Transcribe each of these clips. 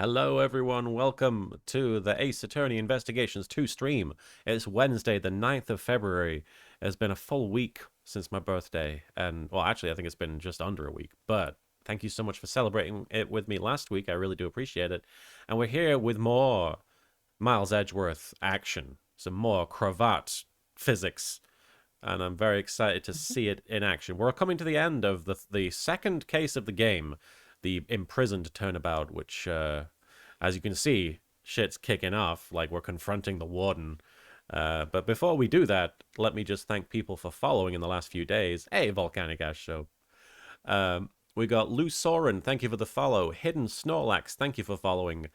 Hello, everyone. Welcome to the Ace Attorney Investigations 2 stream. It's Wednesday, the 9th of February. It's been a full week since my birthday. And, well, actually, I think it's been just under a week. But thank you so much for celebrating it with me last week. I really do appreciate it. And we're here with more Miles Edgeworth action, some more cravat physics. And I'm very excited to see it in action. We're coming to the end of the second case of the game, the imprisoned turnabout, which, as you can see, shit's kicking off. Like we're confronting the warden. But before we do that, let me just thank people for following in the last few days. Hey, Volcanic Ash Show. We got Lou Soren, thank you for the follow. Hidden Snorlax, thank you for following.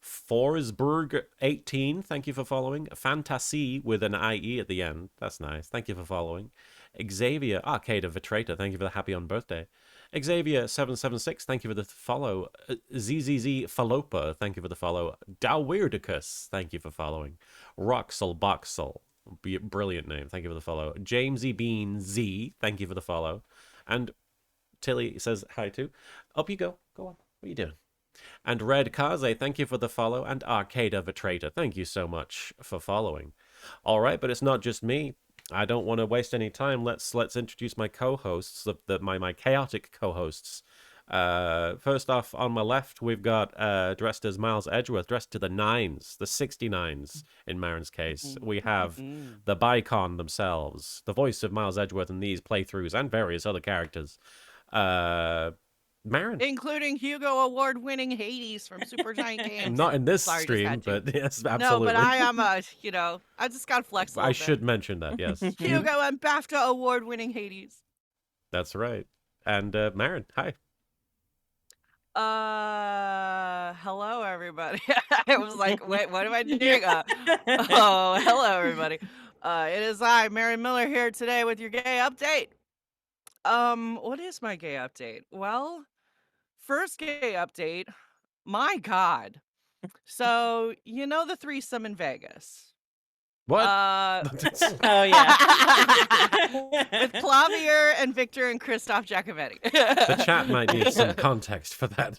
Forsberg18, thank you for following. Fantasy with an IE at the end, that's nice. Thank you for following. Xavier Arcade of Vitrator, thank you for the happy on birthday. Xavier776, thank you for the follow. ZZZ Falopa, thank you for the follow. Dowweirdicus, thank you for following. Roxel Boxel, brilliant name, thank you for the follow. Jamesy Bean Z, thank you for the follow. And Tilly says hi too. Up you go. Go on. What are you doing? And Red Kaze, thank you for the follow. And Arcada Vitrator, thank you so much for following. All right, but it's not just me. I don't want to waste any time. Let's introduce my co-hosts, my chaotic co-hosts. First off, on my left, we've got dressed as Miles Edgeworth, dressed to the nines, the 69s in Marin's case. We have the Bicon themselves, the voice of Miles Edgeworth in these playthroughs and various other characters. Marin. Including Hugo Award-winning Hades from Supergiant Games. Not in this Sorry, stream, but yes, absolutely. No, but I am I just got to flex a little I bit. should mention that, yes. Hugo and BAFTA Award-winning Hades. That's right. And Marin, hi. Hello, everybody. I was like, wait, what am I doing? Hello, everybody. It is I, Marin Miller, here today with your gay update. What is my gay update? Well, first gay update, my God. So, you know the threesome in Vegas? What? Oh, yeah. With Clavier and Victor and Christoph Giacometti. The chat might need some context for that.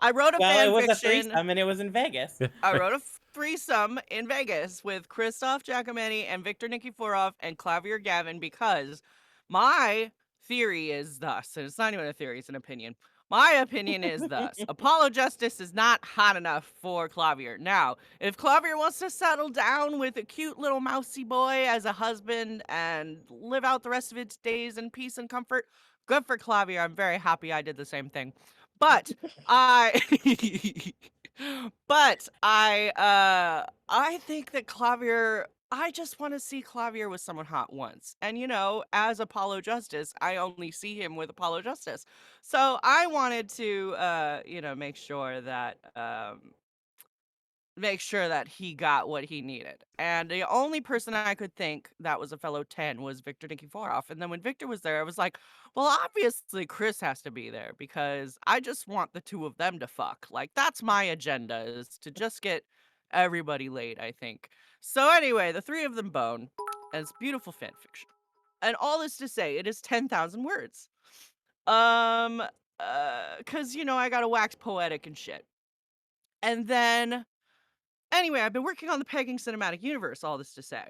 I wrote a Well, it was a fanfiction. threesome and it was in Vegas. I wrote a threesome in Vegas with Christoph Giacometti and Victor Nikiforov and Clavier Gavin because my theory is thus, and it's not even a theory, it's an opinion. My opinion is thus. Apollo Justice is not hot enough for Clavier. Now, if Clavier wants to settle down with a cute little mousy boy as a husband and live out the rest of its days in peace and comfort, good for Clavier. I'm very happy I did the same thing. But I I think that Clavier, I just want to see Clavier with someone hot once. And as Apollo Justice, I only see him with Apollo Justice. So I wanted to make sure that he got what he needed. And the only person I could think that was a fellow 10 was Victor Nikiforov. And then when Victor was there, I was like, well, obviously Chris has to be there because I just want the two of them to fuck. Like, that's my agenda, is to just get everybody laid, I think. So anyway, the three of them bone, and it's beautiful fan fiction. And all this to say, it is 10,000 words. Cause I gotta wax poetic and shit. And then anyway, I've been working on the Pegging Cinematic Universe, all this to say.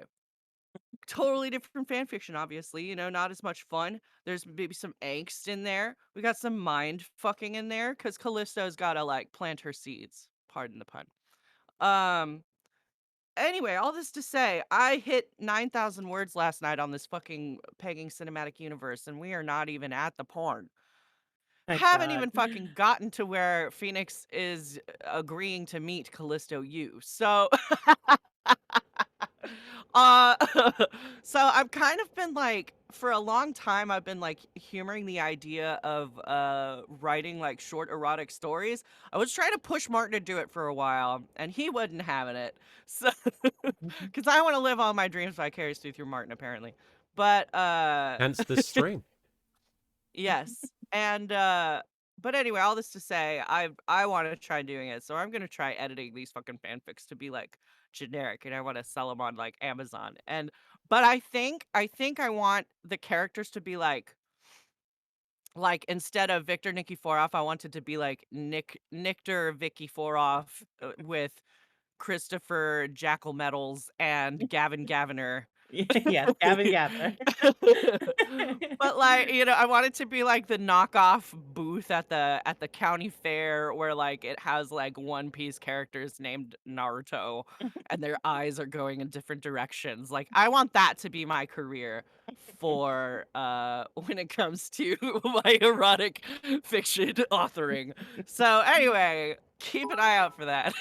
Totally different fan fiction, obviously, not as much fun. There's maybe some angst in there. We got some mind fucking in there, because Callisto's gotta, plant her seeds. Pardon the pun. Anyway, all this to say, I hit 9,000 words last night on this fucking Pegging Cinematic Universe, and we are not even at the porn. Haven't even fucking gotten to where Phoenix is agreeing to meet Callisto U. So so I've kind of been for a long time I've been humoring the idea of writing short erotic stories. I was trying to push Martin to do it for a while and he wasn't having it. So cuz I want to live all my dreams vicariously through Martin apparently. But Hence this stream. yes. And but anyway, all this to say, I want to try doing it. So I'm going to try editing these fucking fanfics to be generic, and I want to sell them on Amazon. But I think I want the characters to be like instead of Victor Nikiforov, I wanted to be like Nictor Vicky Foroff with Christopher Jackal Medals and Gavin Gaviner. Yes, Gavin Gather. But like, I want it to be like the knockoff booth at the county fair where like it has like One Piece characters named Naruto and their eyes are going in different directions. Like I want that to be my career for when it comes to my erotic fiction authoring. So anyway, keep an eye out for that.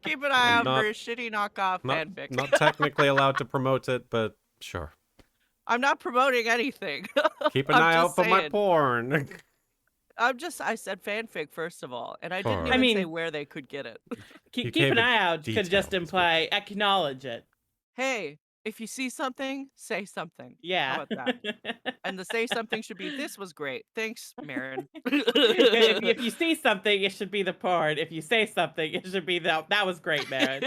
Keep an eye I'm out not- for shitty knockoff Not, fanfic. not technically allowed to promote it, but sure. I'm not promoting anything. Keep an I'm eye out just for my saying. porn. I said fanfic first of all, and I didn't Porn. even say mean- where they could get it. You Keep gave an it eye out could just detail, is what- imply acknowledge it. Hey, if you see something, say something. Yeah. How about that? And the say something should be, this was great. Thanks, Marin. if you see something, it should be the porn. If you say something, it should be that was great, Marin.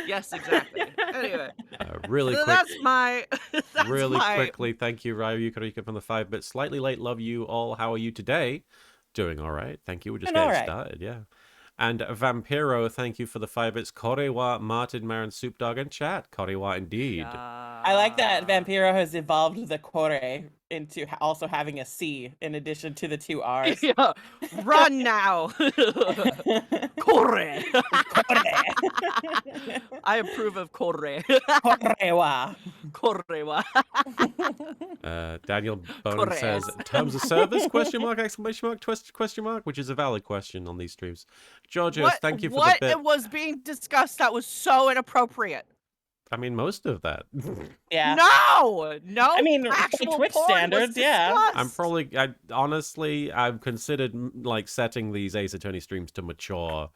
Yes, exactly. Anyway, really so quick. that's my Really my quickly, thank you, Ryu Yukarika from the 5 bits. Slightly late, love you all. How are you today? Doing all right. Thank you. We're just Doing getting all right. started, yeah. And Vampiro, thank you for the 5 bits. Korewa, Martin, Marin, Soup Dog, and Chat. Korewa indeed. I like that Vampiro has evolved the Kore into also having a C in addition to the 2 R's. Yeah. Run now. Corre. I approve of corre. Korewa. Correwa. Daniel Bowen Correct. says, terms of service, question mark, exclamation mark, twist, question mark, which is a valid question on these streams. Georgios, thank you for what the bit. it was being discussed that was so inappropriate? I mean, most of that. Yeah. No. I mean, by actual Twitch porn was standards, yeah. discussed. honestly, I've considered like setting these Ace Attorney streams to mature.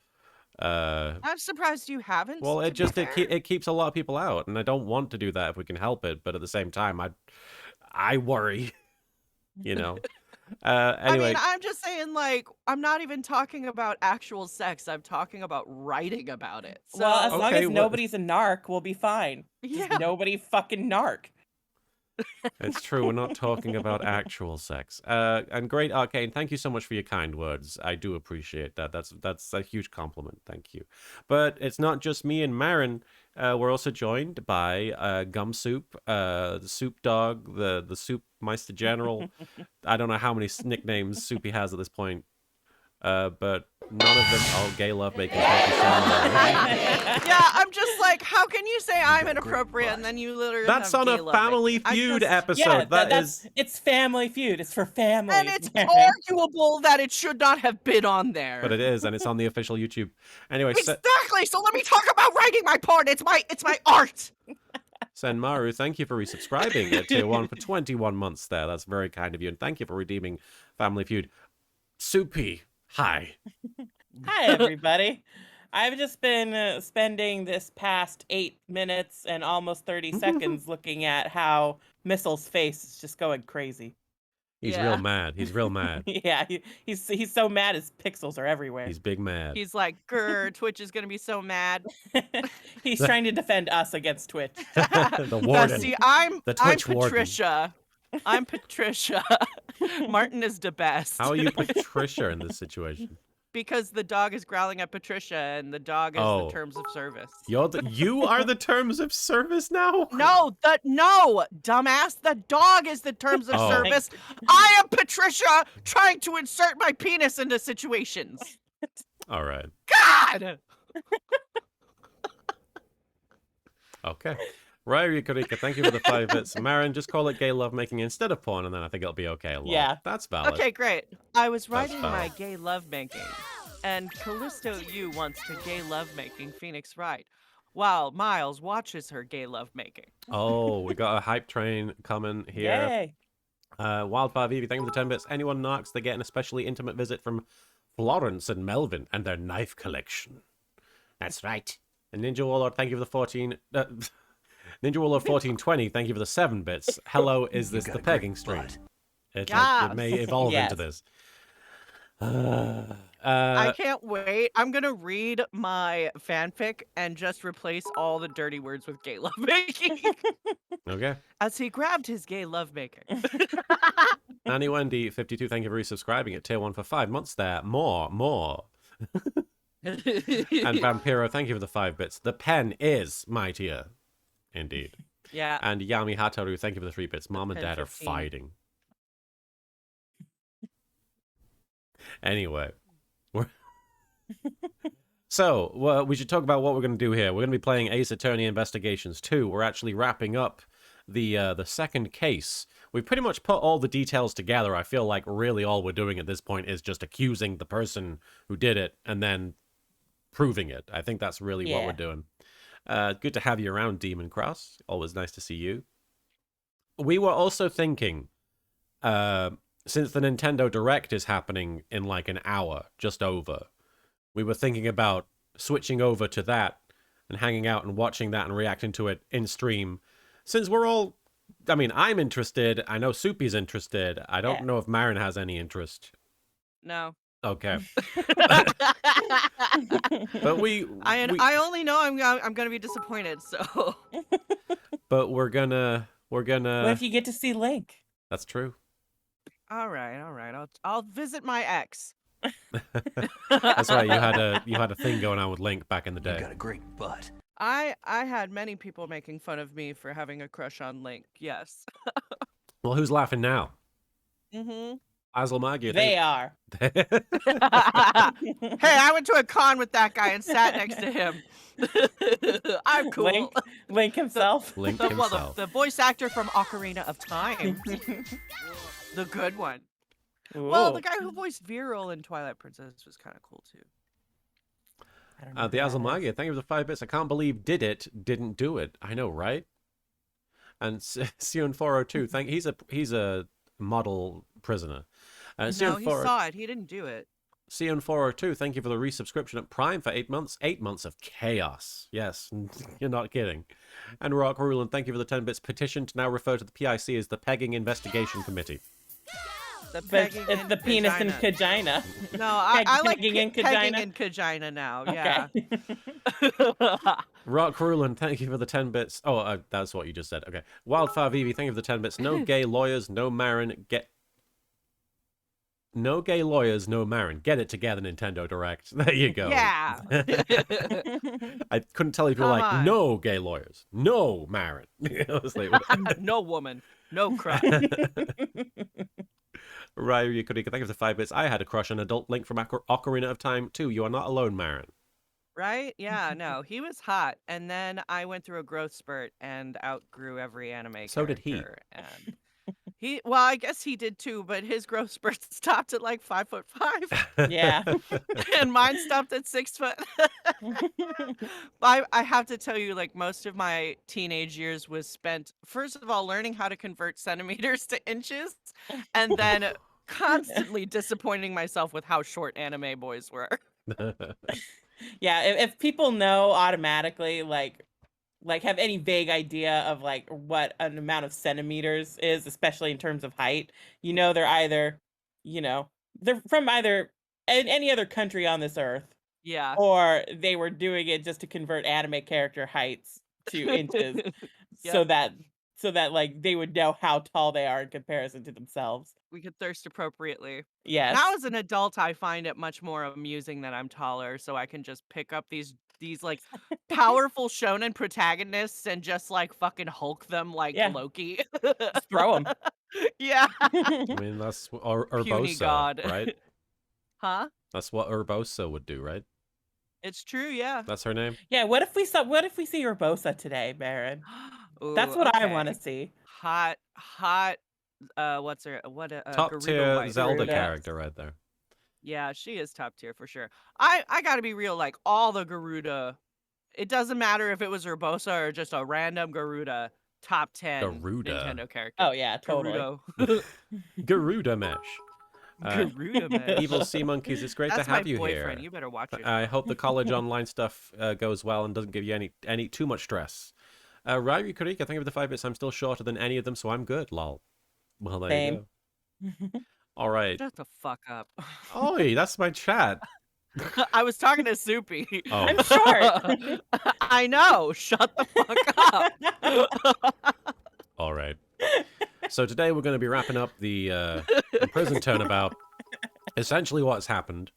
I'm surprised you haven't. Well, to be fair. it keeps a lot of people out, and I don't want to do that if we can help it. But at the same time, I worry, you know. I Anyway, mean, I'm just saying, like, I'm not even talking about actual sex. I'm talking about writing about it. So, Well, as long Okay, as what- nobody's a narc, we'll be fine. yeah. Just nobody fucking narc. it's true. We're not talking about actual sex. And great Arcane, thank you so much for your kind words. I do appreciate that. That's a huge compliment. Thank you. But it's not just me and Marin. We're also joined by Gum Soup, the Soup Dog, the Soup Meister General. I don't know how many nicknames Soupy has at this point. But none of them. Oh, gay love making. Thank you so much. Yeah, I'm just like, how can you say I'm inappropriate and then you literally That's have on gay a love Family making? I Feud just- episode. Yeah, that's it's Family Feud. It's for families. And it's man. arguable that it should not have been on there. But it is, and it's on the official YouTube. Anyway, Exactly. So let me talk about writing my porn. It's my art. Senmaru, thank you for resubscribing at Tier 1 for 21 months there. That's very kind of you. And thank you for redeeming Family Feud. Soupy, hi. Hi, everybody. I've just been spending this past 8 minutes and almost 30 seconds looking at how Missile's face is just going crazy. He's Yeah. real mad. He's real mad. Yeah, he's so mad his pixels are everywhere. He's big mad. He's like, grr, Twitch is gonna be so mad. He's trying to defend us against Twitch. The Now, warden. see, I'm The Twitch warden. Patricia. I'm Patricia. Martin is the best. How are you Patricia in this situation? Because the dog is growling at Patricia, and the dog is Oh. the terms of service. You are the terms of service now? No, dumbass. The dog is the terms of Oh. service. I am Patricia trying to insert my penis into situations. All right. God. Okay. Ryu Karika, thank you for the 5 bits. Marin, just call it gay lovemaking instead of porn, and then I think it'll be okay. Yeah. That's valid. Okay, great. I was writing fine. my gay lovemaking, and Callisto U wants to gay lovemaking Phoenix Wright, while Miles watches her gay lovemaking. Oh, we got a hype train coming here. Yay. Wildfire Vivi, thank you for the 10 bits. Anyone knocks, they get an especially intimate visit from Florence and Melvin and their knife collection. That's right. And Ninja Warlord, thank you for the 14... Ninja Warlord 1420, thank you for the 7 bits. Hello, is this the pegging stream? It may evolve Yes. into this. I can't wait. I'm gonna read my fanfic and just replace all the dirty words with gay lovemaking. Okay. As he grabbed his gay lovemaking. Nanny Wendy 52, thank you for resubscribing at tier 1 for 5 months there. More. And Vampiro, thank you for the 5 bits. The pen is mightier. Indeed. Yeah. And Yami Hataru, thank you for the 3 bits. Mom and pen Dad are 15. fighting. Anyway. So, we should talk about what we're going to do here. We're going to be playing Ace Attorney Investigations 2. We're actually wrapping up the second case. We've pretty much put all the details together. I feel like really all we're doing at this point is just accusing the person who did it and then proving it. I think that's really what we're doing. Good to have you around, Demon Cross. Always nice to see you. We were also thinking, since the Nintendo Direct is happening in like an hour, just over, we were thinking about switching over to that and hanging out and watching that and reacting to it in stream. Since we're all, I mean, I'm interested. I know Soupy's interested. I don't know if Marin has any interest. No. Okay. But I only know I'm gonna be disappointed. So. But we're gonna. What if you get to see Link? That's true. All right. I'll visit my ex. That's right. You had a thing going on with Link back in the day. You got a great butt. I had many people making fun of me for having a crush on Link. Yes. Well, who's laughing now? Mm-hmm. Azlmagi. They are. Hey, I went to a con with that guy and sat next to him. I'm cool. Link himself. Link Well, himself. the voice actor from Ocarina of Time. The good one. Ooh. Well, the guy who voiced Viral in Twilight Princess was kind of cool too. I don't know The who that Azlmagi, is. thank you for the 5 bits. I can't believe didn't do it. I know, right? And Sion402, he's a model prisoner. No, he saw it. He didn't do it. Sion402, thank you for the resubscription at Prime for 8 months. 8 months of chaos. Yes, you're not kidding. And Rock Ruland, thank you for the 10 bits. Petition to now refer to the PIC as the Pegging Investigation Committee. The But pegging it's and the penis and vagina. vagina. No, I like Pegging and pegging vagina? and vagina now. Yeah. Okay. Rock Ruland, thank you for the 10 bits. Oh, that's what you just said. Okay. Wildfire Vivi, thank you for the 10 bits. No gay lawyers, no Marin. No gay lawyers, no Marin. Get it together, Nintendo Direct. There you go. Yeah. I couldn't tell if you were Come like, on. no gay lawyers, no Marin. I was like, No woman, no crush. Ryu Kurika, thank you for the 5 bits. I had a crush on adult Link from Ocarina of Time too. You are not alone, Marin. Right? Yeah, no, he was hot. And then I went through a growth spurt and outgrew every anime So did he. character, And well, I guess he did too, but his growth spurt stopped at like 5'5", Yeah. and mine stopped at 6 foot. I have to tell you, like, most of my teenage years was spent, first of all, learning how to convert centimeters to inches, and then constantly disappointing myself with how short anime boys were. Yeah, if people know automatically, like have any vague idea of like what an amount of centimeters is, especially in terms of height, they're either, they're from either any other country on this earth, Yeah. or they were doing it just to convert anime character heights to inches, so Yep. that like they would know how tall they are in comparison to themselves. We could thirst appropriately. Yes. Now as an adult, I find it much more amusing that I'm taller, so I can just pick up these like powerful shonen protagonists and just like fucking Hulk them like Yeah. Loki. Just throw them. Yeah. I mean, that's Puny Urbosa, god. right? Huh? That's what Urbosa would do, right? It's true, yeah. That's her name? Yeah, what if we see Urbosa today, Marin? That's Ooh, what I okay. want to see. Hot what's her Top Gerudo tier wife. Zelda Gerudo. character right there. Yeah, she is top tier for sure. I gotta be real, like all the Garuda, it doesn't matter if it was Urbosa or just a random Garuda, top 10 Garuda. Nintendo character. Oh yeah, totally. Garudo. Garuda Mesh. Garuda, man. Evil Sea Monkeys, it's great That's to have my you boyfriend. here. You better watch it. I hope the college online stuff goes well and doesn't give you any too much stress. Ryu Kurika, thank you for the 5 bits. I'm still shorter than any of them, so I'm good, lol. Well, there Same. you go. All right. Shut the fuck up. Oi, that's my chat. I was talking to Soupy. Oh. I'm short. I know. Shut the fuck up. All right. So today we're going to be wrapping up the prison turnabout. Essentially, what's happened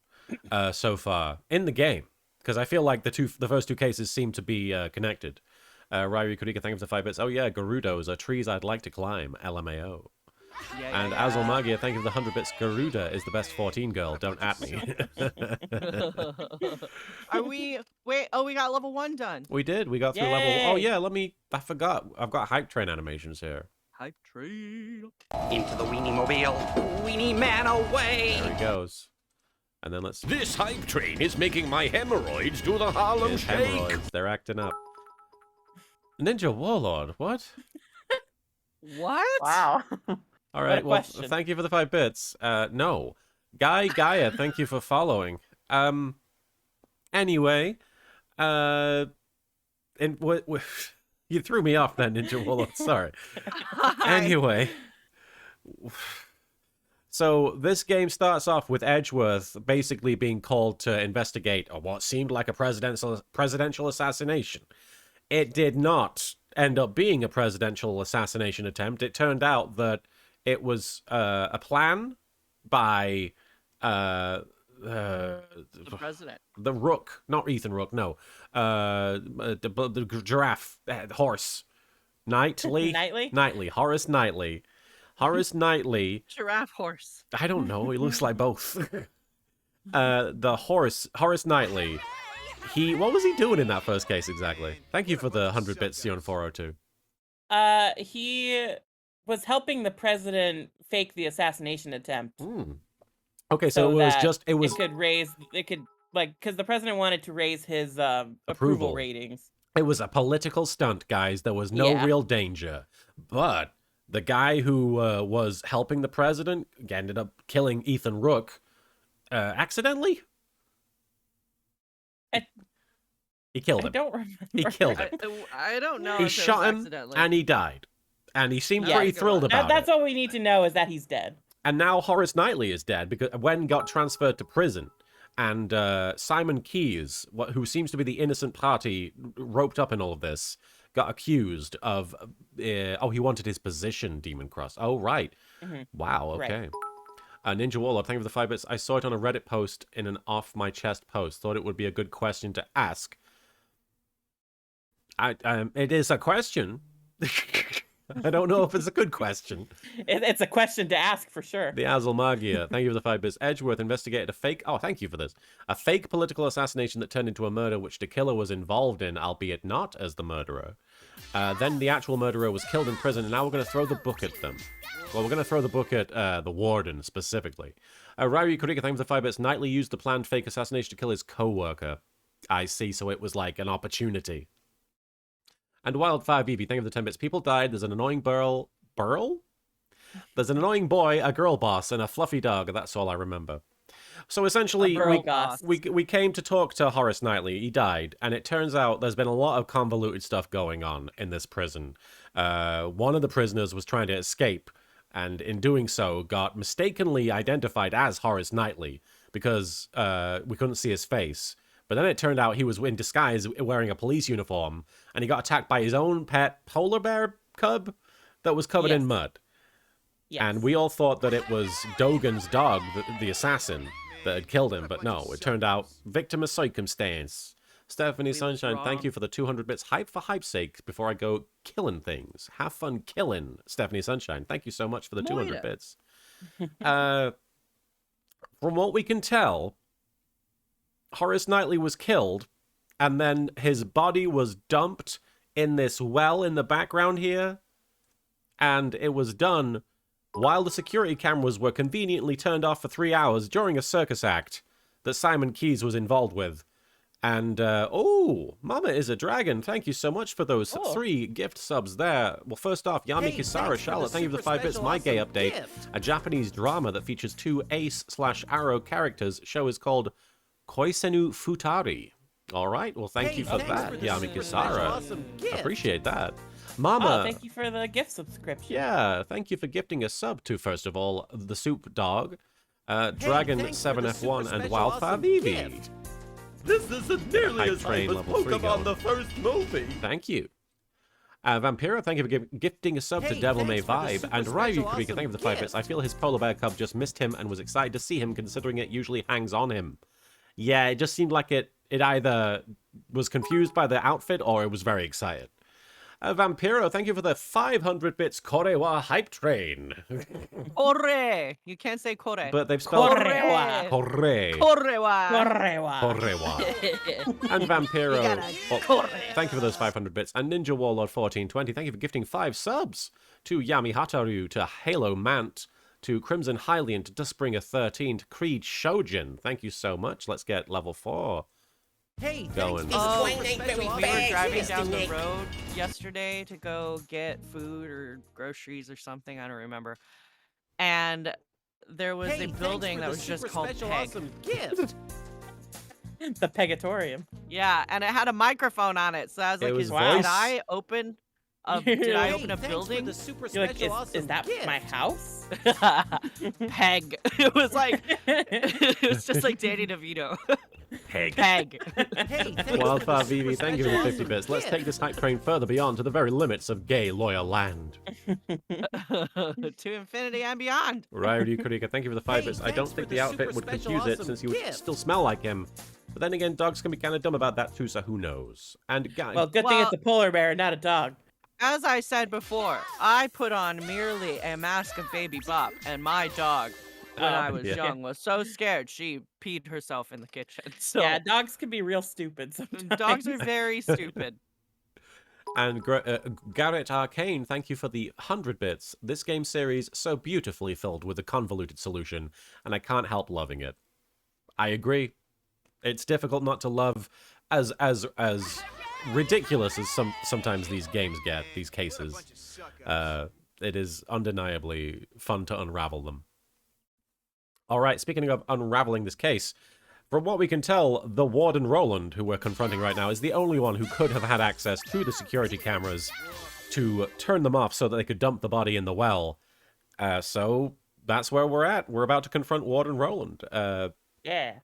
so far in the game, because I feel like the first two cases seem to be connected. Ryrie Kurika, thank you for the 5 bits. Oh yeah, Gerudos are trees I'd like to climb. LMAO. Yeah, And Azul Magia, thank you for the 100 bits. Garuda is the best 14 girl. Don't at me. Are we? Wait. Oh, we got level 1 done. We did. We got through level. Oh Yay. yeah. I forgot. I've got hype train animations here. Hype tree. Into the weenie mobile. Weenie man away. There he goes. And then let's. This hype train is making my hemorrhoids do the Harlem His Shake. hemorrhoids. They're acting up. Ninja Warlord. What? What? Wow. All What right. a Well, question. thank you for the 5 bits. No. Gaia, thank you for following. Anyway, and what? You threw me off then, Ninja Warlord. Sorry. Anyway, so this game starts off with Edgeworth basically being called to investigate what seemed like a presidential assassination. It did not end up being a presidential assassination attempt. It turned out that it was a plan by The president. the Rook, not Ethan Rook, no, the giraffe, horse, Knightley, Horace Knightley, Horace Knightley. Giraffe horse. I don't know. He looks like both. The Horace Knightley. What was he doing in that first case exactly? Thank you for the 100 bits, Sion 402. He was helping the president fake the assassination attempt. Okay, so it was because the president wanted to raise his Approval. approval ratings. It was a political stunt, guys. There was no Yeah. real danger. But the guy who was helping the president ended up killing Ethan Rook accidentally. He killed I him. don't remember. He killed him. I don't know. He if it was shot him accidentally. and he died. And he seemed Yeah. pretty thrilled about That's it. all we need to know is that he's dead. And now Horace Knightley is dead because Wen got transferred to prison. And Simon Keyes, who seems to be the innocent party roped up in all of this, got accused of, he wanted his position, Demon Cross. Oh, right. Wow, okay. Ninja Warlord, thank you for the 5 bits. I saw it on a Reddit post in an off-my-chest post. Thought it would be a good question to ask. It is a question. I don't know if it's a good question. It's a question to ask for sure. The Azul Magia, thank you for the 5 bits. Edgeworth investigated a fake... Oh, thank you for this. A fake political assassination that turned into a murder which the killer was involved in, albeit not as the murderer. Then the actual murderer was killed in prison, and now we're going to throw the book at them. Well, we're going to throw the book at the warden, specifically. Ryrie Kurika, thank you for the 5 bits. Knightley used the planned fake assassination to kill his co-worker. I see, so it was like an opportunity. And Wildfire BB, thank you for the 10 bits. People died. There's an annoying Burl? There's an annoying boy, a girl boss, and a fluffy dog. That's all I remember. So essentially, we came to talk to Horace Knightley. He died. And it turns out there's been a lot of convoluted stuff going on in this prison. One of the prisoners was trying to escape. And in doing so, got mistakenly identified as Horace Knightley because we couldn't see his face. But then it turned out he was in disguise wearing a police uniform, and he got attacked by his own pet polar bear cub that was covered in mud. Yes. And we all thought that it was Dogan's dog, the assassin, that had killed him. But no, it turned out victim of circumstance. Stephanie Sunshine, thank you for the 200 bits. Hype for hype's sake before I go killing things. Have fun killing, Stephanie Sunshine. Thank you so much for the 200 bits. From what we can tell, Horace Knightley was killed, and then his body was dumped in this well in the background here, and it was done while the security cameras were conveniently turned off for 3 hours during a circus act that Simon Keyes was involved with. And, Mama is a Dragon, thank you so much for those 3 gift subs there. Well, first off, Yami Kisara Charlotte, thank you for the 5 bits. My gay update, a Japanese drama that features 2 ace/arrow characters. Show is called Koisenu Futari. All right, well, thank you for that, Yami Kisara. Appreciate that. Mama. Oh, thank you for the gift subscription. Yeah, thank you for gifting a sub to, first of all, the Soup Dog, Dragon thanks for the 7F1, super and special Wildfire awesome Vivi. gift. This isn't nearly Hype as train hype as level 3 Pokemon going. the first movie. Thank you. Vampiro, thank you for gifting a sub to Hey, Devil May thanks for the Vibe. super And Ryu special Kurika, thank you awesome for the 5 bits. I gift. feel his polar bear cub just missed him and was excited to see him, considering it usually hangs on him. Yeah, it just seemed like it either was confused by the outfit or it was very excited. Vampiro, thank you for the 500 bits Korewa hype train. Kore. You can't say kore. But they've spelled Korewa. Kore. Korewa. Korewa. Korewa. And Vampiro, thank you for those 500 bits. And Ninja Warlord 1420, thank you for gifting 5 subs to Yami Hataru, to Halo Mant, to Crimson Hylian, to Dustbringer 13, to Creed Shojin. Thank you so much. Let's get level 4. Hey, Going. thanks for the Oh, super special we awesome were driving gift. down the road yesterday to go get food or groceries or something. I don't remember. And there was Hey, a thanks building for that the was just super called special Peg. awesome gift. The Pegatorium. Yeah, and it had a microphone on it. So I was It like, was did voice. I open a Hey, did I open a Thanks for building? the super You're like, special is awesome that gift. my house? Peg. It was like it was just like Danny DeVito. Peg. Peg. Hey, thanks Wildfire for the Vivi, super thank you for the special 50 awesome bits. Let's gift. take this hype train further beyond to the very limits of gay loyal land. To infinity and beyond. Ryu Kurika, thank you for the 5 Hey, bits. I don't thanks for think the the outfit super would special confuse it awesome since you would gift. still smell like him. But then again, dogs can be kind of dumb about that too, so who knows? And guys, Well, good thing it's a polar bear, not a dog. As I said before, I put on merely a mask of Baby Bop, and my dog, when I was yeah. young, was so scared she peed herself in the kitchen. So Yeah, dogs can be real stupid sometimes. dogs are very stupid. And Garrett Arcane, thank you for the 100 bits. This game series so beautifully filled with a convoluted solution, and I can't help loving it. I agree. It's difficult not to love as ridiculous as sometimes these games get, these cases. It is undeniably fun to unravel them. All right, speaking of unraveling this case, from what we can tell, the Warden Roland, who we're confronting right now, is the only one who could have had access to the security cameras to turn them off so that they could dump the body in the well. So that's where we're at. We're about to confront Warden Roland. Yeah.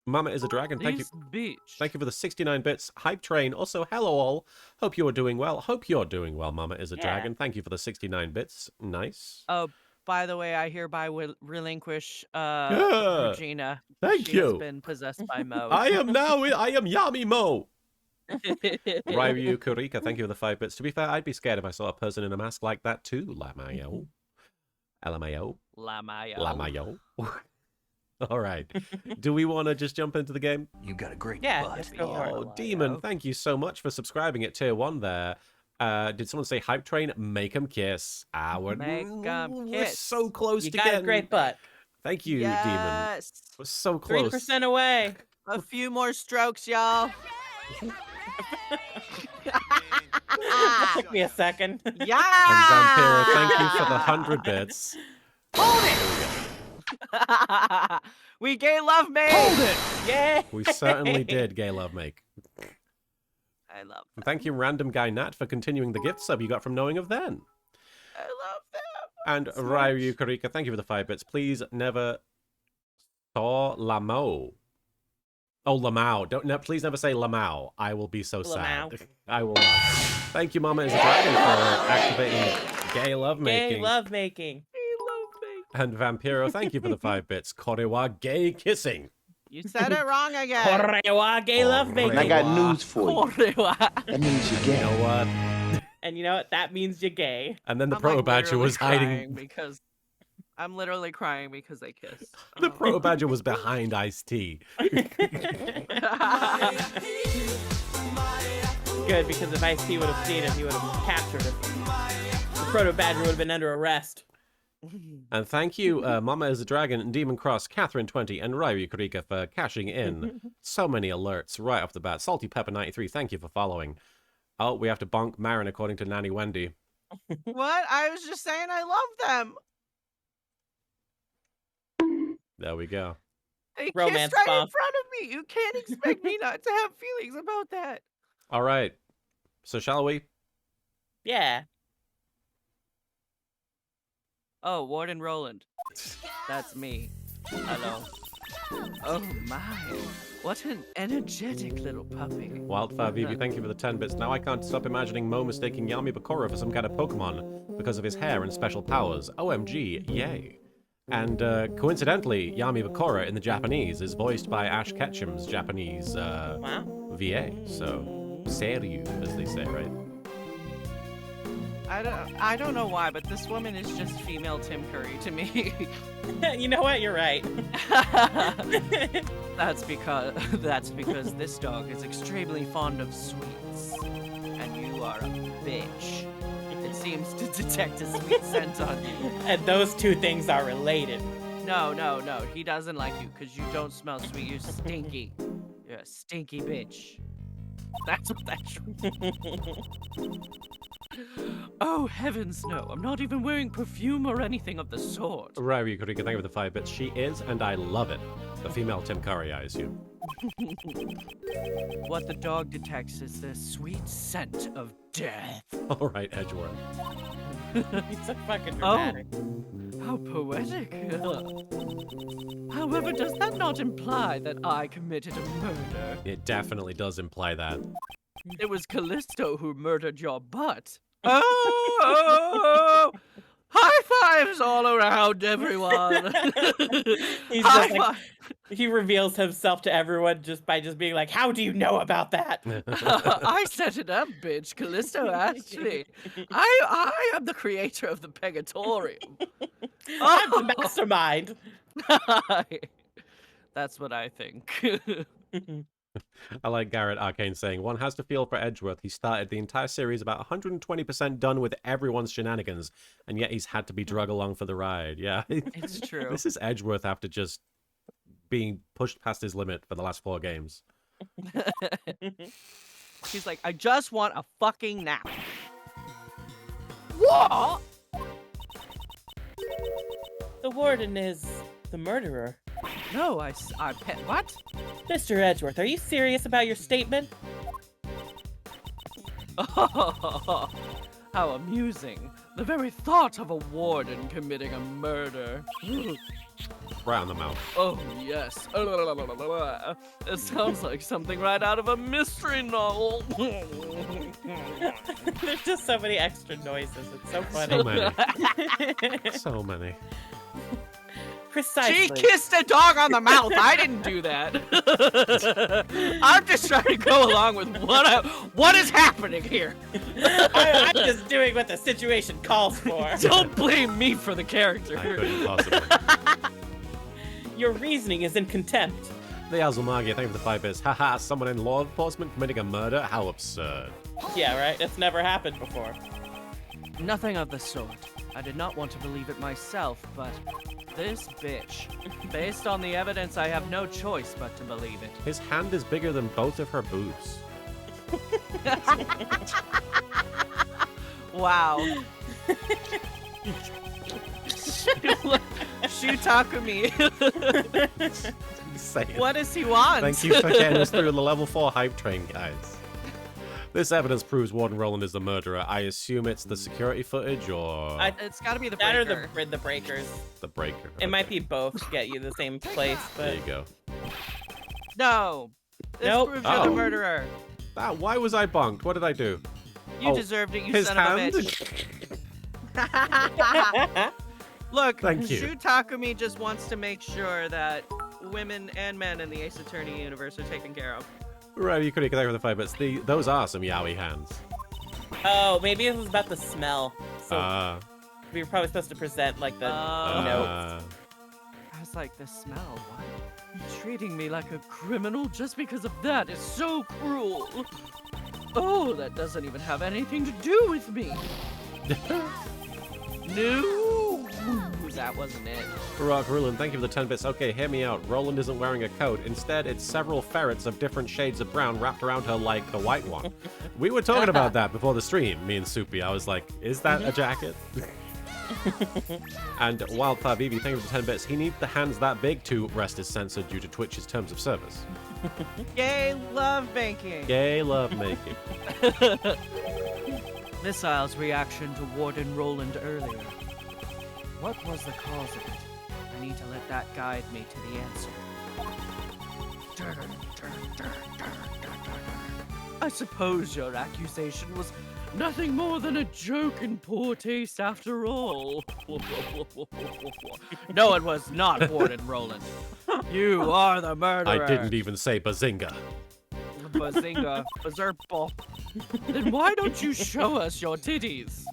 Mama is a dragon. Thank you. This bitch. Thank you for the 69 bits. Hype train. Also, hello all. Hope you are doing well. Hope you're doing well, Mama is a Yeah. dragon. Thank you for the 69 bits. Nice. Oh, by the way, I hereby relinquish Yeah. Regina. Thank She you. has been possessed by Mo. I am Yami Mo. Ryu Kurika, thank you for the 5 bits. To be fair, I'd be scared if I saw a person in a mask like that too. Lamayo. LMAO. Lamayo. Lamayo. All right. Do we want to just jump into the game? You got a great Yeah, butt. let's go for it. Oh, Demon, Lamayo. thank you so much for subscribing at tier 1 there. Did someone say hype train? Make 'em kiss. We're We're so close You to got getting... a great butt. Thank you, Demon. Yes. We're so close. 3% away. A few more strokes, y'all. Took me a second. Yeah. And Vampiro, thank you for the 100 bits. We gay love me. Yeah. We certainly did, Gay Love Make. I love. And thank you, Random Guy Nat, for continuing the gift sub you got from Knowing of Then. I love them. And so Ryu Karika, thank you for the 5 bits. Please never saw Lamau. Oh, Lamau. Please never say Lamau. I will be so sad. Lamau. I will not. Thank you, Mama is a Dragon, for activating Gay Love Making. Gay love making. And Vampiro, thank you for the 5 bits. Korewa Gay Kissing. You said it wrong again. Korewa gay love Korewa. making. And I got news for you. Korewa. That means you're You gay. know what? And you know what? That means you're gay. And then the I'm, Proto like, Badger was literally hiding. crying because I'm literally crying because they kissed. The Proto Badger was behind Ice-T. Good, because if Ice-T would have seen him, he would have captured him. The Proto Badger would have been under arrest. And thank you, Mama is a Dragon, and Demon Cross, Catherine20, and Ryu Kurika for cashing in so many alerts right off the bat. Salty Pepper 93, thank you for following. Oh, we have to bonk Marin according to Nanny Wendy. What? I was just saying I love them. There we go. They Romance kissed right bomb. in front of me. You can't expect me not to have feelings about that. All right. So shall we? Yeah. Oh, Warden Roland. That's me. Hello. Oh my. What an energetic little puppy. Wildfire Vivi, thank you for the 10 bits. Now I can't stop imagining Mo mistaking Yami Bakura for some kind of Pokemon because of his hair and special powers. OMG, yay. And coincidentally, Yami Bakura in the Japanese is voiced by Ash Ketchum's Japanese Wow. VA. So, seiryu, as they say, right? I don't know why, but this woman is just female Tim Curry to me. You know what? You're right. That's because this dog is extremely fond of sweets, and you are a bitch. It seems to detect a sweet scent on you. And those two things are related. No, he doesn't like you because you don't smell sweet. You're stinky. You're a stinky bitch. That's what that Oh, heavens no. I'm not even wearing perfume or anything of the sort. Right, you could thank you for the 5 bits. She is, and I love it. The female Tim Curry, I assume. What the dog detects is the sweet scent of death. All right, Edgeworth. He's so fucking dramatic. How poetic. However, does that not imply that I committed a murder? It definitely does imply that. It was Callisto who murdered your butt. Oh! High fives all around, everyone. He's High just like, he reveals himself to everyone just by being like, "How do you know about that?" I set it up, bitch. Callisto asked me. I am the creator of the Pegatorium. I'm the mastermind. That's what I think. I like Garrett Arcane saying, one has to feel for Edgeworth. He started the entire series about 120% done with everyone's shenanigans, and yet he's had to be drug along for the ride. Yeah. It's true. This is Edgeworth after just being pushed past his limit for the last 4 games. He's like, I just want a fucking nap. What? The warden is the murderer. No, what? Mr. Edgeworth, are you serious about your statement? Oh, how amusing. The very thought of a warden committing a murder. Right on the mouth. Oh, yes. It sounds like something right out of a mystery novel. There's just so many extra noises. It's so funny. So many. So many. Precisely. She kissed a dog on the mouth. I didn't do that. I'm just trying to go along with what is happening here. I'm just doing what the situation calls for. Don't blame me for the character. I couldn't possibly. Your reasoning is in contempt. The Azumagi, thank you for the 5 bits. Haha, someone in law enforcement committing a murder? How absurd. Yeah, right? It's never happened before. Nothing of the sort. I did not want to believe it myself, but this bitch. Based on the evidence, I have no choice but to believe it. His hand is bigger than both of her boobs. Wow. Shutakumi. Say it. What does he want? Thank you for getting us through the level 4 hype train, guys. This evidence proves Warden Roland is the murderer. I assume it's the security footage or It's got to be the That or breaker. the breakers. the breaker. It might be both to get you the same place, There but you go. No. This Nope. proves you're the Oh. murderer. Why was I bonked? What did I do? You Oh, deserved it, you His son hand? of a bitch. Look, Thank you. Shutakumi just wants to make sure that women and men in the Ace Attorney universe are taken care of. Right, you could connect with the 5 bits. Those are some yaoi hands. oh, maybe it was about the smell. So Ah. we were probably supposed to present like the Oh. notes. I was like, the smell, what? Treating me like a criminal just because of that is so cruel. Oh, that doesn't even have anything to do with me. No, that wasn't it. Rock Roland, thank you for the 10 bits. Okay, hear me out. Roland isn't wearing a coat. Instead, it's several ferrets of different shades of brown wrapped around her like the white one. We were talking about that before the stream, me and Soupy. I was like, is that a jacket? And Wildfire BB, thank you for the 10 bits. He needs the hands that big to rest is censored due to Twitch's terms of service. Gay love banking. Gay love making. Missile's reaction to Warden Roland earlier. What was the cause of it? I need to let that guide me to the answer. I suppose your accusation was nothing more than a joke in poor taste after all. No, it was not, Warden Roland. You are the murderer. I didn't even say bazinga. Bazinga, berserkball. Then why don't you show us your titties?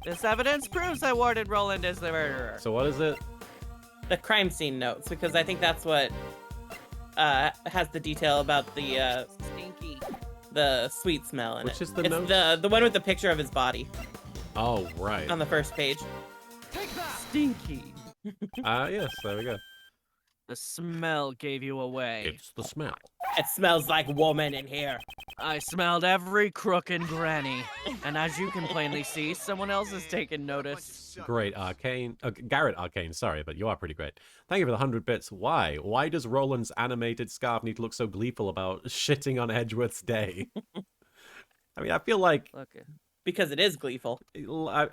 This evidence proves that Warden Roland is the murderer. So what is it? The crime scene notes, because I think that's what has the detail about the Stinky. the sweet smell in it. Which is the it's notes? the one with the picture of his body Oh, right. on the first page. Stinky. Yes, there we go. The smell gave you away. It's the smell. It smells like woman in here. I smelled every crook and granny. And as you can plainly see, someone else has taken notice. Great, Arcane. Garrett Arcane, sorry, but you are pretty great. Thank you for the 100 bits. Why? Why does Roland's animated scarf need to look so gleeful about shitting on Edgeworth's day? I mean, I feel like Look, Because it is gleeful.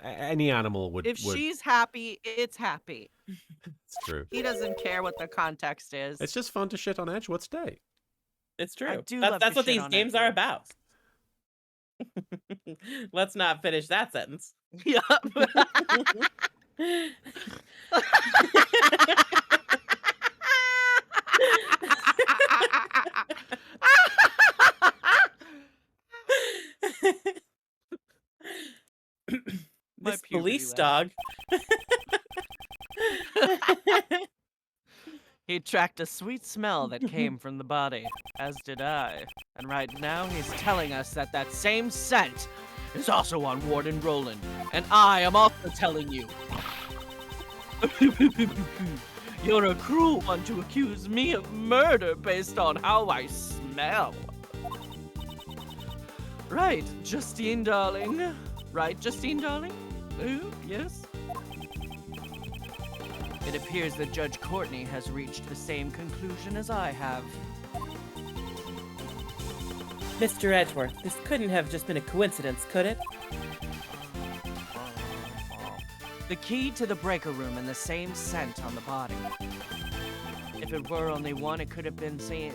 any animal would. if she's happy, it's happy. It's true. He doesn't care what the context is. It's just fun to shit on Edgeworth's day. It's true. I do That's, love that's to what shit these on games are Edward. about. Let's not finish that sentence. Yeah. My This puberty police laugh. dog. He tracked a sweet smell that came from the body, as did I. And right now he's telling us that that same scent is also on Warden Roland. And I am also telling you. You're a cruel one to accuse me of murder based on how I smell. Right, Justine, darling. Right, Justine, darling? Ooh, yes? It appears that Judge Courtney has reached the same conclusion as I have. Mr. Edgeworth, this couldn't have just been a coincidence, could it? The key to the breaker room and the same scent on the body. If it were only one, it could have been seen.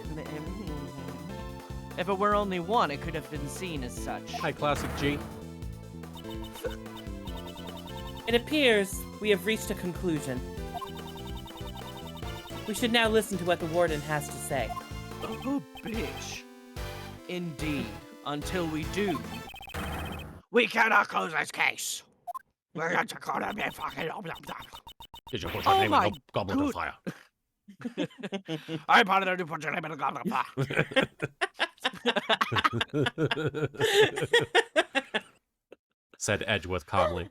If it were only one, it could have been seen as such. Hi, Classic G. It appears we have reached a conclusion. We should now listen to what the warden has to say. Oh, bitch. Indeed. Until we do. We cannot close this case. We're going to call him a fucking... Did you put your Oh name in my the goblet of good- fire? I wanted to put your name in the goblet of fire. Said Edgeworth calmly.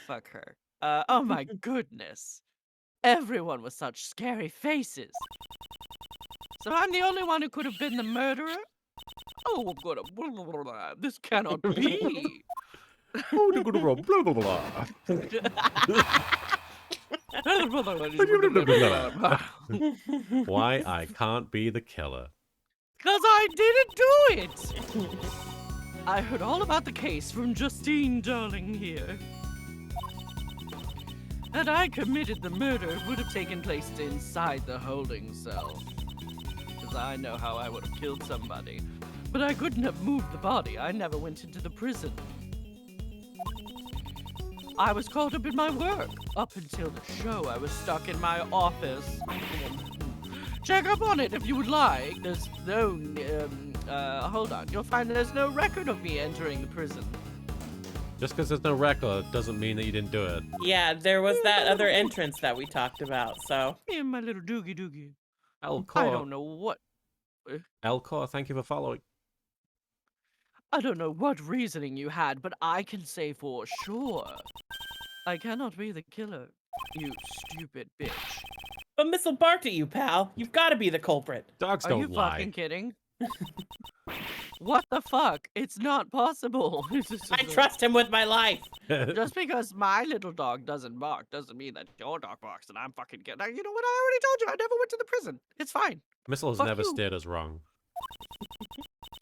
Fuck her. Oh my goodness. Everyone with such scary faces. So I'm the only one who could have been the murderer? Oh, I'm gonna... This cannot be. Oh, the good blah blah blah. Why I can't be the killer. Because I didn't do it! I heard all about the case from Justine Darling here. Had I committed the murder, it would have taken place inside the holding cell. Because I know how I would have killed somebody. But I couldn't have moved the body. I never went into the prison. I was caught up in my work. Up until the show, I was stuck in my office. Check up on it if you would like. There's no, hold on. You'll find there's no record of me entering the prison. Just because there's no record doesn't mean that you didn't do it. Yeah, there was that other entrance that we talked about, so... Me and my little doogie doogie. I Elcor, don't know what... Elcor, thank you for following. I don't know what reasoning you had, but I can say for sure. I cannot be the killer, you stupid bitch. But Miss'll bark at you, pal. You've got to be the culprit. Dogs Are don't you lie. fucking kidding? What the fuck? It's not possible. I trust him with my life. Just because my little dog doesn't bark doesn't mean that your dog barks and I'm fucking good. Now, you know what? I already told you. I never went to the prison. It's fine. Missile has Fuck never you. steered us wrong.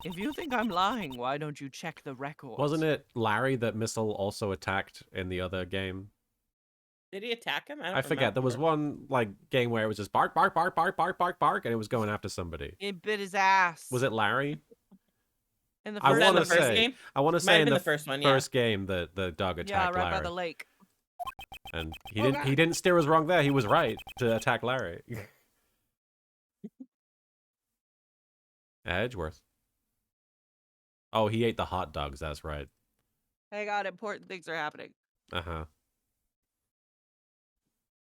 If you think I'm lying, why don't you check the records? Wasn't it Larry that Missile also attacked in the other game? Did he attack him? I forget. There was one like game where it was just bark, bark, bark, bark, bark, bark, bark, and it was going after somebody. It bit his ass. Was it Larry? In the I first, want to the first say. game? I want to Might say have in been the the first one, first game that the dog yeah, attacked right Larry, by the lake. and he didn't steer us wrong there. He was right to attack Larry. Edgeworth. Oh, he ate the hot dogs. That's right. Hey God, important things are happening. Uh-huh.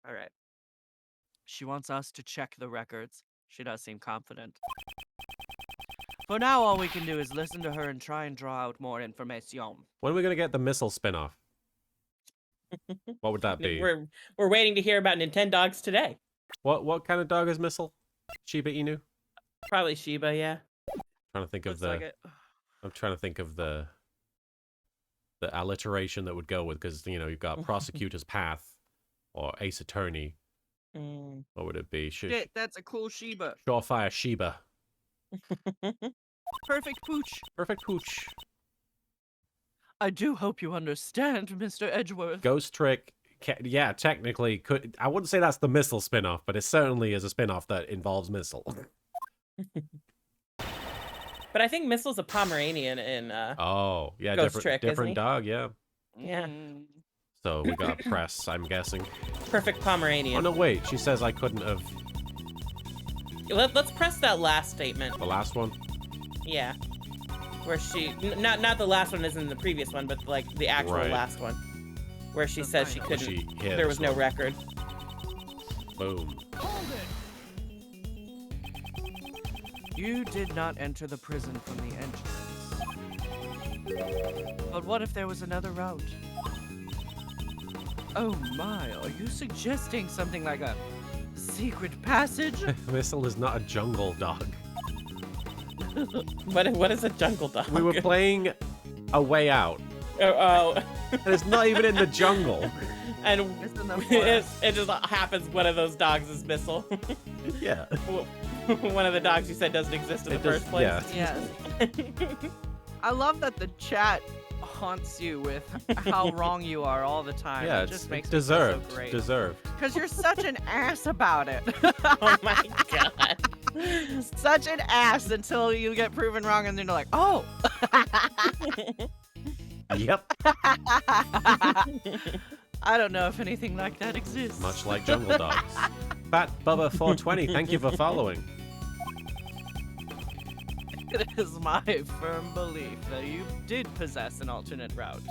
All right. She wants us to check the records. She does seem confident. For now, all we can do is listen to her and try and draw out more information. When are we gonna get the Missile spin-off? What would that be? We're waiting to hear about Nintendogs today. What kind of dog is Missile? Shiba Inu? Probably Shiba, yeah. Trying to think of Looks the like it. I'm trying to think of the alliteration that would go with, because you've got Prosecutor's Path or Ace Attorney. Mm. What would it be? Shit, that's a cool Sheba. Surefire Shiba. Perfect pooch. Perfect pooch. I do hope you understand, Mr. Edgeworth. Ghost Trick. Yeah, technically could. I wouldn't say that's the Missile spin-off, but it certainly is a spin-off that involves Missile. But I think Missile's a Pomeranian in Oh, yeah, Ghost Trick, isn't different he? dog, yeah. Yeah. Mm. So we got press, I'm guessing. Perfect Oh Pomeranian. no, wait. She says I couldn't have Let's press that last statement. the last one. Yeah. Where she not the last one as in the previous one, but like the actual Right. last one. Where she The says she final. couldn't She hit there was us no one. record. Boom. You did not enter the prison from the entrance. But what if there was another route? Oh my, are you suggesting something like a secret passage? Missile is not a jungle dog. What is a jungle dog? We were playing A Way Out, oh. and it's not even in the jungle. And It's in the it, forest. it just happens one of those dogs is Missile. Yeah. One of the dogs you said doesn't exist in the It does- first place. yeah. Yes. I love that the chat haunts you with how wrong you are all the time. Yeah, it it's just makes deserved. me feel so great. Deserved. Because you're such an ass about it. Oh my god. Such an ass until you get proven wrong and then you're like, oh. Yep. I don't know if anything like that exists. Much like jungle dogs. Fat Bubba 420, thank you for following. It is my firm belief that you did possess an alternate route.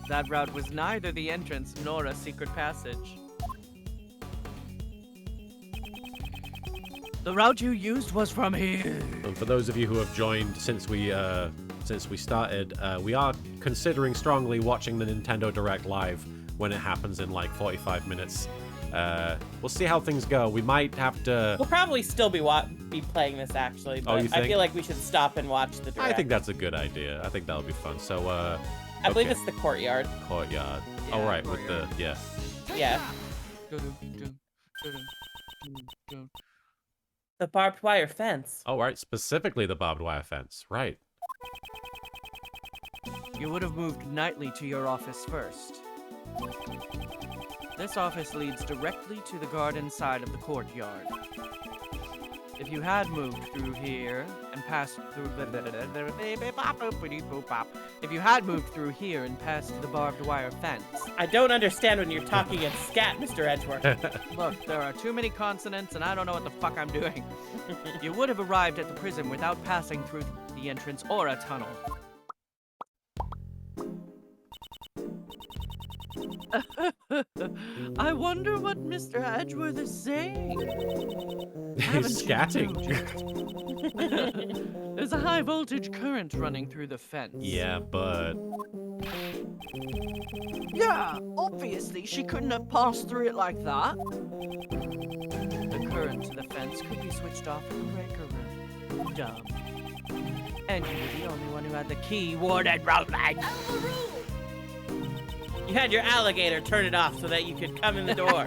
That route was neither the entrance nor a secret passage. The route you used was from here. And for those of you who have joined since we started, we are considering strongly watching the Nintendo Direct live when it happens in like 45 minutes. We'll see how things go. We might have to. We'll probably still be playing this actually, but you I think? feel like we should stop and watch the direct. I think that's a good idea. I think that'll be fun. So, I believe okay. it's the courtyard. Courtyard. Yeah, All right, courtyard. with the yeah. Yeah. The barbed wire fence. All right, specifically the barbed wire fence. Right. You would have moved nightly to your office first. This office leads directly to the garden side of the courtyard. If you had moved through here and passed through if you had moved through here and passed the barbed wire fence. I don't understand when you're talking in scat, Mr. Edgeworth. Look, there are too many consonants and I don't know what the fuck I'm doing. You would have arrived at the prison without passing through the entrance or a tunnel. I wonder what Mr. Edgeworth is saying. He's scatting. There's a high voltage current running through the fence. Yeah, but Yeah, obviously she couldn't have passed through it like that. The current to the fence could be switched off in the breaker room. Dumb. And you were the only one who had the key, Warden Roland. You had your alligator turn it off so that you could come in the door.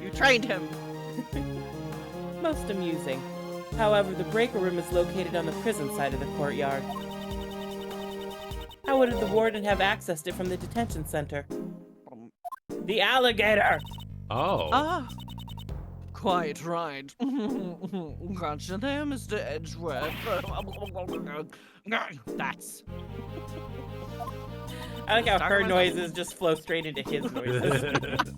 You trained him. Most amusing. However, the breaker room is located on the prison side of the courtyard. How would the warden have accessed it from the detention center? The alligator! Oh. Ah, quite right. Gotcha there, Mr. Edgeworth. That's... I like how Start her with- noises just flow straight into his noises.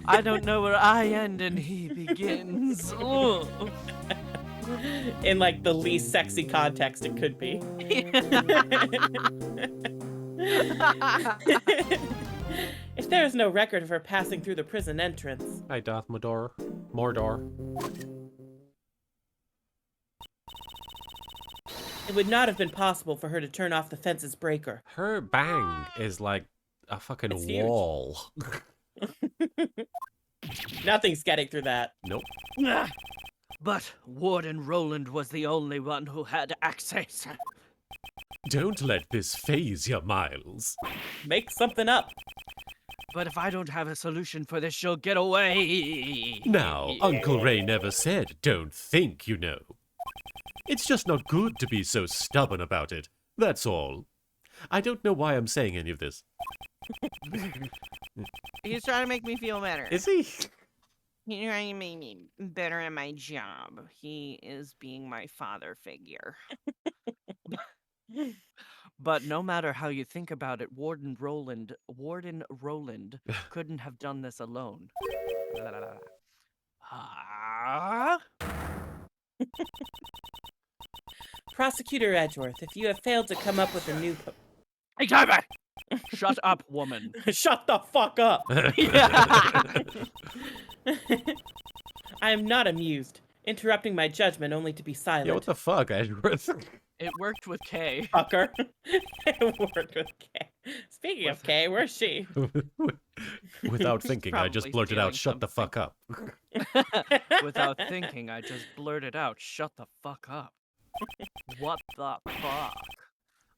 I don't know where I end and he begins. Ugh. In like the least sexy context it could be. If there is no record of her passing through the prison entrance. Hi, Darth Mordor. Mordor. It would not have been possible for her to turn off the fence's breaker. Her bang is like a fucking It's huge. wall. Nothing's getting through that. Nope. But Warden Roland was the only one who had access. Don't let this phase you, Miles. Make something up. But if I don't have a solution for this, she'll get away. Now, Uncle Ray never said, don't think, you know. It's just not good to be so stubborn about it. That's all. I don't know why I'm saying any of this. He's trying to make me feel better. Is he? He's trying to make me better at my job. He is being my father figure. But no matter how you think about it, Warden Roland couldn't have done this alone. Ah? Prosecutor Edgeworth, if you have failed to come up with a new... Hey, David! Shut up, woman. Shut the fuck up! I am not amused. Interrupting my judgment only to be silent. Yeah, what the fuck, Edgeworth? It worked with Kay. Fucker. It worked with Kay. Speaking of Kay, where's she? Without thinking, I just Probably blurted out, stealing shut the fuck up. Without thinking, I just blurted out, shut the fuck up. What the fuck?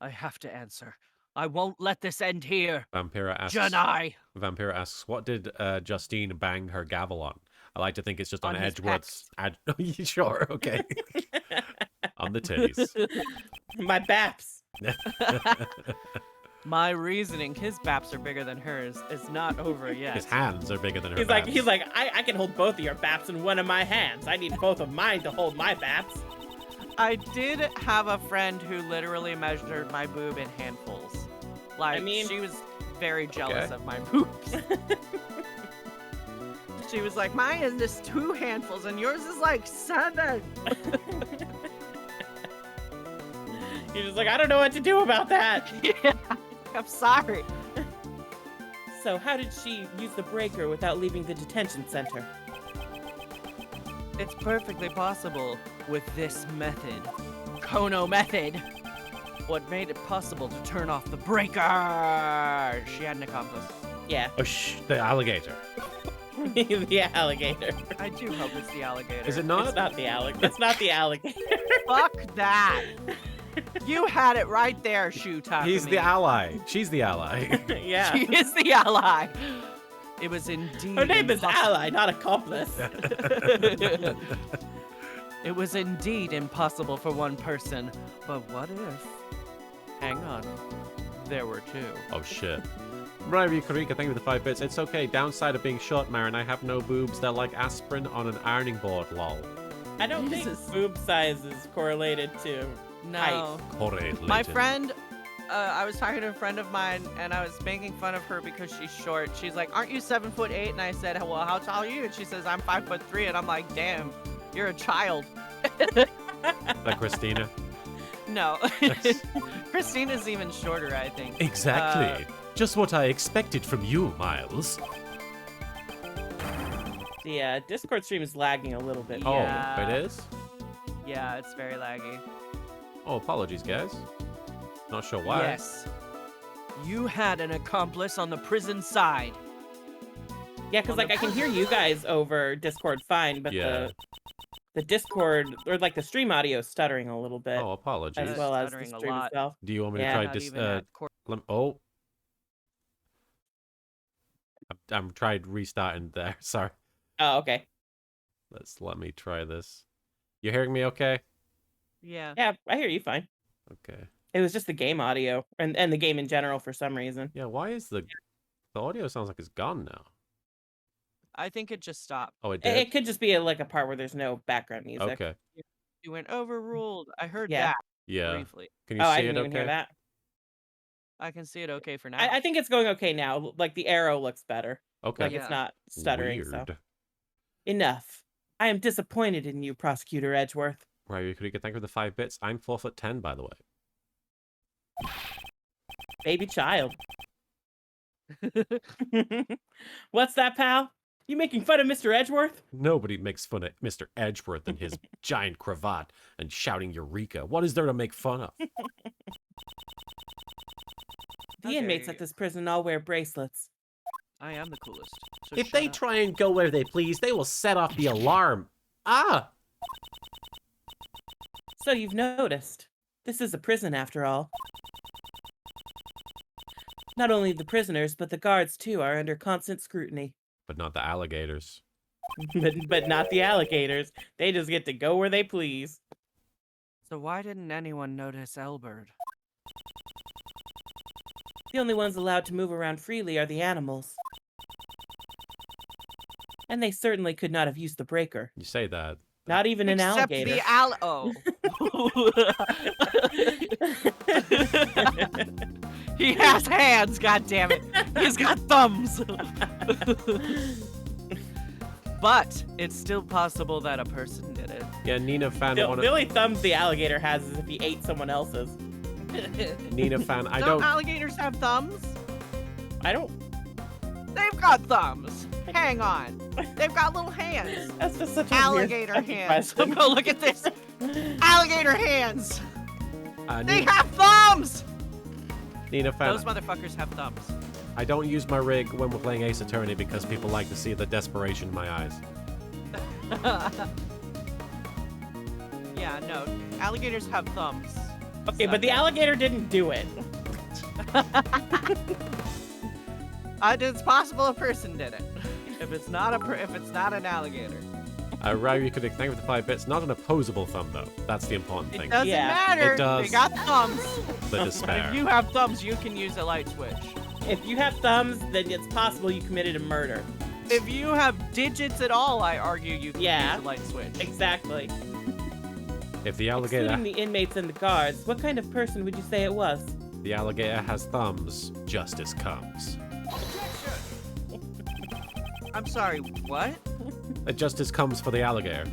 I have to answer. I won't let this end here. Vampira asks, Janai! Vampira asks, what did Justine bang her gavel on? I like to think it's just on, On his Edgeworth's... Sure, okay. On the titties. My baps. My reasoning, his baps are bigger than hers, is not over yet. His hands are bigger than her He's baps. like, I can hold both of your baps in one of my hands. I need both of mine to hold my baps. I did have a friend who literally measured my boob in handfuls. Like, I mean- she was very jealous Okay. of my boobs. She was like, mine is just 2 handfuls and yours is like 7. You're just like, I don't know what to do about that. Yeah, I'm sorry. So how did she use the breaker without leaving the detention center? It's perfectly possible with this method. Kono method. What made it possible to turn off the breaker? She had an accomplice. Yeah, Oh, the alligator. the alligator. I do hope it's the alligator. Is it not? It's not the alligator. It's not the alligator. Fuck that. You had it right there, Shoe Takumi. He's the ally. She's the ally. Yeah. She is the ally. It was indeed. Her name is impossible. Ally, not accomplice. It was indeed impossible for one person, but what if? Hang on. There were 2. Oh, shit. Bribery Karika, thank you for the 5 bits. It's okay. Downside of being short, Marin, I have no boobs. They're like aspirin on an ironing board, lol. I don't think Jesus. boob size is correlated to No. height. Correlated. My friend, I was talking to a friend of mine, and I was making fun of her because she's short. She's like, "Aren't you 7'8"?" And I said, "Well, how tall are you?" And she says, "I'm 5'3". And I'm like, "Damn, you're a child." Like Christina. No, Christina's even shorter, I think. Exactly. Just what I expected from you, Miles. The Discord stream is lagging a little bit. Yeah. Oh, it is? Yeah, it's very laggy. Oh, apologies, guys. Not sure why. Yes. You had an accomplice on the prison side. Yeah, because like I can hear you guys over Discord fine, but Yeah. the Discord or like the stream audio is stuttering a little bit, Oh, apologies. as well as the stuttering a stream lot. itself. Do you want me to Yeah. try Not dis? even at court. Oh, I'm tried restarting there. Sorry. Oh, okay. Let me try this. You hearing me? Okay. Yeah. Yeah, I hear you fine. Okay. It was just the game audio and the game in general for some reason. Yeah. Why is the audio sounds like it's gone now? I think it just stopped. Oh, it It, did. it could just be like a part where there's no background music. Okay. You went overruled. I heard Yeah. that Yeah. briefly. Can you Oh, see I it? didn't even Okay. hear that. I can see it okay for now. I think it's going okay now. Like the arrow looks better. Okay. Like Yeah. it's not stuttering. So Weird. enough. I am disappointed in you, Prosecutor Edgeworth. Right. You could thank you for the 5 bits. I'm 4'10", by the way. Baby child. What's that, pal? You making fun of Mr. Edgeworth? Nobody makes fun of Mr. Edgeworth and his giant cravat and shouting Eureka. What is there to make fun of? The How inmates dare at you. this prison all wear bracelets. I am the coolest. So If shut they up. try and go where they please, they will set off the alarm. Ah! So you've noticed. This is a prison after all. Not only the prisoners, but the guards too are under constant scrutiny. But not the alligators. but not the alligators. They just get to go where they please. So why didn't anyone notice Elbert? The only ones allowed to move around freely are the animals. And they certainly could not have used the breaker. You say that. Not even an Except alligator. the oh. He has hands, god damn it. He's got thumbs. But it's still possible that a person did it. Yeah, Nina fan. The only thumbs the alligator has is if he ate someone else's. Nina fan. I Don't don't. alligators have thumbs? I don't. They've got thumbs. Hang on. They've got little hands. That's just such a Alligator weird hands. question. Oh, look at this. Alligator hands. They Nina, have thumbs. Nina fan. Those motherfuckers have thumbs. I don't use my rig when we're playing Ace Attorney because people like to see the desperation in my eyes. Yeah, no. Alligators have thumbs. Okay, but the alligator didn't do it. It's possible a person did it. If it's not if it's not an alligator. Ryu, you could thank you for the 5 bits. Not an opposable thumb, though. That's the important It thing. doesn't Yeah, matter. it does. They got thumbs. The despair. If you have thumbs, you can use a light switch. If you have thumbs, then it's possible you committed a murder. If you have digits at all, I argue you can Yeah. use a light switch. Exactly. If the alligator, Excluding the inmates and the guards, what kind of person would you say it was? the alligator has thumbs, justice comes. I'm sorry, what? Justice comes for the alligator.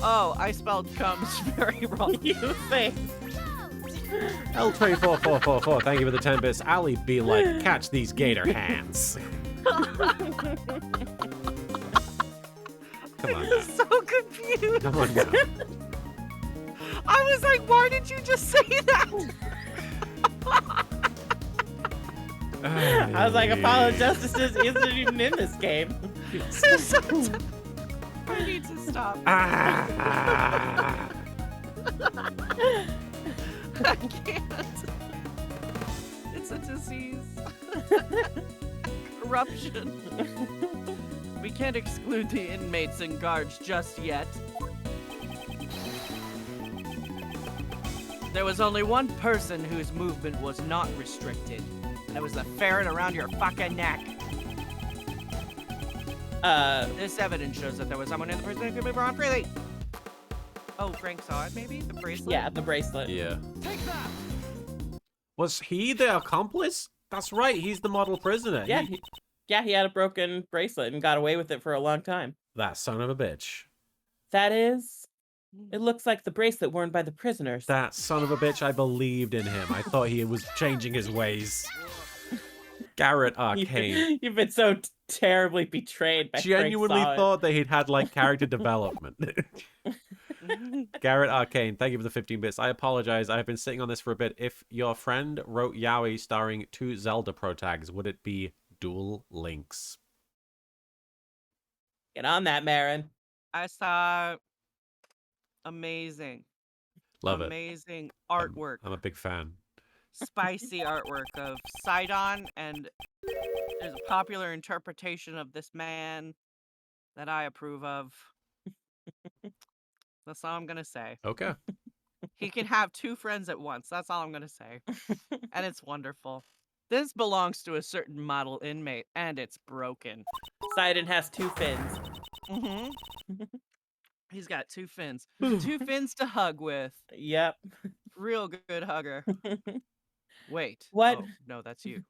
Oh, I spelled comes very wrong. You think? L24444, thank you for the 10 bits. Ali be like, catch these gator hands. Come on now. So confused. Come on now. I was like, why did you just say that? I was like, Apollo Justice isn't even in this game. I need to stop. Ah. I can't. It's a disease. Corruption. We can't exclude the inmates and guards just yet. There was only one person whose movement was not restricted. And it was the ferret around your fucking neck. This evidence shows that there was someone in the prison who could move around freely. Oh, Frank saw it, maybe? The bracelet? Yeah, the bracelet. Yeah. Take that! Was he the accomplice? That's right, he's the model prisoner. Yeah, he had a broken bracelet and got away with it for a long time. That son of a bitch. That is, it looks like the bracelet worn by the prisoners. That son of a bitch, I believed in him. I thought he was changing his ways. Garrett Arcane. You've been so terribly betrayed by Genuinely Frank Solid. thought that he'd had like character development. Garrett Arcane, thank you for the 15 bits. I apologize. I've been sitting on this for a bit. If your friend wrote Yaoi starring 2 Zelda Pro tags, would it be Dual Links? Get on that, Marin. I saw Amazing. Love it. Amazing I'm- artwork. I'm a big fan. Spicy artwork of Sidon, and there's a popular interpretation of this man that I approve of. That's all I'm gonna say. Okay. He can have 2 friends at once. That's all I'm gonna say. And it's wonderful. This belongs to a certain model inmate, and it's broken. Sidon has 2 fins. Mm-hmm. He's got 2 fins. 2 fins to hug with. Yep. Real good hugger. Wait. What? Oh, no, that's you.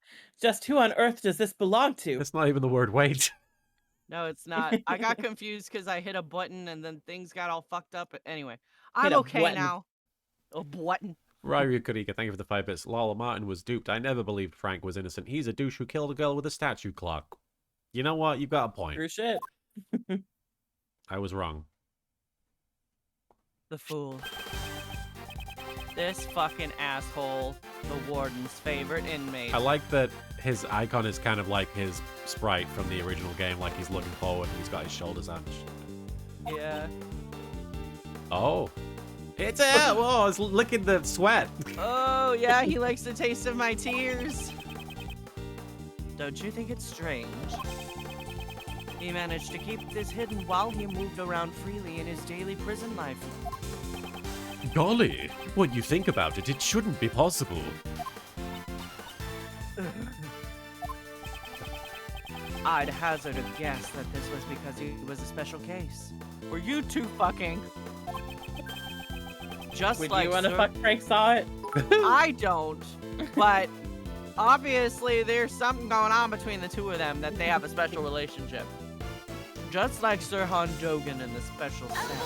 Just who on earth does this belong to? It's not even the word wait. No, it's not. I got confused because I hit a button and then things got all fucked up. Anyway, I'm Hit a okay button. now. A button. Ryu Kurika, thank you for the 5 bits. Lala Martin was duped. I never believed Frank was innocent. He's a douche who killed a girl with a statue clock. You know what? You've got a point. True shit. I was wrong. The fool. This fucking asshole. The warden's favorite inmate. I like that his icon is kind of like his sprite from the original game, like he's looking forward and he's got his shoulders hunched. Yeah. Oh. It's a whoa, it's licking the sweat. Oh, yeah, he likes the taste of my tears. Don't you think it's strange? He managed to keep this hidden while he moved around freely in his daily prison life. Golly, when you think about it, it shouldn't be possible. I'd hazard a guess that this was because he was a special case. Were you two fucking? Just Would like you want to Sir- fuck Frank Saw it? I don't, but obviously there's something going on between the two of them that they have a special relationship. Just like Sir Han Dogan in the special cell.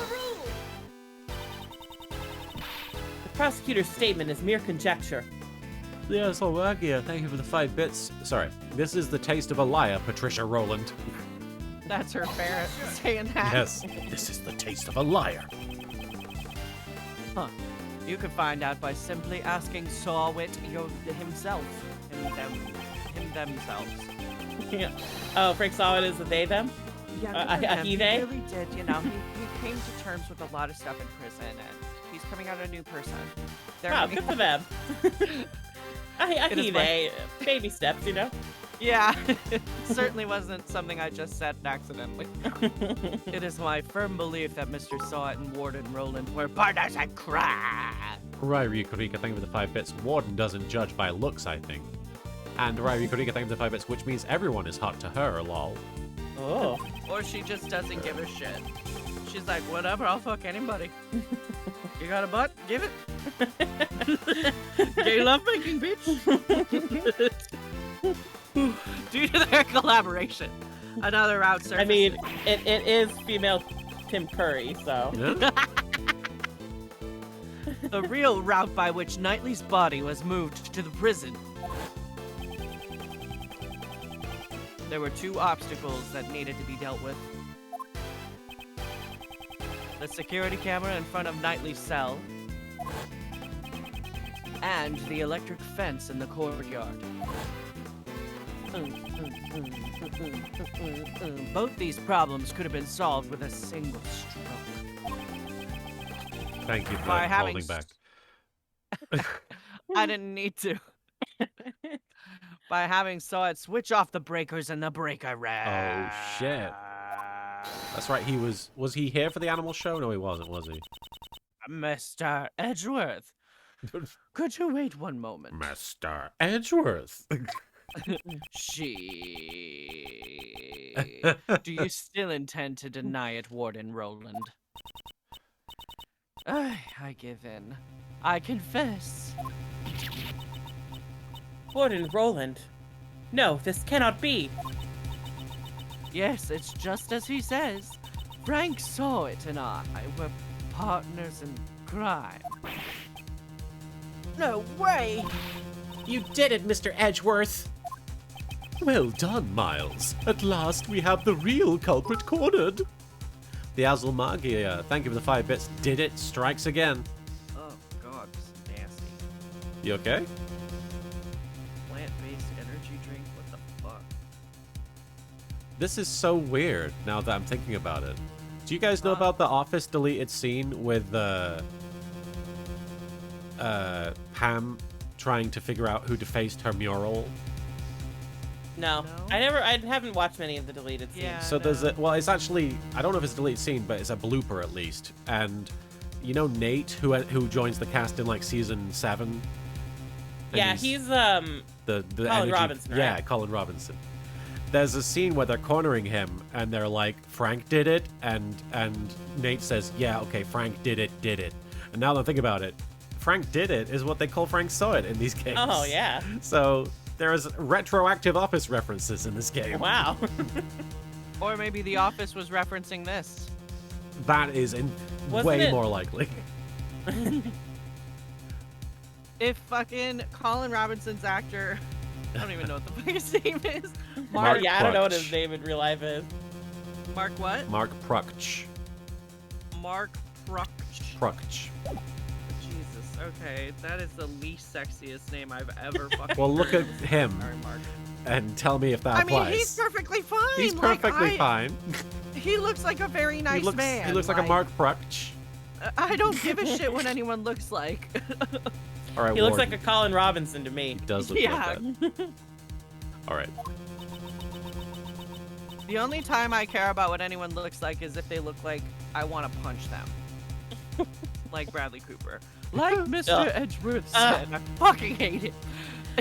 The prosecutor's statement is mere conjecture. Yes, Slovakia, thank you for the 5 bits. Sorry, this is the taste of a liar, Patricia Rowland. That's her parent saying that. Yes. This is the taste of a liar. Huh. You can find out by simply asking Sawwit himself. Him themselves. Yeah. Oh, Frank Saw it is a they them? Yeah, good for him. he, He they? really did, you know. He came to terms with a lot of stuff in prison, and he's coming out a new person. They're Wow, good for them. I It is he, my- they. Baby steps, you know? Yeah, it certainly wasn't something I just said accidentally. It is my firm belief that Mr. Sawit and Warden Roland were partners in crime. Ryu Kurika, thank you for the 5 bits. Warden doesn't judge by looks, I think. And Ryu Kurika, thank you for the 5 bits, which means everyone is hot to her, lol. Oh. Or she just doesn't give a shit. She's like, whatever, I'll fuck anybody. You got a butt? Give it. Gay lovemaking, bitch. Due to their collaboration, another route surfaces. I mean, it is female Tim Curry, so. Yeah? the real route by which Knightley's body was moved to the prison. There were 2 obstacles that needed to be dealt with. The security camera in front of Knightley's cell, and the electric fence in the courtyard. Both these problems could have been solved with a single stroke. Thank you for By having holding back. I didn't need to. By having Sawit switch off the breakers and the breaker ran. Oh, shit. That's right, was he here for the animal show? No, he wasn't, was he? Mr. Edgeworth, could you wait one moment? Mr. Edgeworth. Do you still intend to deny it, Warden Roland? I give in. I confess. Warden Roland. No, this cannot be. Yes, it's just as he says. Frank Sawit and I were partners in crime. No way! You did it, Mr. Edgeworth. Well done, Miles. At last we have the real culprit cornered. The Azul Magia, thank you for the 5 bits. Did it, strikes again. Oh god, this is nasty. You okay? Plant-based energy drink? What the fuck? This is so weird now that I'm thinking about it. Do you guys know about the Office deleted scene with Pam trying to figure out who defaced her mural? No. No? I haven't watched many of the deleted scenes. Yeah. So there's well, it's actually, I don't know if it's a deleted scene, but it's a blooper at least. And you know Nate, who joins the cast in like season 7? And Yeah, he's the Colin Robinson, right? Yeah, Colin Robinson. There's a scene where they're cornering him, and they're like, Frank did it, and Nate says, yeah, okay, Frank did it. And now that I think about it, Frank did it is what they call Frank saw it in these games. Oh yeah. So there's retroactive Office references in this game. Wow. Or maybe The Office was referencing this. That is Wasn't way it- more likely. If fucking Colin Robinson's actor, I don't even know what the fuck his name is. Mark Yeah, I don't know what Crutch. his name in real life is. Mark what? Mark Prukch. Mark Prukch. Prukch. Jesus. Okay, that is the least sexiest name I've ever fucking. Well, look at heard. him Sorry, Mark. and tell me if that I applies. mean, he's perfectly fine. He's like, perfectly fine. He looks like a very nice man. He looks like a Mark Prukch. I don't give a shit what anyone looks like. All right, He looks Warden. like a Colin Robinson to me. He does look Yeah. like that. All right. The only time I care about what anyone looks like is if they look like I want to punch them. Like Bradley Cooper. Like Mr. Ugh. Edgeworth said. I fucking hate it.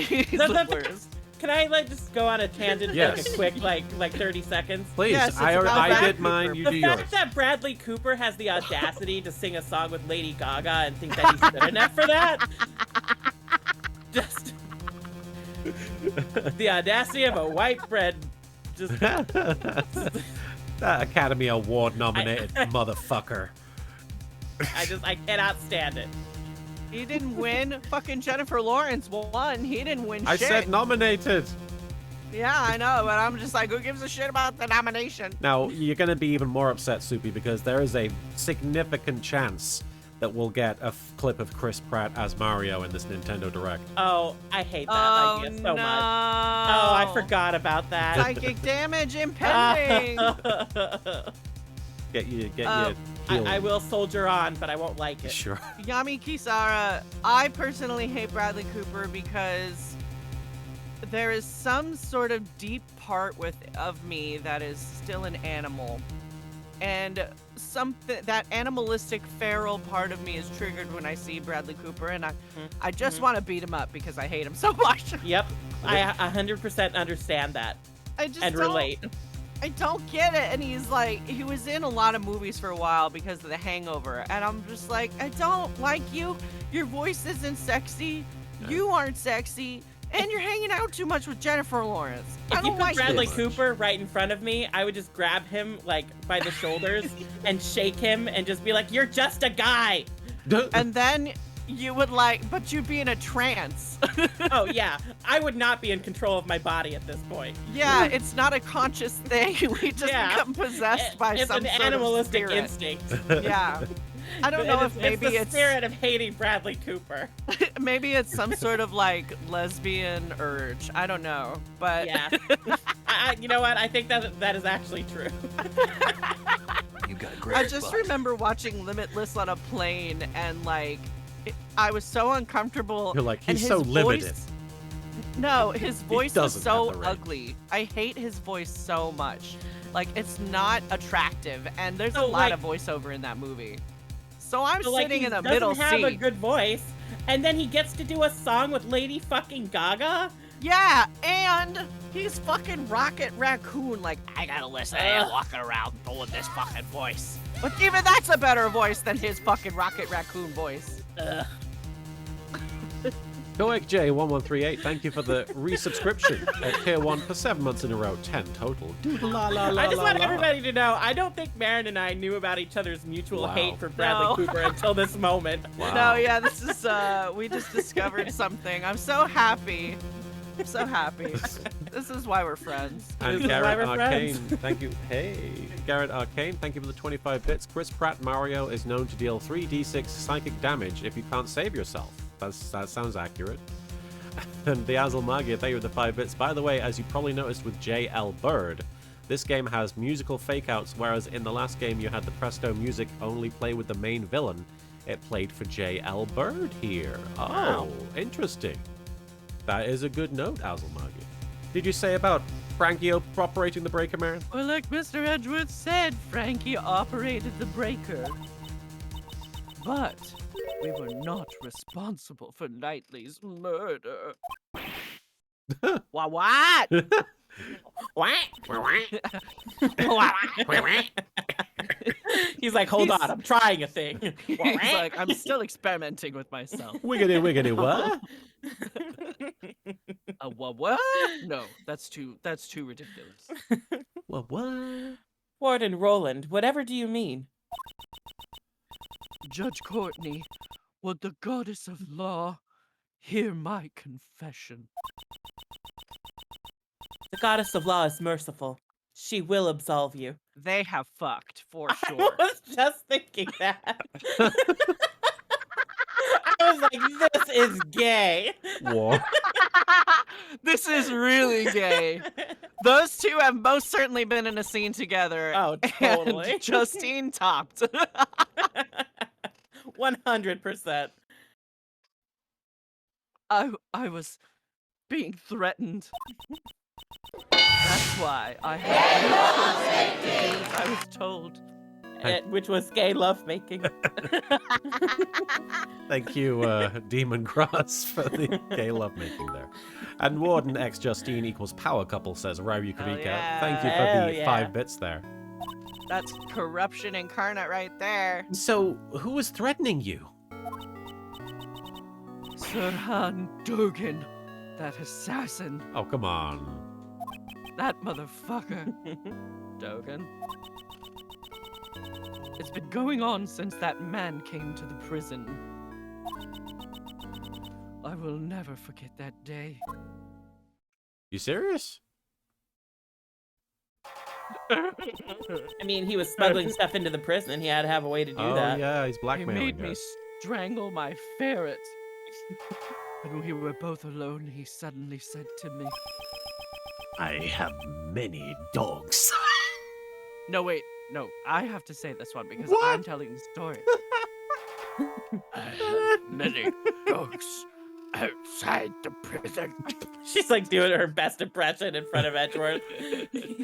He's Does the that- worst. Can I just go on a tangent for Yes. like a quick like 30 seconds? Please, Yes, it's I about did Bradley mine, Cooper. you The do fact yours. that Bradley Cooper has the audacity to sing a song with Lady Gaga and think that he's good enough for that, just the audacity of a white bread, just That Academy Award nominated motherfucker. I cannot stand it. He didn't win. Fucking Jennifer Lawrence won. He didn't win I shit. said nominated. Yeah, I know, but I'm just like, who gives a shit about the nomination? Now, you're going to be even more upset, Soupy, because there is a significant chance that we'll get a clip of Chris Pratt as Mario in this Nintendo Direct. Oh, I hate that Oh, idea so no. much. Oh, I forgot about that. Psychic damage impending. Get your I healing. will soldier on, but I won't like it. Sure. Yami Kisara, I personally hate Bradley Cooper because there is some sort of deep part of me that is still an animal. And something that animalistic feral part of me is triggered when I see Bradley Cooper, and I just want to beat him up because I hate him so much. Yep, I 100% understand that I just and don't- relate. I don't get it. And he's like, he was in a lot of movies for a while because of The Hangover. And I'm just like, I don't like you. Your voice isn't sexy. You aren't sexy. And you're hanging out too much with Jennifer Lawrence. I If you don't put like Bradley this. Cooper right in front of me, I would just grab him like by the shoulders and shake him and just be like, "You're just a guy." And then you would but you'd be in a trance. Oh yeah, I would not be in control of my body at this point. Yeah, it's not a conscious thing. We just Yeah. become possessed by It's some an sort animalistic of spirit. instinct. Yeah. I don't know if maybe it's the it's spirit of hating Bradley Cooper. maybe it's some sort of like lesbian urge. I don't know, but Yeah, you know what? I think that is actually true. You've got a great I just spot. remember watching Limitless on a plane and I was so uncomfortable. You're like, and he's his so limited. voice- No, his voice was doesn't so have the range. ugly. I hate his voice so much. Like, it's not attractive, and there's a So, lot like- of voiceover in that movie. So I'm So, like, sitting he in the doesn't middle have a seat. good voice, and then he gets to do a song with Lady fucking Gaga. Yeah, and he's fucking Rocket Raccoon. Like, I gotta listen to him walking around doing this fucking voice. But even that's a better voice than his fucking Rocket Raccoon voice. Ugh. Goek J1138, thank you for the resubscription at Tier 1 for 7 months in a row. 10 total. Doodle la la la I just la want la. everybody to know, I don't think Marin and I knew about each other's mutual Wow. hate for Bradley No. Cooper until this moment. Wow. No, yeah, this is, we just discovered something. I'm so happy. I'm so happy. This is why we're friends. And This is why Garrett we're Arcane, friends. thank you. Hey, Garrett Arcane, thank you for the 25 bits. Chris Pratt Mario is known to deal 3d6 psychic damage if you can't save yourself. That sounds accurate. And the Azel Magia, thank you for the 5 bits. By the way, as you probably noticed with JL Bird, This game has musical fake-outs, whereas in the last game you had the Presto music only play with the main villain. It played for J.L. Bird here. Oh, Wow. interesting. That is a good note, Azulmagi. Did you say about Frankie operating the breaker, Marin? Well, like Mr. Edgeworth said, Frankie operated the breaker. But we were not responsible for Knightley's murder. What? He's like, hold on, I'm trying a thing. He's like, I'm still experimenting with myself. Wiggity, wiggity, what? What? No, that's too ridiculous. What? Warden Roland, whatever do you mean? Judge Courtney, would the goddess of law hear my confession? The goddess of law is merciful. She will absolve you. They have fucked for I sure. was just thinking that. I was like, this is gay. What? This is really gay. Those two have most certainly been in a scene together. Oh, totally. And Justine topped. 100%. I was being threatened. That's why I had no choice to do as I was told. Which was gay lovemaking. Thank you, Demon Cross, for the gay lovemaking there. And Warden X Justine equals power couple, says Ryu Kabika. yeah. Thank you for Hell the yeah. 5 bits there. That's corruption incarnate right there. So, who was threatening you? Sirhan Dogan, that assassin, Oh, come on. that motherfucker. Dogan. It's been going on since that man came to the prison. I will never forget that day. You serious? I mean, he was smuggling stuff into the prison. He had to have a way to do Oh, that. yeah, he's He blackmailing made me her. strangle my ferret. When we were both alone, he suddenly said to me, I have many dogs. No, wait, no, I have to say this one because What? I'm telling the story. I have many dogs outside the prison. She's like doing her best impression in front of Edgeworth.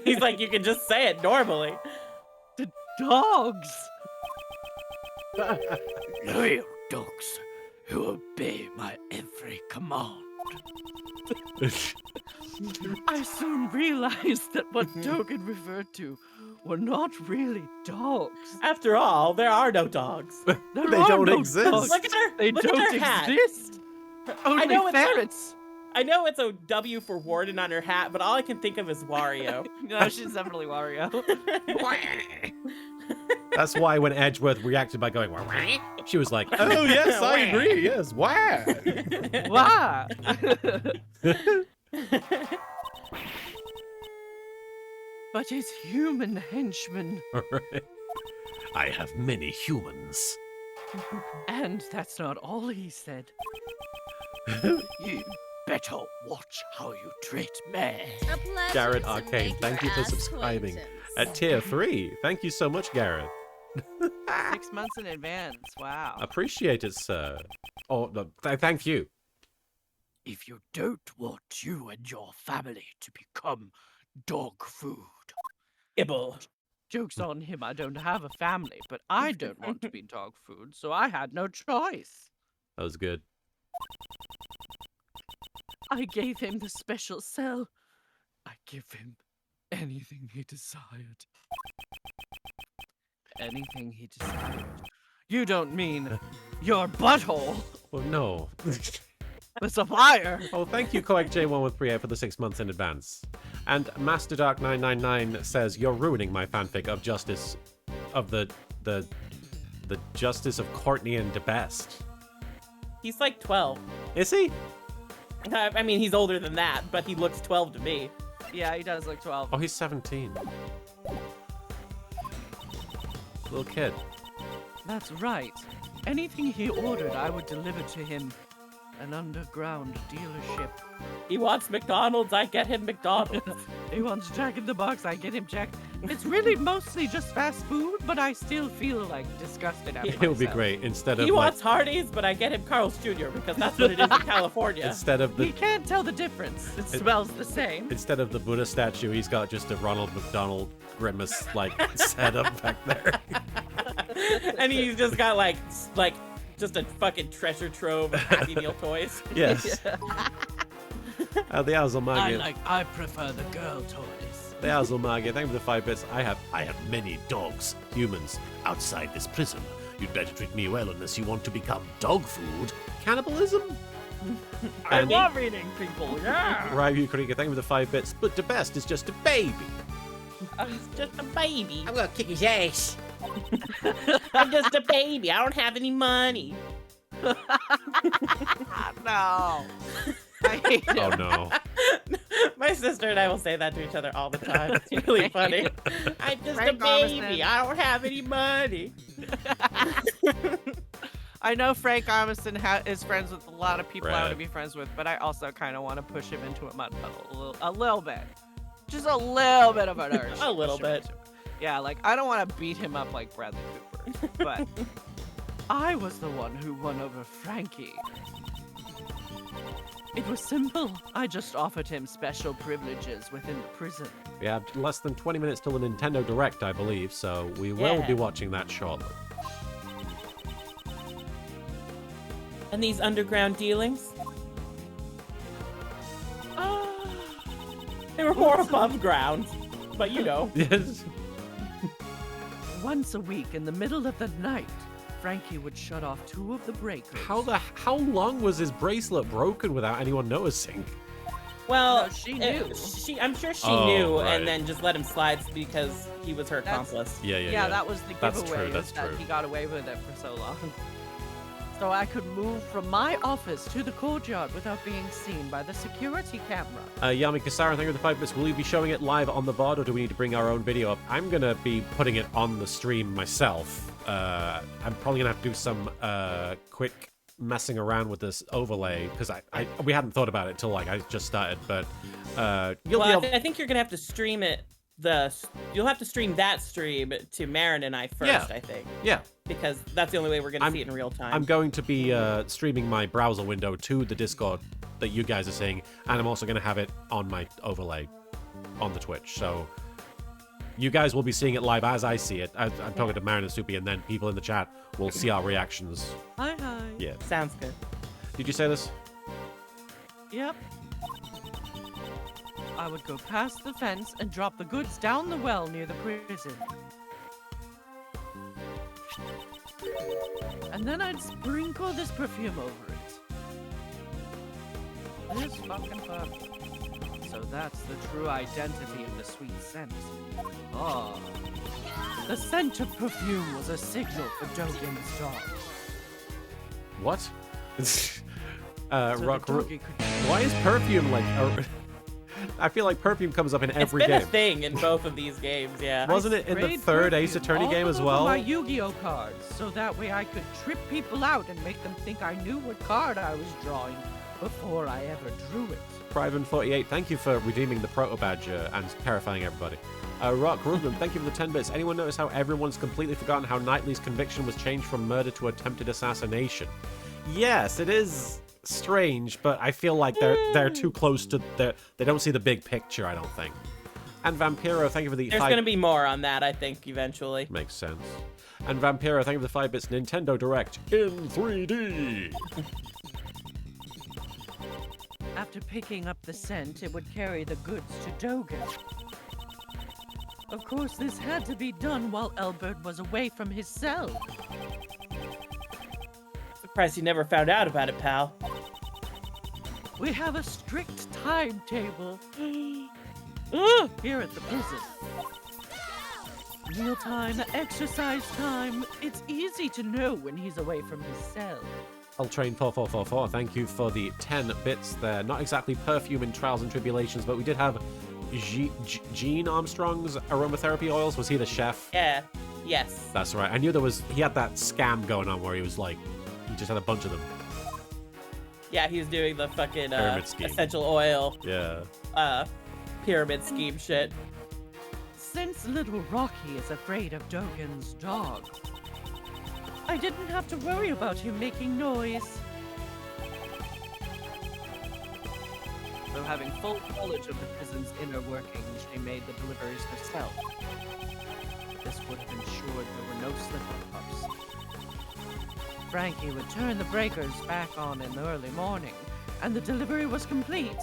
He's like, you can just say it normally. Dogs! Loyal dogs who obey my every command. I soon realized that what Dogan referred to were not really dogs. After all, there are no dogs. There They are don't no exist. dogs. Look at her. They look don't at her hat. exist. Only know it's a- ferrets. I know it's a W for Warden on her hat, but all I can think of is Wario. No, she's definitely Wario. That's why when Edgeworth reacted by going, "Wah, wah," she was like, oh, yes, I agree, yes, wah. Why? But his human henchman, Alright. I have many humans. and that's not all he said. You better watch how you treat me. A pleasure Garrett to Arcane, make thank your you for subscribing at acquaintance. tier 3. Thank you so much, Garrett. 6 months in advance. Wow. Appreciate it, sir. Oh, no, thank you. If you don't want you and your family to become dog food, Ibble. Joke's on him, I don't have a family, but I don't want to be dog food, so I had no choice. That was good. I gave him the special cell. I give him anything he desired. Anything he desired. You don't mean your butthole, Oh, no. the supplier. Oh, thank you, Koek-J113 for the 6 months in advance. And Master Dark 999 says, you're ruining my fanfic of Justice of the Justice of Courtney and DeBest. He's like 12. Is he? I mean, he's older than that, but he looks 12 to me. Yeah, he does look 12. Oh, he's 17. Little kid. That's right. Anything he ordered, I would deliver to him. An underground dealership. He wants McDonald's, I get him McDonald's. He wants Jack in the Box. I get him Jack. It's really mostly just fast food, but I still feel like disgusted after It would be myself. great instead of He like, wants Hardee's, but I get him Carl's Jr. because that's what it is in California. instead of He the can't tell the difference. It smells the same. instead of the Buddha statue, he's got just a Ronald McDonald grimace like setup back there. And he's just got like just a fucking treasure trove of Happy Meal toys. Yes. The Azulmagi. I prefer the girl toys. The Azulmagi. Thank you for the 5 bits. I have many dogs, humans, outside this prison. You'd better treat me well unless you want to become dog food. cannibalism. I And love eating people, yeah. Ryu Krieger, thank you for the 5 bits. But the best is just a baby. He's just a baby. I'm gonna kick his ass. I'm just a baby. I don't have any money. No. I hate it. Oh no. My sister and I will say that to each other all the time. It's really funny. I'm just Frank a baby. Armisen. I don't have any money. I know Frank Armisen is friends with a lot of people I want to Right. be friends with, but I also kind of want to push him into a mud puddle a little bit. Just a little bit of an urge. A little Push him bit. into it. Yeah, like, I don't want to beat him up like Bradley Cooper, but I was the one who won over Frankie. It was simple. I just offered him special privileges within the prison. We have less than 20 minutes till the Nintendo Direct, I believe, so we will Yeah. be watching that shortly. And these underground dealings? They were more above ground. But you know. Yes. Once a week in the middle of the night, Frankie would shut off 2 of the breakers. How long was his bracelet broken without anyone noticing? Well, No, she knew. I'm sure she Oh, knew, right. and then just let him slide because he was her That's- accomplice. Yeah. That was the That's giveaway. true, that's is that true. he got away with it for so long. So I could move from my office to the courtyard without being seen by the security camera. Yami Kasara, thank you for the 5 bits. Will you be showing it live on the VOD, or do we need to bring our own video up? I'm gonna be putting it on the stream myself. I'm probably gonna have to do some quick messing around with this overlay because we hadn't thought about it till like I just started. But you'll Well, be able. I think you're gonna have to stream it. You'll have to stream that stream to Marin and I first. Yeah. I think, Yeah, because that's the only way we're gonna I'm- see it in real time. I'm going to be streaming my browser window to the Discord that you guys are seeing, and I'm also going to have it on my overlay on the Twitch. So you guys will be seeing it live as I see it. I'm talking to Marin and Soupy, and then people in the chat will see our reactions. Hi. Yeah. Sounds good. Did you say this? Yep. I would go past the fence and drop the goods down the well near the prison. And then I'd sprinkle this perfume over it. This fucking perfume. So that's the true identity of the sweet scent. Oh. The scent of perfume was a signal for Dogen's dog. What? So Rock. the doggy could Why is perfume like? I feel like perfume comes up in every It's been game. a thing in both of these games. Yeah. Wasn't it in the sprayed third Ace perfume Attorney all game as over well? My Yu-Gi-Oh cards, so that way I could trip people out and make them think I knew what card I was drawing before I ever drew it. Priven48, thank you for redeeming the proto badge and terrifying everybody. Rock Rubin, thank you for the 10 bits. Anyone notice how everyone's completely forgotten how Knightley's conviction was changed from murder to attempted assassination? Yes, it is strange, but I feel like they're too close to they don't see the big picture, I don't think. And Vampiro, thank you for the There's 5 gonna be more on that, I think, eventually. Makes sense. And Vampiro, thank you for the 5 bits. Nintendo Direct in 3D. After picking up the scent, it would carry the goods to Dogen. Of course, this had to be done while Elbert was away from his cell. Surprised you never found out about it, pal. We have a strict timetable here at the prison. Mealtime, exercise time. It's easy to know when he's away from his cell. Ultrain4444, thank you for the 10 bits there. Not exactly perfume in Trials and Tribulations, but we did have Gene Armstrong's aromatherapy oils. Was he the chef? Yeah. Yes. That's right. I knew he had that scam going on where he was like, he just had a bunch of them. Yeah, he was doing the fucking Pyramid scheme. essential oil. Yeah. pyramid scheme shit. Since little Rocky is afraid of Dogen's dog, I didn't have to worry about him making noise. So having full knowledge of the prison's inner workings, she made the deliveries herself. This would have ensured there were no slip-ups. Frankie would turn the breakers back on in the early morning, and the delivery was complete.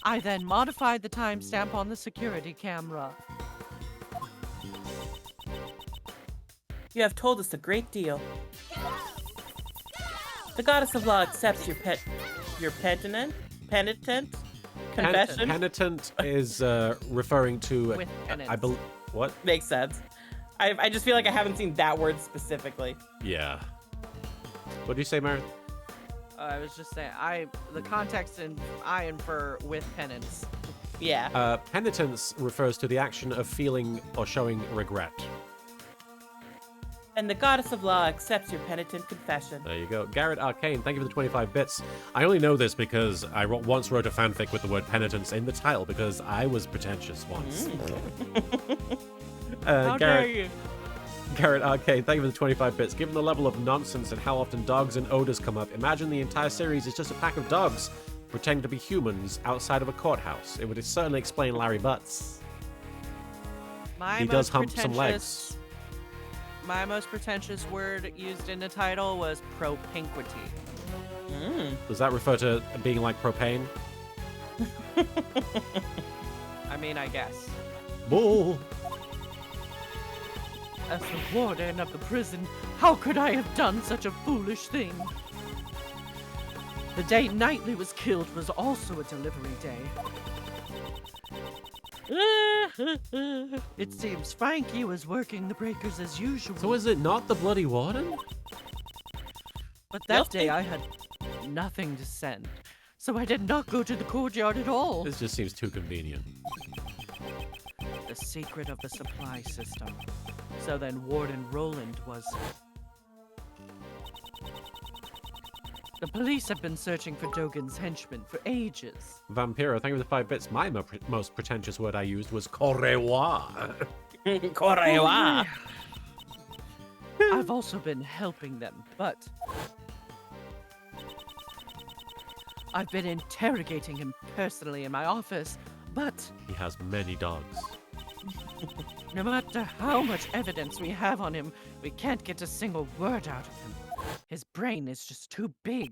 I then modified the timestamp on the security camera. You have told us a great deal. The goddess of law accepts your penitent confession. Penitent is referring to. With penance. I believe. What? Makes sense. I just feel like I haven't seen that word specifically. Yeah. What do you say, Marin? I was just saying, the context and I infer with penance. Yeah. Penitence refers to the action of feeling or showing regret. And the goddess of law accepts your penitent confession. There you go. Garrett Arcane, thank you for the 25 bits. I only know this because I once wrote a fanfic with the word penitence in the title because I was pretentious once. How dare you? Garrett Arcane, thank you for the 25 bits. Given the level of nonsense and how often dogs and odors come up, imagine the entire series is just a pack of dogs pretending to be humans outside of a courthouse. It would certainly explain Larry Butts. He does hump some legs. My most pretentious word used in the title was propinquity. Does that refer to being like propane? I mean, I guess. Bull. As the warden of the prison, how could I have done such a foolish thing? The day Knightley was killed was also a delivery day. It seems Frankie was working the breakers as usual. So is it not the bloody warden? But that day I had nothing to send, so I did not go to the courtyard at all. This just seems too convenient. The secret of the supply system. So then Warden Roland was... The police have been searching for Dogen's henchmen for ages. Vampiro, thank you for the 5 bits. My most pretentious word I used was Korewa. Korewa. I've also been helping them, but... I've been interrogating him personally in my office, but... He has many dogs. No matter how much evidence we have on him, we can't get a single word out of him. His brain is just too big.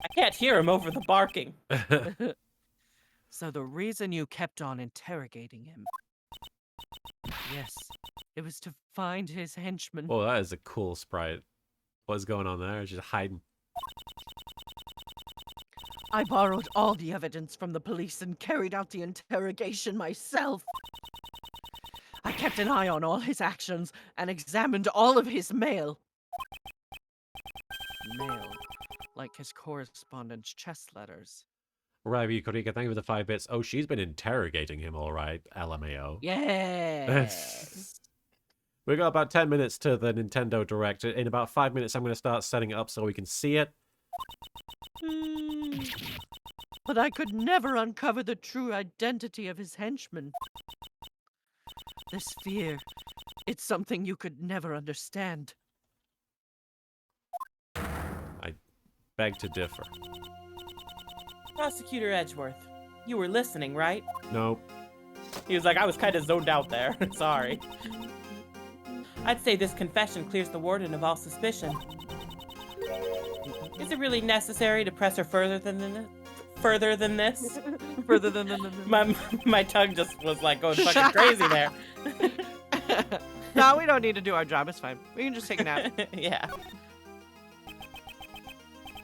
I can't hear him over the barking. So the reason you kept on interrogating him... Yes, it was to find his henchmen. Oh, that is a cool sprite. What's going on there? Just hiding. I borrowed all the evidence from the police and carried out the interrogation myself. I kept an eye on all his actions and examined all of his mail. Mail, like his correspondence chest letters. Ravi Korika, thank you for the 5 bits. Oh, she's been interrogating him, all right. LMAO. Yes. We got about 10 minutes to the Nintendo Direct. In about 5 minutes, I'm going to start setting it up so we can see it. But I could never uncover the true identity of his henchmen. This fear, it's something you could never understand. I beg to differ. Prosecutor Edgeworth, you were listening, right? Nope. He was like, I was kind of zoned out there. Sorry. I'd say this confession clears the warden of all suspicion. Is it really necessary to press her further than this? Further than this? Further than My tongue just was like going fucking crazy there. No, we don't need to do our job. It's fine. We can just take a nap. Yeah.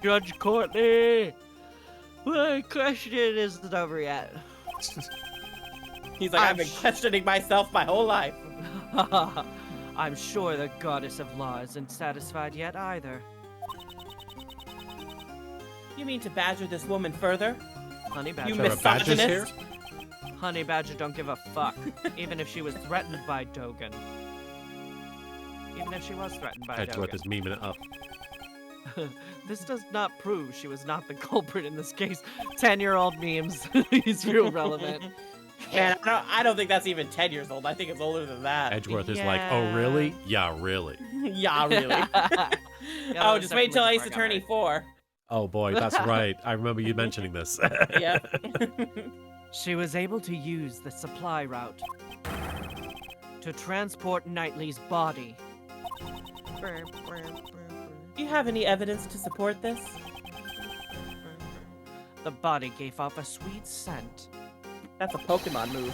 Judge Courtney, my question isn't over yet. He's like, I've been questioning myself my whole life. I'm sure the goddess of law isn't satisfied yet either. You mean to badger this woman further? Honey Badger. You There are badgers here? misogynist? Honey Badger don't give a fuck, even if she was threatened by Dogen. Even if she was threatened by Edgeworth Dogen. is memeing it up. This does not prove she was not the culprit in this case. 10-year-old memes. He's real relevant. Man, I don't think that's even 10 years old. I think it's older than that. Edgeworth is like, oh, really? Yeah, really. Yeah, really. Yeah, Oh, that's just wait till definitely Ace before I got Attorney married. 4. Oh, boy, that's right. I remember you mentioning this. Yeah. She was able to use the supply route to transport Knightley's body. Do you have any evidence to support this? The body gave off a sweet scent. That's a Pokemon move.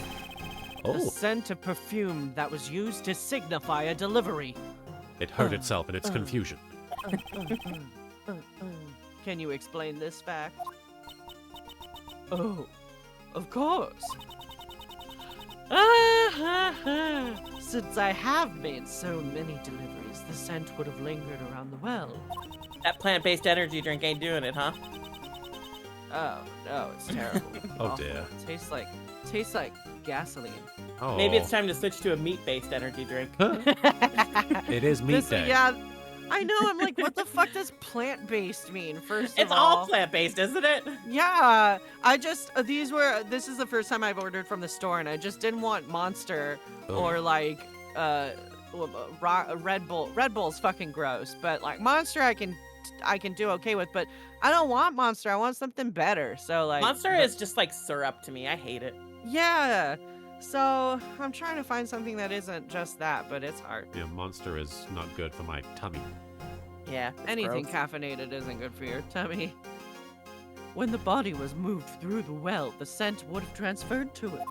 The Oh, scent of perfume that was used to signify a delivery. it hurt itself in its confusion. Can you explain this fact? Oh, of course. Since I have made so many deliveries, the scent would have lingered around the well. That plant-based energy drink ain't doing it, huh? Oh no, it's terrible. Oh, Awful. dear. Tastes like gasoline. Oh, Maybe it's time to switch to a meat-based energy drink. It is meat This- day. Yeah, I know. I'm like, what the fuck does plant-based mean? First It's of all plant-based, isn't it? Yeah, I just this is the first time I've ordered from the store, and I just didn't want Monster Oh. or like Red Bull. Red Bull's fucking gross, but like Monster I can do okay with, but I don't want Monster. I want something better. So like Monster is just like syrup to me. I hate it. yeah. So I'm trying to find something that isn't just that, but it's hard. Yeah, Monster is not good for my tummy. Yeah. it's Anything gross. caffeinated isn't good for your tummy. When the body was moved through the well, the scent would have transferred to it.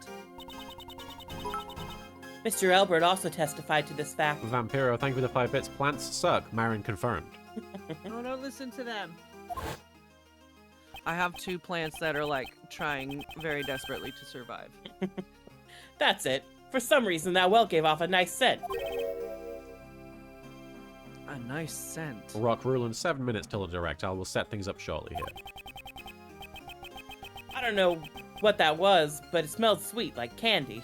Mr. Elbert also testified to this fact. Vampiro, thank you for the 5 bits. Plants suck. Marin confirmed. Oh, don't listen to them. I have 2 plants that are like trying very desperately to survive. That's it. For some reason, that well gave off a nice scent. A nice scent. Rock Rulin, 7 minutes till the direct. I will set things up shortly here. I don't know what that was, but it smelled sweet, like candy.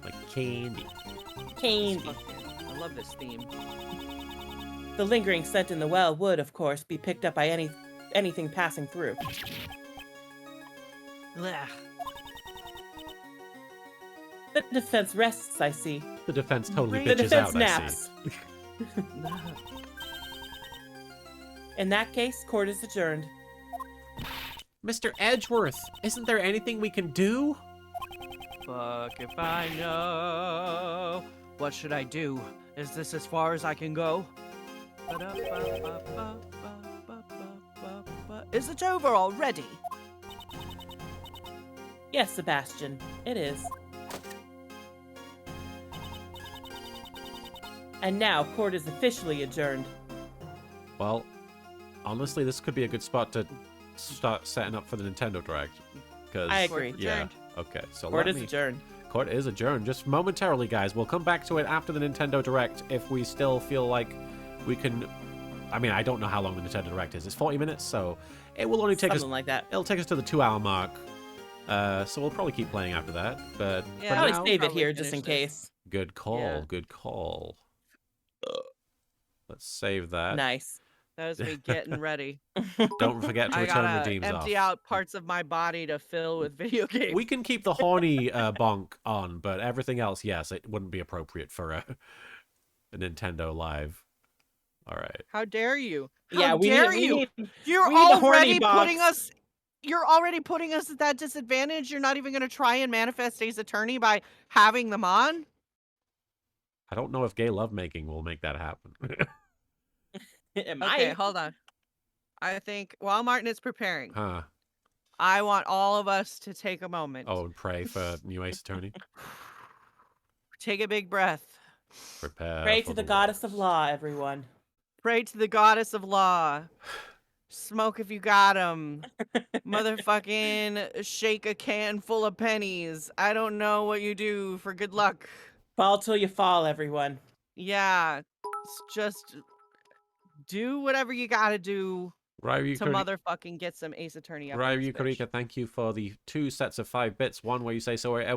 Like candy. Candy. Fuck yeah. I love this theme. The lingering scent in the well would, of course, be picked up by anything passing through. Blech. The defense rests, I see. The defense totally The bitches defense out, naps. I see. In that case, court is adjourned. Mr. Edgeworth, isn't there anything we can do? Fuck if I know. What should I do? Is this as far as I can go? Is it over already? Yes, Sebastian, it is. And now, court is officially adjourned. Well, honestly, this could be a good spot to start setting up for the Nintendo Direct. Cause, I agree. Yeah. Adjourned. Okay, so Court let is me... adjourned. Court is adjourned. Just momentarily, guys. We'll come back to it after the Nintendo Direct if we still feel like we can... I mean, I don't know how long the Nintendo Direct is. It's 40 minutes, so it will only take Something us... like that. It'll take us to the 2-hour mark. So we'll probably keep playing after that. But Yeah, for I'll now, save it probably here just in finish this. case. good call. Yeah. Good call. Let's save that. Nice. That was me getting ready. Don't forget to I return gotta redeems empty off. out parts of my body to fill with video games. We can keep the horny bonk on, but everything else, yes, it wouldn't be appropriate for a Nintendo Live. All right. How dare you? How Yeah, we dare need, you? we need You're we need the horny already putting box. us. You're already putting us at that disadvantage. You're not even gonna try and manifest Ace Attorney by having them on. I don't know if gay lovemaking will make that happen. it might. Okay, hold on. I think while Martin is preparing, Huh. I want all of us to take a moment. Oh, and pray for new Ace Attorney. Take a big breath. Prepare. Pray for to the war. goddess of law, everyone. Pray to the goddess of law. Smoke if you got 'em. Motherfucking shake a can full of pennies. I don't know what you do for good luck. Fall till you fall, everyone. Yeah. Just do whatever you gotta do Ryu to motherfucking get some Ace Attorney up in Ryu this bitch. Karika, thank you for the 2 sets of 5 bits. One where you say, so are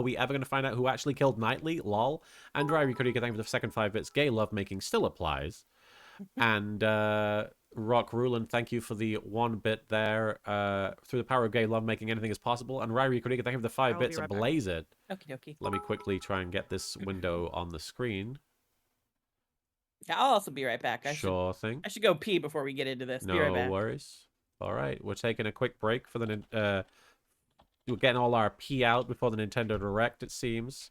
we ever gonna find out who actually killed Knightley? Lol. And Ryu Karika, thank you for the second 5 bits. Gay lovemaking still applies. And Rock Ruland, thank you for the 1 bit there. Through the power of gay love, making anything is possible. And Ryrie Kuriga, thank you for the 5 I will be bits. right back. Blaze it. Okie dokie. Let me quickly try and get this window on the screen. Yeah, I'll also be right back. Sure thing. I should go pee before we get into this. Be right No back. worries. All right, we're taking a quick break for the. We're getting all our pee out before the Nintendo Direct, it seems.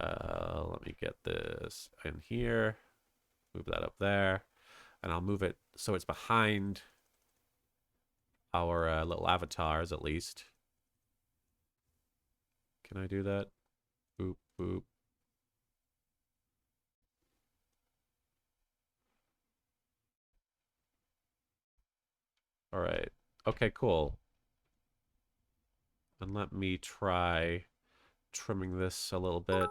Let me get this in here. Move that up there. And I'll move it so it's behind our little avatars, at least. Can I do that? Boop, boop. All right. Okay, cool. And let me try trimming this a little bit.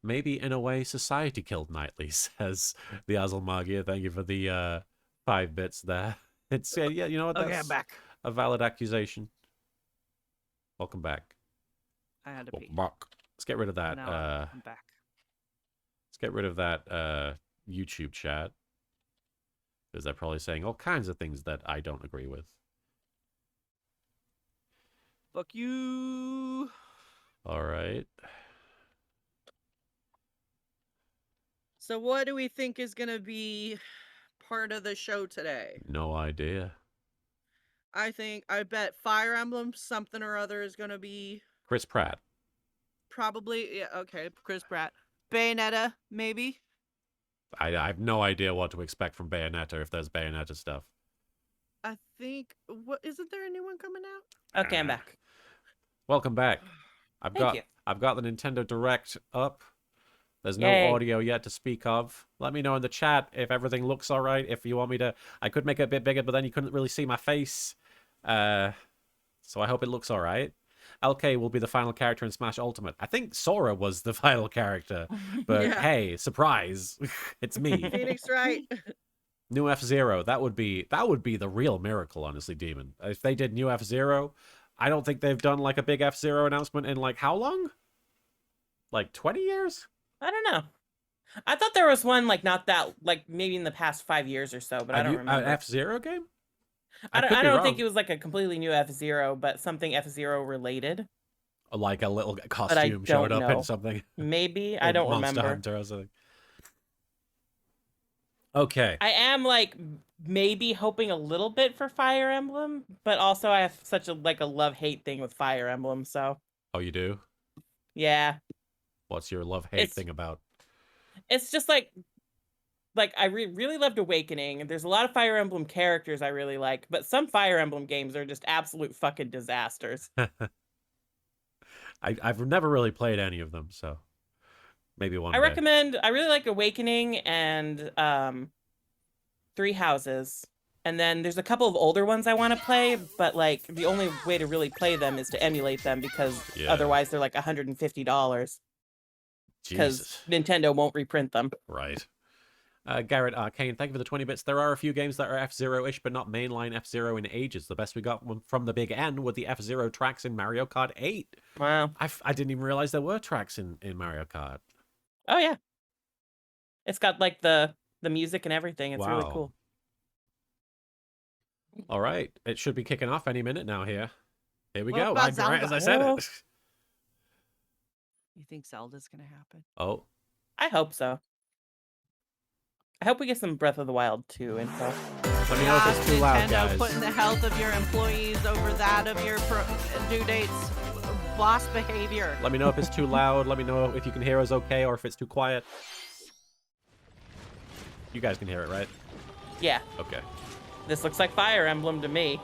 Maybe in a way society killed Knightley, says the Azalmagia. Thank you for the 5 bits there. It's yeah, you know what? Okay, I'm That's back. a valid accusation. Welcome back. I had to pee. Welcome back. Let's get rid of that. Now I'm back. Let's get rid of that YouTube chat. Because they're probably saying all kinds of things that I don't agree with. Fuck you. All right. So what do we think is going to be part of the show today? No idea. I bet Fire Emblem something or other is going to be Chris Pratt. probably, yeah, okay, Chris Pratt. Bayonetta, maybe? I have no idea what to expect from Bayonetta if there's Bayonetta stuff. I think, isn't there a new one coming out? Okay, I'm back. Welcome back. Thank you. I've got the Nintendo Direct up. There's no Yay. audio yet to speak of. Let me know in the chat if everything looks all right. If you want me to, I could make it a bit bigger, but then you couldn't really see my face. So I hope it looks all right. LK will be the final character in Smash Ultimate. I think Sora was the final character, but Yeah. hey, surprise, it's me. Phoenix Wright. New F-Zero. That would be the real miracle, honestly, Demon. If they did New F-Zero, I don't think they've done like a big F-Zero announcement in like how long? Like 20 years? I don't know. I thought there was one like not that like maybe in the past 5 years or so, but I don't remember. An F-Zero game? I could don't be think wrong. it was like a completely new F-Zero, but something F-Zero related. Like a little costume showed don't up know. in something. Maybe. Or I don't Monster remember. Hunter or something. Okay. I am like maybe hoping a little bit for Fire Emblem, but also I have such a like a love-hate thing with Fire Emblem, so Oh, you do? yeah. What's your love-hate It's- thing about? It's just like I really loved Awakening, and there's a lot of Fire Emblem characters I really like, but some Fire Emblem games are just absolute fucking disasters. I've never really played any of them, so maybe one I day. recommend. I really like Awakening and Three Houses, and then there's a couple of older ones I want to play, but like the only way to really play them is to emulate them because Yeah. otherwise they're like $150 because Jesus. Nintendo won't reprint them. Right. Garrett Arcane, thank you for the 20 bits. There are a few games that are F-Zero-ish, but not mainline F-Zero in ages. The best we got from the big N were the F-Zero tracks in Mario Kart 8. Wow. I didn't even realize there were tracks in Mario Kart. Oh yeah. It's got like the music and everything. It's really Wow. cool. All right. It should be kicking off any minute now here. Here we What go. about Right as I Zelda? said it. You think Zelda's going to happen? Oh, I hope so. I hope we get some Breath of the Wild 2 info. let me know if it's too loud, Nintendo guys. putting the health of your employees over that of your due dates. Boss behavior. Let me know if it's too loud. Let me know if you can hear us okay or if it's too quiet. You guys can hear it, right? Yeah, Okay. this looks like Fire Emblem to me.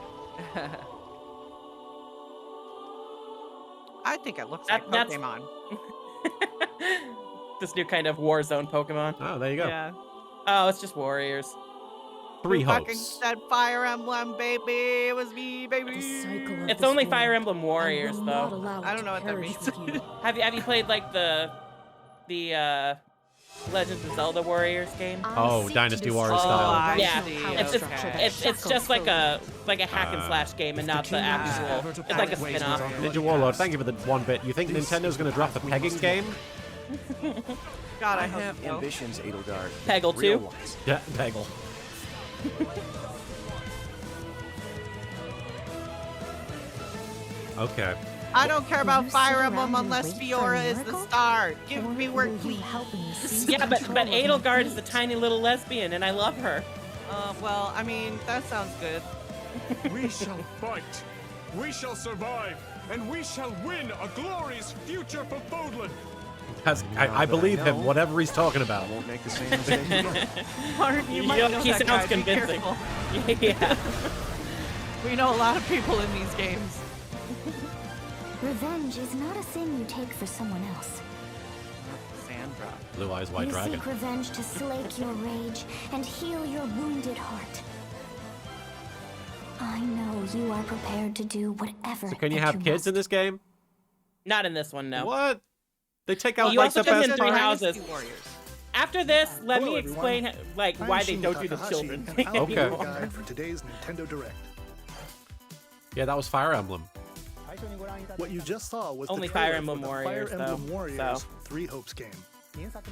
I think it looks That- like that's- Pokemon. This new kind of Warzone Pokemon. Oh, there you go. Yeah. Oh, it's just warriors. Three Who fucking hosts. said Fire Emblem, baby? It was me, baby. It's only Fire Emblem Warriors, though. I don't know what that means. Have you played like the Legend of Zelda Warriors game? Oh, Dynasty Warrior style. I Yeah, see. it's just like a hack and slash game and not the actual. It's like a spin-off. Ninja Warlord, thank you for the 1 bit. You think Nintendo's going to drop the pegging game? God, I I hope have you will. ambitions, Edelgard. Peggle Real too. ones. Yeah, Peggle. Okay. I don't care about you Fire sit Emblem around and unless wait for a Fiora is the miracle? star. Give Or me will work, you please. help me seize Yeah, but control of my Edelgard is a fate? tiny little lesbian, and I love her. Well, I mean, that sounds good. We shall fight. We shall survive. And we shall win a glorious future for Fodlan. I believe him, know. whatever he's talking about. I won't make the same mistake again. Martin, you might Yeah, know he that sounds guy. Be convincing. careful. Yeah. We know a lot of people in these games. Revenge is not a thing you take for someone else. Sandra. Blue Eyes White You Dragon. seek revenge to slake your rage and heal your wounded heart. I know you are prepared to do whatever. So can you that have kids must. in this game? Not in this one, no. What? They take out You like also the just best in three part. houses. Dynasty Warriors. After this, let Hello, me everyone. explain like I'm why they Shin don't do the Takahashi, children and thing I'll be your Okay. guide for today's Nintendo Direct. Yeah, that was Fire Emblem. What you just saw was Only the Fire trailer Emblem for the Warriors, Fire Emblem though, Warriors so. 3 Hopes game.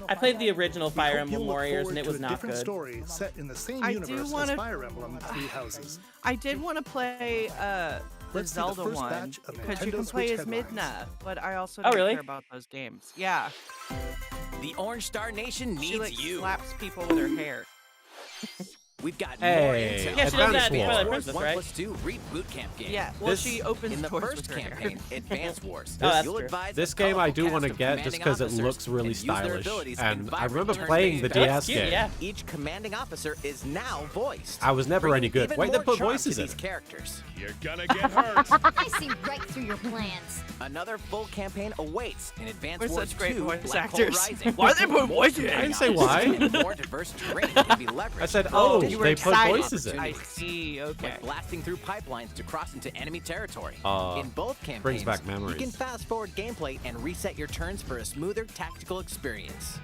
I played the original We Fire hope Emblem you'll look Warriors, forward and it to was a not different good. story set in the same I do universe wanna- as Fire Emblem 3 Houses. I did want to play the Let's see the Zelda first one batch of because you Nintendo can play Switch as headlines. Midna, but I also Oh, don't really? care about those games. Yeah, The Orange Star Nation needs she like you. slaps people with her hair. We've got Hey, more intel. Yeah, she does that Advance in Twilight Wars. Princess, One right? plus two reboot camp game. Yeah, well, This- she opens In the doors first with her hair. campaign, Advance Wars, Oh, that's you'll true. advise This a game I do colorful want to cast of get just commanding because it officers looks really and use their stylish. abilities in And I vibrant remember turn-based playing the battles. DS cute, game. yeah. Each commanding officer is now voiced. I was never bringing any good. even Wait, they more put charm voices to in these it. characters. You're gonna get hurt. I see right through your plans. Another full campaign awaits in Advance We're Wars such great 2 voice Black Hole actors. Rising. Why they put voices in? I didn't say why. More diverse terrain can be leveraged. I said, oh, you were they put excited. voices in. I see. Okay. Like blasting through pipelines to cross into enemy territory. In both campaigns, brings back memories. you can fast forward gameplay and reset your turns for a smoother tactical experience.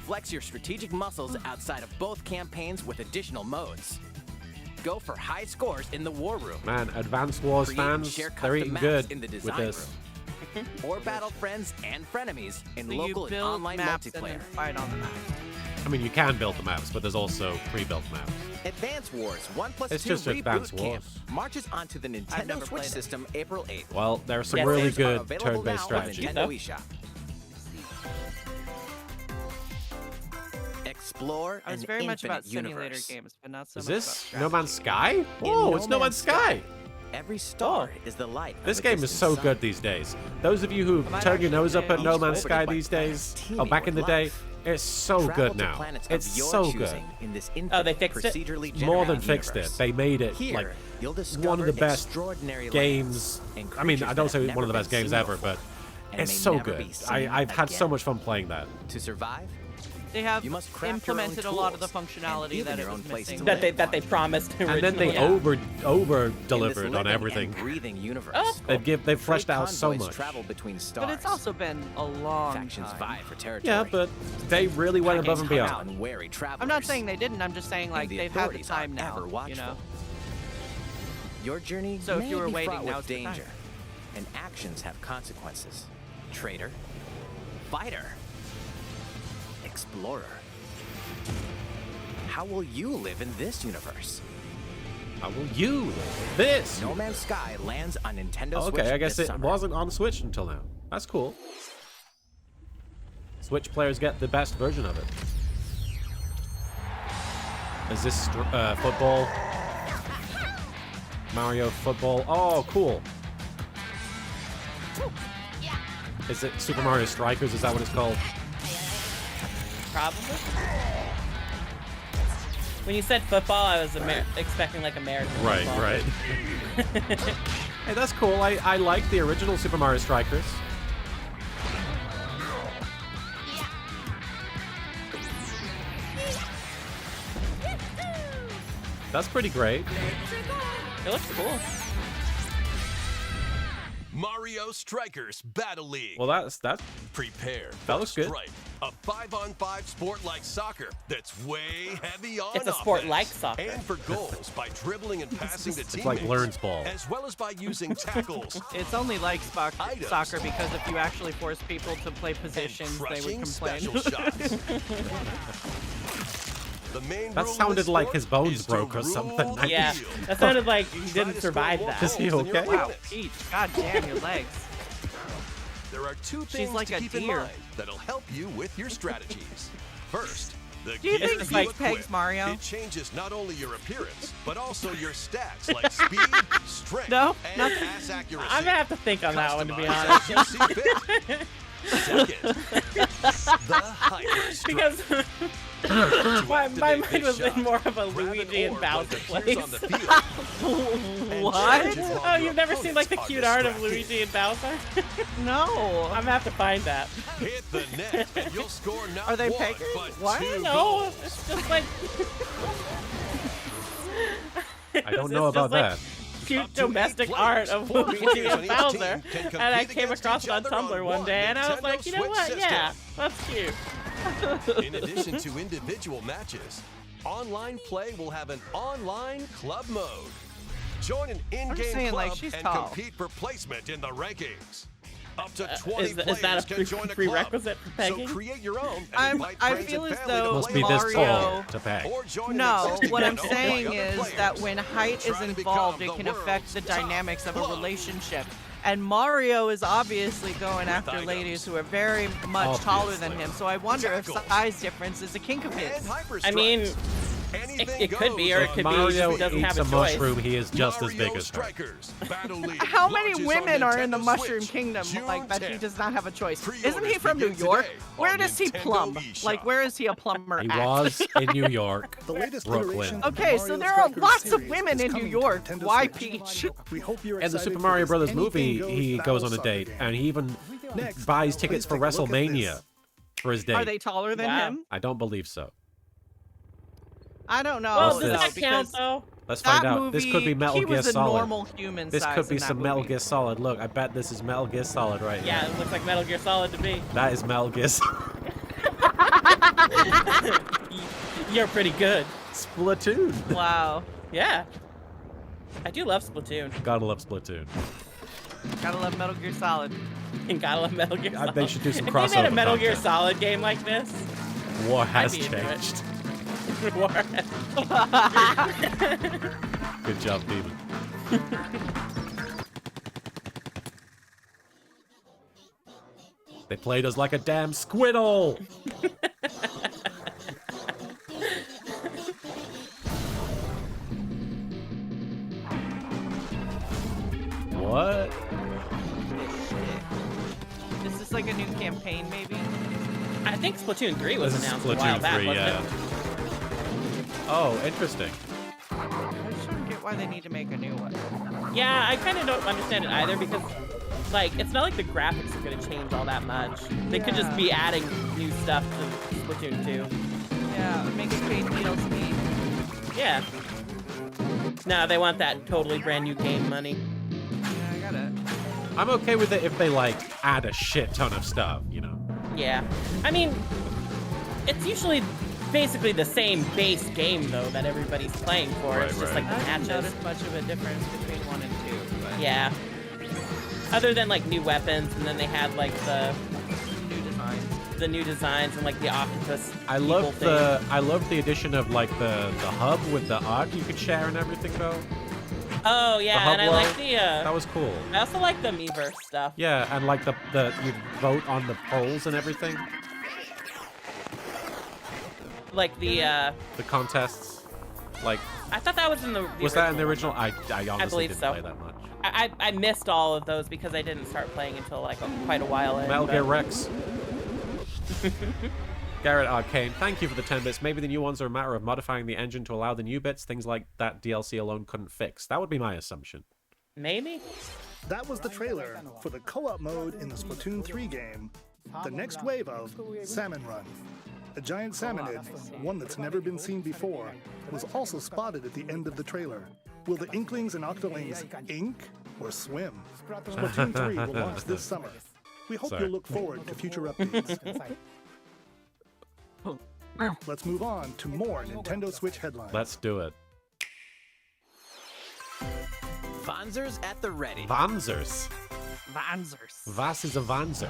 Flex your strategic muscles outside of both campaigns with additional modes. Go for high scores in the war room. Man, Advance Wars Create and fans, share they're custom eating maps good in the with design this. room. Or battle friends and frenemies in So local you and build online maps and multiplayer. then fight on the map. I mean, you can build the maps, but there's also pre-built maps. Advance Wars 1 plus It's 2 just Reboot Advance Camp Wars. marches onto the Nintendo never Switch played it. system April 8th. Well, there are some Yes, really Games are good available turn-based now on strategies. Nintendo eShop. Explore I was an very much infinite about simulator universe. games, but not so Is much this about No Man's Sky? In Whoa, No it's No Man's Man's Sky! Every star is the light. of This a game is distant so sun. good these days. Those of you who might turn your actually nose up play at it. No Each Man's orbited Sky by these planets days, teeming oh, back in the with day, life. it's so Travel good to now. planets It's of your so good. choosing in this Oh, they fixed it? procedurally More than generated fixed it. universe. They made it Here, like you'll one of discover the best extraordinary games. lands and I mean, creatures I don't that say have one of the never best been games seen ever, before, but and it's may so never good. be seen I've had so again. much fun playing that. To survive, They have you must craft your own implemented a lot of the tools and functionality even that your it own was place to missing. live. That they promised And originally. then they yeah. over In this delivered on living everything. and breathing universe. Oh, They've fleshed Trade out so convoys much. travel between stars. But it's also been a long Factions time. vie for territory. Yeah, but they really went above and Packing beyond. unwary travelers. I'm not saying they didn't. I'm just saying like And the they've had the authorities time aren't now. ever You watchful. know. Your journey So if may you were be waiting, fraught now's with the time. danger, and actions have consequences. Traitor, fighter, explorer. How will you live in this universe? How will you live this? No Man's Sky lands on Nintendo Switch Okay, I guess this it summer. wasn't on Switch until now. That's cool. Switch players get the best version of it. Is this football? Mario football? Oh, cool. Is it Super Mario Strikers? Is that what it's called? Probably. When you said football, I was expecting like American Right, football. right. Hey, that's cool. I like the original Super Mario Strikers. That's pretty great. It looks cool. Mario Strikers Battle League. Well, that's Prepare that for looks good. Strike, a 5-on-5 sport like soccer that's way heavy on It's a sport offense. like soccer. And for goals by dribbling and passing to It's teammates. like Learn's ball. As well as by using tackles. It's only like Items. soccer because if you actually force people to play positions, they would crushing complain. special shots. The main That rule in sounded this like sport his bones is to broke or rule something. the Yeah, field. that sounded like he Try didn't to survive score that. more Is he goals than your okay? Wow, opponents. Peach, god damn your legs. There are two things like to a keep in deer. mind that'll help you with your strategies. First, the Do you gear think you Peach equip. pegs Mario? It changes not only your appearance, but also your stats like speed, strength, No, and nothing. pass accuracy. I'm gonna have to think on that one, to be Customize honest. as you see fit. Second, the hyper Because my mind was in more of a Grab an Luigi and orb Bowser when it appears place. on the field. And What? charge it while Oh, your you've never seen like the opponents cute are art of distracted. Luigi and Bowser? No. I'm gonna have to find that. Hit the net, and you'll score not Are they one, peggers? but What? 2 No, goals. it's just like I don't It's know just about like that. cute Up to 8 domestic players. art of 4 Luigi players on and each Bowser, team can and I compete came against across each it on other Tumblr on one one day, and I was Nintendo like, you know Switch what? Yeah, system. that's cute. In addition to individual matches, online play will have an online club mode. Join an in-game saying, club like, she's and tall. compete for placement in the rankings. Up to 20 Is players that a can join a club. prerequisite for pegging? So create your own and I invite friends feel and as family to though Must play be this Mario- tall to peg. or join an No, existing what I'm one owned by saying other is players. that when height is Try to involved, become it can the affect the world's top dynamics of a club. relationship. And Mario is obviously going after items. ladies who are very much taller than him. So I wonder if Tackles. size difference is a kink of And his. hyper I mean, strikes. Anything it could be, or it goes could on be Mario she doesn't eats have a a choice. mushroom. He is just as Mario big as her. Strikers Battle League How many launches women on are in the Nintendo Mushroom Switch Kingdom June like that he 10th. does not have a choice? Isn't Pre-orders he from New begin York? today Where on does he Nintendo plumb? eShop. Like, where is he a plumber He at? was in New York. The latest Brooklyn. iteration of the Okay, so Mario there are Strikers lots of series women is in New coming to York. Nintendo Why Switch. Peach? We hope you're In the excited Super for Mario this Brothers Anything movie, Goes he battle goes on a soccer date, game. and he even Next, buys tickets please for take a look at WrestleMania this. for his date. Are they taller than Wow. him? I don't believe so. I don't know. Well, What's does this? that count because though? Let's that find out. movie, This could be Metal he Gear was a Solid. normal human This size could be in that some Metal movie. Gear Solid. Look, I bet this is Metal Gear Solid right Yeah, here. it looks like Metal Gear Solid to me. That is Metal Gear Solid. You're pretty good. Splatoon. Wow. Yeah. I do love Splatoon. Gotta love Splatoon. Gotta love Metal Gear Solid. And gotta love Metal Gear They Solid. should do some If they made a crossover Metal Gear content. Solid game like this, War has be into it. changed. War. Good job, Demon. They played us like a damn squiddle. What? Is this like a new campaign, maybe? I think Splatoon 3 was This is announced a while Splatoon back, 3, wasn't yeah. it? Oh, interesting. I just don't get why they need to make a new one. Yeah, I kind of don't understand it either because, like, it's not like the graphics are going to change all that much. They could just Yeah. be adding new stuff to Splatoon 2. Yeah, make it paid DLC. Yeah. No, they want that totally brand new game money. Yeah, I got it. I'm okay with it if they, like, add a shit ton of stuff, you know? Yeah. I mean, it's usually basically the same base game, though, that everybody's playing for. Right, it's just right. like the I haven't matches. noticed much of a difference between 1 and 2. But Yeah. Other than, like, new weapons, and then they had, like, new designs. the new designs and, like, the octopus I people love thing. I love the addition of like the hub with the art you could share and everything though. Oh, yeah, hub and I world, like the, That was cool. I also like the Miiverse stuff. Yeah, and like the you vote on the polls and everything, Like the contests. Like, I thought that was in the was that in the original? I honestly believe didn't so. play that much. I missed all of those because I didn't start playing until like quite a while in. Metal but- Gear Rex. Garrett Arcane, thank you for the 10 bits. Maybe the new ones are a matter of modifying the engine to allow the new bits, things like that DLC alone couldn't fix. That would be my assumption. Maybe? That was the trailer for the co-op mode in the Splatoon 3 game, the next wave of Salmon Run. A giant salmonid, one that's never been seen before, was also spotted at the end of the trailer. Will the Inklings and Octolings ink or swim. Splatoon 3 will launch this summer. We hope you'll look forward to future updates. Let's move on to more Nintendo Switch headlines. Let's do it. Vanzers at the ready. Vanzers. Vanzers. Was is a Vanzer?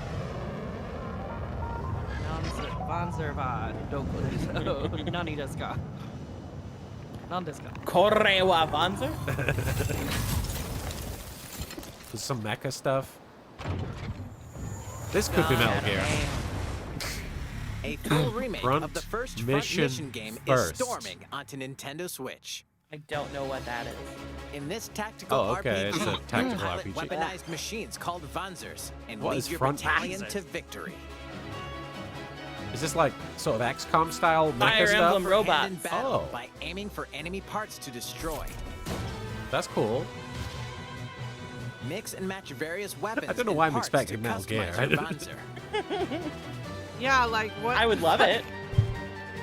Vanzer va doko desu. Nani desu ka? Nan desu ka? Korre wa Vanzer? There's some mecha stuff. This could be Metal Gear. A full remake Front of the first Mission Mission game first. is storming onto Nintendo Switch. I don't know what that is. In this tactical Oh, okay, RPG, it's a tactical pilot RPG. weaponized machines called Vanzers and What lead is your front battalion Vanzers? to victory. Is this like sort of XCOM style mecha Fire stuff? Emblem robots. Hand in battle Oh. by aiming for enemy parts to destroy. That's cool. Mix and match various weapons. I don't know and why I'm parts expecting to Metal Gear. customize your Vanzer. Yeah, like what? I would love it.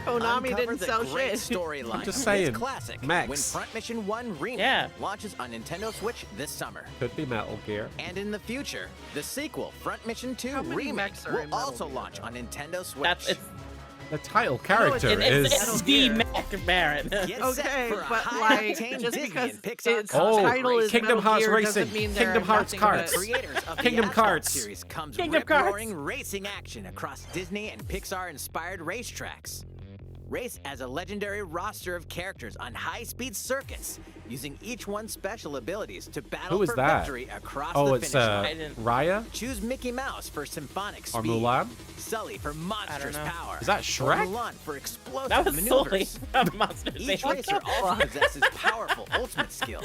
Konami Uncover didn't the sell great shit. storyline. I'm just of saying, this classic Max. when Front Mission 1 Remake launches on Nintendo Switch this summer. Could be Metal Gear. And in the future, the sequel, Front Mission 2 How many Remake, mechs are in will Metal also Gear, launch though? on Nintendo Switch. That's The title character it's is. the Mac Marin. Get Okay, set for a but high-octane like just Disney because and Pixar its Oh, title is Kingdom Metal Hearts Gear Racing, doesn't mean Kingdom they're Hearts nothing but- Carts. Creators of Kingdom the Asphalt Carts. series comes Kingdom rip-roaring racing action across Disney and Pixar-inspired racetracks. Race as a legendary roster of characters on high-speed circuits, using each one's special abilities to battle Who is for that? victory across Oh, the it's finish line. I didn't- Raya Choose Mickey Mouse for symphonic or speed, Mulan. Sully for monstrous know. power. Is that or Shrek? Mulan for explosive That was Sully maneuvers. of Monsters Each Inc. racer also possesses powerful ultimate skills,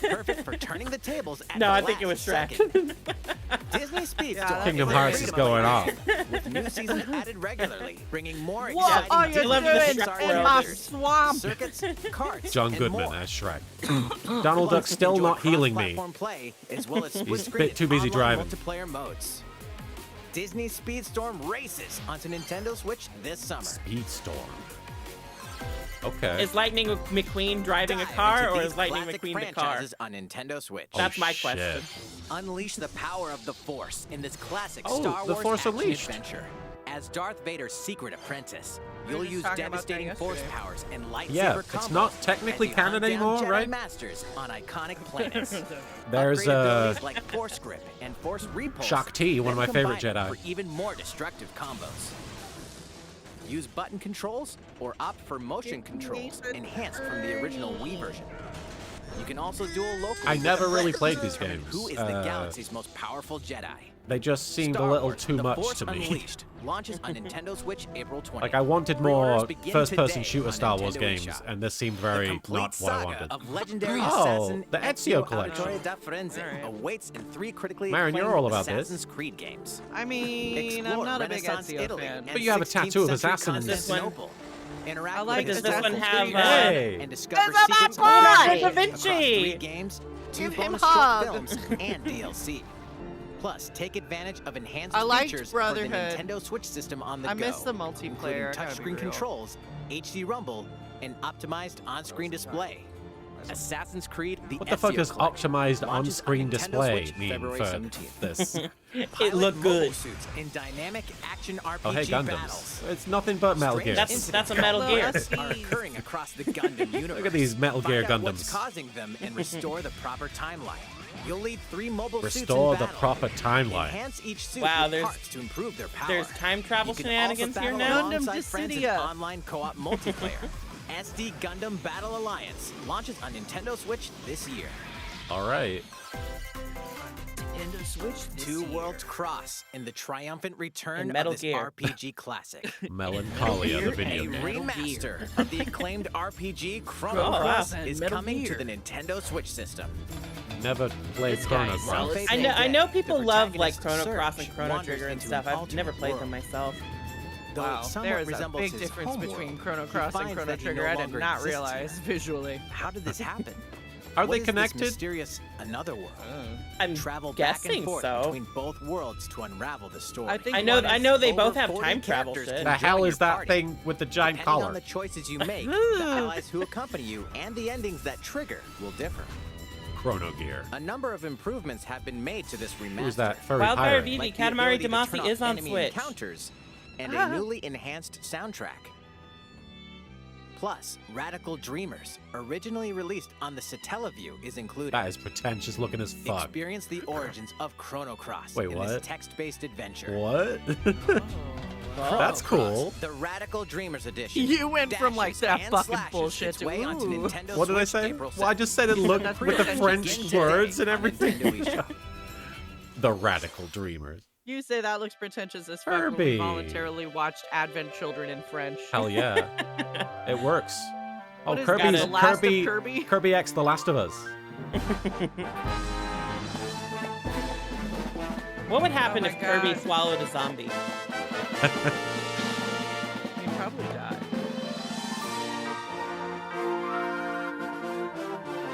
perfect for turning the tables at No, the I think it was last Shrek. second. Disney Speedstorm Kingdom is Hearts freedom is going of off. information, with new seasons added regularly, bringing more What exciting are you Disney doing Pixar in my adventures, swamp? circuits, carts, John and Goodman more. as Shrek. Donald Duck Plus, still enjoy not healing me. cross-platform play, as well as He's a split-screen bit too busy and online driving. multiplayer modes. Disney Speedstorm races onto Nintendo Switch this summer. Speedstorm. Okay. Is Lightning McQueen driving a Dive car, into or these is Lightning classic McQueen the car? franchises on Nintendo Switch. That's my shit. question. Unleash the power of the Force in this classic Oh, Star The Wars Force action Unleashed. adventure. As Darth Vader's secret apprentice, We were you'll just use talking about that devastating force yesterday. powers and lightsaber Yeah, combos it's not technically as you canon hunt down anymore, Jedi right? Masters on iconic planets. There's Upgrade abilities like Force Grip and Force Repulse. Shakti, one of then my favorite combine Jedi. it for even more destructive combos. Use button controls or opt for motion controls enhanced from the original Wii version. You can also duel locally. I with never a really friend played to these determine games. Who is the galaxy's most powerful Jedi? They just seemed Star a little Wars, too The much Force to me. Unleashed launches on Nintendo Switch April 20th. Like I wanted Pre-orders more begin first-person today shooter on Star Wars Nintendo games, eShop. and this seemed The very complete not what I saga wanted. of legendary Oh, assassin the Ezio collection. Auditore da Firenze awaits in 3 critically Marin, you're acclaimed all about this. Assassin's Creed games. I mean, Explore I'm not a big Renaissance Ezio Italy fan. and But you have a 16th tattoo of century assassins. This one- Constantinople. Interact I like with Does this one Assassin's have Creed. Hey. and discover It's about secrets boy! Da across Vinci! 3 games, 2 Give him bonus short hug. films, and DLC. Plus, take advantage of enhanced I liked features Brotherhood. for the Nintendo Switch system on the I go. miss the multiplayer, including I gotta be touchscreen real. controls, HD Rumble, and optimized on-screen display. Assassin's Creed: The What the fuck Ezio does Collection optimized launches on-screen Nintendo display Switch mean February for 17th. this? It Pilot looked mobile good. suits in dynamic action RPG Oh, hey, Gundams. battles. It's nothing but Metal Gear. Strange That's a incidents Metal Gear. are occurring across the Gundam universe. Look at these Metal Gear Find out what's Gundams. causing them and restore the proper timeline. You'll lead 3 mobile suits in Restore the battle. proper timeline. Enhance each suit Wow, with there's- parts to improve their power. There's time travel You can shenanigans also here battle now? alongside Gundam friends in Dissidia. online co-op multiplayer. SD Gundam Battle Alliance launches on Nintendo Switch this year. All right. Nintendo Switch. this 2 year. Worlds cross in the triumphant return And of Metal this Gear. RPG classic. Melancholia, the A video game. remaster of the acclaimed RPG Chrono Oh, wow. Cross And is Metal coming to Gear. the Nintendo Switch system. Never played This guy Chrono is Cross. solid. I know The people love like protagonist, Chrono Cross Surge, and Chrono wanders Trigger and into stuff. an I've never alternate played them world. myself. Though Wow, it somewhat there is a resembles big his difference homeworld, between Chrono he Cross and finds Chrono that he Trigger. no I did longer not exists realize here. visually. How did this happen? Are What they is this connected? mysterious another world? I'm Travel back guessing and forth so. between both worlds to unravel the story. I think I know one is they over both have 40 time travel characters shit. The can hell join is your that party. thing with the giant Depending on collar? the choices you make, the allies who accompany you and the endings that trigger will differ. Chrono Gear. A number of improvements have been made to this remaster. Who's that furry Wildfire pirate? Vivi, Like the Katamari ability to turn Damacy off is on enemy Switch. encounters and a newly enhanced soundtrack. Plus, Radical Dreamers, originally released on the Satellaview, is included. That is pretentious looking as fuck. Experience the origins of Chrono Cross Wait, in what? this text-based adventure. What? Chrono That's Cross, cool. The Radical Dreamers edition. You went from like dashes that and fucking slashes bullshit its to way onto ooh. Nintendo What did I Switch say? April Well, I just said it looked That's with the pretentious. French Begin words today and on Nintendo everything. eShop. The Radical Dreamers. You say that looks pretentious as fuck when Kirby. we voluntarily watched Advent Children in French. Hell yeah. It works. Oh, What is Kirby's that, The Last of Kirby. Kirby? Kirby X: The Last of Us. What would happen Oh if my Kirby God. swallowed a zombie? He probably died.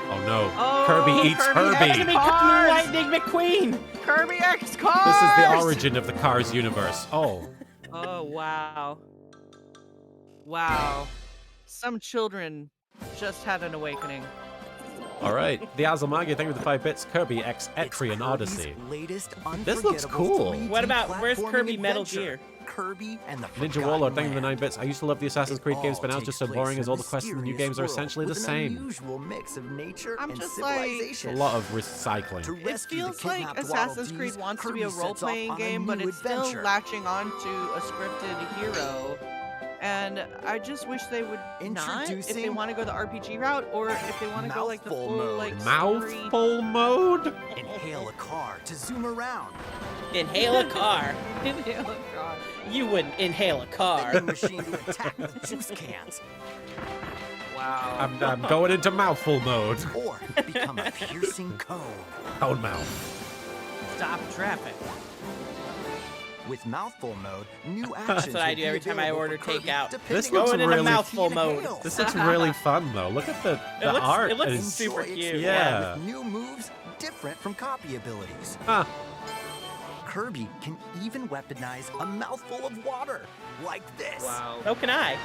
Oh no. Oh, Kirby eats Kirby Herbie. X Enemy Cars! Lightning McQueen! Kirby X Cars! This is the origin of the Cars universe. Oh. Oh, wow. Wow. Some children just had an awakening. All right. The Azumagi, thank you for the 5 bits. Kirby X Etrian Odyssey. Latest This looks cool. 3D What about, where's platforming Kirby Metal adventure. Gear? Kirby and the Ninja Warlord, thank you for the 9 bits. I used to love the Assassin's Creed games, but now it's just so boring as all the quests in the new games are essentially the same. Unusual mix of nature I'm and just like- civilization. A lot of recycling. To It rescue the feels like kidnapped Assassin's Waddle Creed Dees, wants to be a Kirby sets off role-playing on a game, but new it's still adventure. latching on to a scripted hero. And I just wish they would not, if they Introducing want to go the RPG route, or if they want to go like the Mouthful full mode. like story. Mouthful mode? Inhale a car to zoom around. Inhale a car. Oh, God. You wouldn't inhale a car. Vending machine to attack with juice cans. Wow. I'm going into mouthful mode. Or become a piercing cone. Cone mouth. Stop traffic. With mouthful mode, new actions That's what I will do be every time I available order for Kirby, takeout. depending This on looks Going the into really- mouthful he mode. inhales. This looks really fun though. Look at the looks- art. it looks is- super Enjoy cute. Yeah. with new moves different from copy abilities. Huh. Kirby can even weaponize a mouthful of water, like this. Wow. So can I.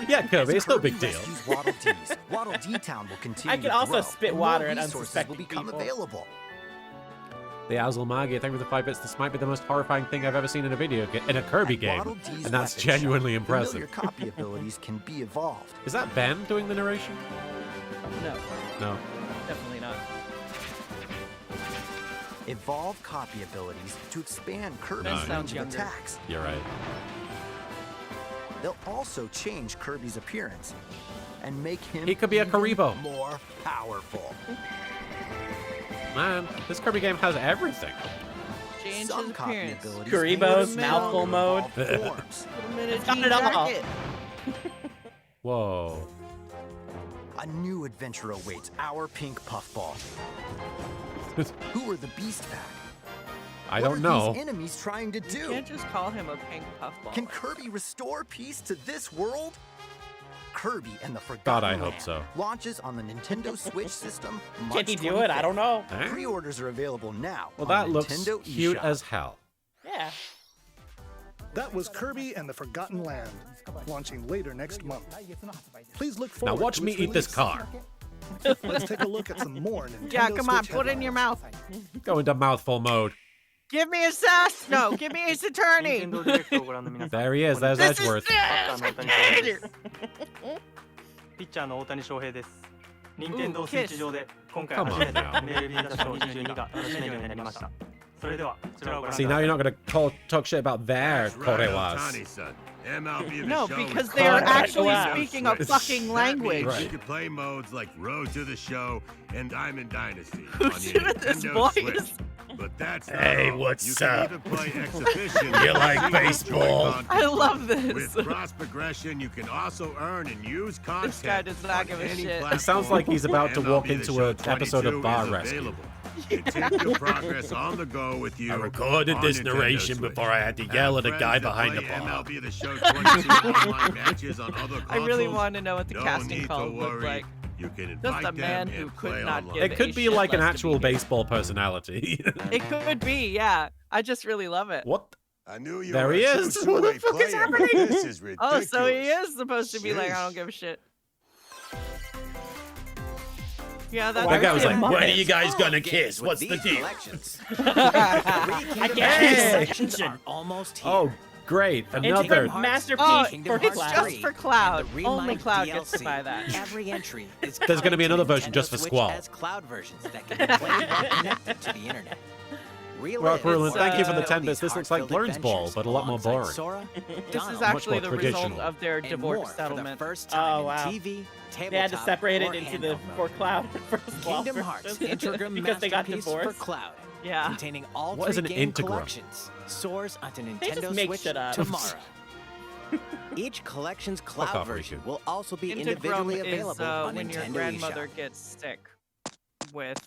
Yeah, Kirby, it's no Kirby big deal. rescues Waddle Dees. Waddle Dee Town will continue I can to also grow, spit and water more at resources will unsuspecting become people. available. The Azumagi, thank you for the 5 bits. This might be the most horrifying thing I've ever seen in a video in a Kirby At game, Waddle Dee's and that's weapon shop, genuinely impressive. Familiar copy abilities can be evolved. Is that Ben doing the narration? No, No. definitely not. Evolve copy abilities to expand Kirby's No. range Sounds of younger. attacks. You're right. They'll also change Kirby's appearance and make him He could be a even Karibo. more powerful. Man, this Kirby game has everything. Change Some his copy appearance. abilities Karibo's may mouthful longer mode. evolve forms. Put him in a It's got jean it all. jacket. Whoa. A new adventure awaits our pink puffball. Who are the Beast Pack? I What don't are know. these enemies trying to You do? can't just call him a pink puffball. Can Kirby restore peace to this world? Kirby and the Forgotten God, I hope Land so. launches on the Nintendo Switch system. Can March he do it? I don't know. Eh? Pre-orders are available now. Well, on that the looks Nintendo cute eShop. as hell. Yeah. That was Kirby and the Forgotten Land, launching later next month. Please look Now forward watch to me its eat this release. car. Let's take a look at some more Nintendo Yeah, come on, Switch put it in your mouth. Go into mouthful mode. Give me a sass. No, give me Ace Attorney. There he is. There's This is Edgeworth. it. ピッチャーの大谷翔平です。任任天堂スイッチ上で今回 Come 初 on めて now. メールビーダショー22が楽しめるようになりました。それではこちらをご覧く See, だ now さい。 you're not going to talk shit about their Korewas. No, because they are actually Wow. speaking a fucking language. Right. You can play modes like Road to the Show and Diamond Dynasty Who's on your doing this Nintendo voice? Switch. But that's not Hey, all. what's you can up? even play Exhibition. You like with baseball? Joy-Con I love With this. cross progression, you can also earn and use content. This guy does not on give a any shit. It sounds like he's about to platform. walk MLB The into Show an episode of 22 Bar is Rescue. available. And take your progress on the go with you. I recorded on this Nintendo narration Switch. before I had to Have yell at a friends guy that behind the play bar. MLB The Show 22 online matches on other I really consoles. want to know what the No casting need call to looked worry. like. You can Just invite a man them who and could play not online. give It could a be shit like an less to actual be here. baseball personality. It could be, yeah. I just really love it. What? I knew you There were he a is. true What the two-way fuck is player. happening? This is Oh, ridiculous. so he is supposed to be like, I Sheesh. don't give a shit. Yeah, that's That guy was like, Muppets. when are you guys gonna Games kiss? with What's the these deal? collections. I can't. Collections are almost here. Oh, great. It's Another. for Masterpiece Oh, Kingdom for it's Hearts Cloud. just for Cloud. and the Only Remind Cloud gets to DLC. buy that. Every entry is There's gonna be coming to another version Nintendo just for Switch Squall. as cloud versions that can be played while connected to the internet. Well, Brulin, thank you for the Build 10 bits. these This looks like heart-filled Blurred's Ball, adventures but a lot more alongside boring. Sora, This Donald, is actually more the result traditional. of their and divorce more for the settlement. first time Oh, wow. in TV, They had to tabletop, separate or it into the handheld for mode. Cloud and for Squall Kingdom Hearts versions. Integrum because they got Masterpiece for divorced. Cloud, Yeah. containing all What is three an game Integrum? collections, soars onto They just Nintendo make Switch shit up. tomorrow. Each collection's cloud off, version Riku. will also be Integrum individually is available on when your Nintendo grandmother eShop. gets sick with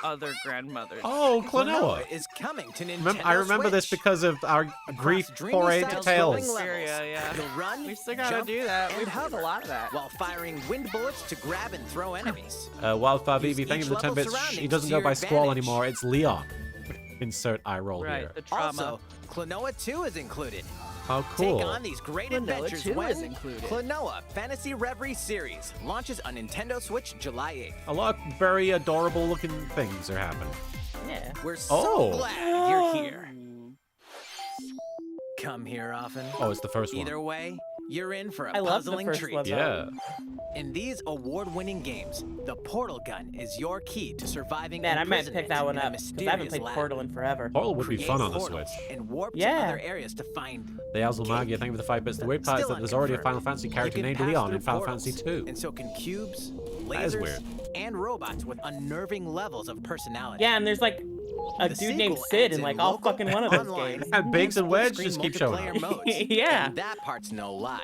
other grandmothers. Oh, Klonoa. Klonoa is coming to Nintendo I remember this Switch. because of our brief dreamy foray into styles Tales. rolling levels, Syria, yeah. You'll run, We still gotta jump, do that. and We've done hover a lot of that. while firing wind bullets to grab and throw enemies. Wildfire Use BB, thank you each for the 10 level bits. surroundings He doesn't to go your by Squall advantage. anymore. It's Leon. Insert eye roll Right, here. the trauma. Also, Klonoa 2 is included. How cool. Take on these great Klonoa adventures 2 when is included. Klonoa Fantasy Reverie Series launches on Nintendo Switch July 8th. A lot of very adorable looking things are happening. Yeah. We're so Oh. glad you're here. Come here often. Oh, it's the first one. Either way, you're in for a I love the puzzling first treat. one, though. Yeah. In these award-winning games, the portal gun is your key to surviving Man, I might pick imprisonment that one in a up because I haven't mysterious played lab. Portal in forever. Portal would be Create fun on the portals Switch. and warp to Yeah. other areas to find. The Magia, thank you for the 5 bits. The weird part is Still that there's already a unconfirmed. Final Fantasy You character can named pass Leon through in Final portals, Fantasy 2. and so can cubes, That is lasers, weird. and robots with unnerving levels of personality. Yeah, and there's like a The dude named sequel Sid adds in in like all local, fucking one of those online, games. And Biggs and split Wedge screen just keep showing multiplayer up. modes. Yeah. And that part's no lie.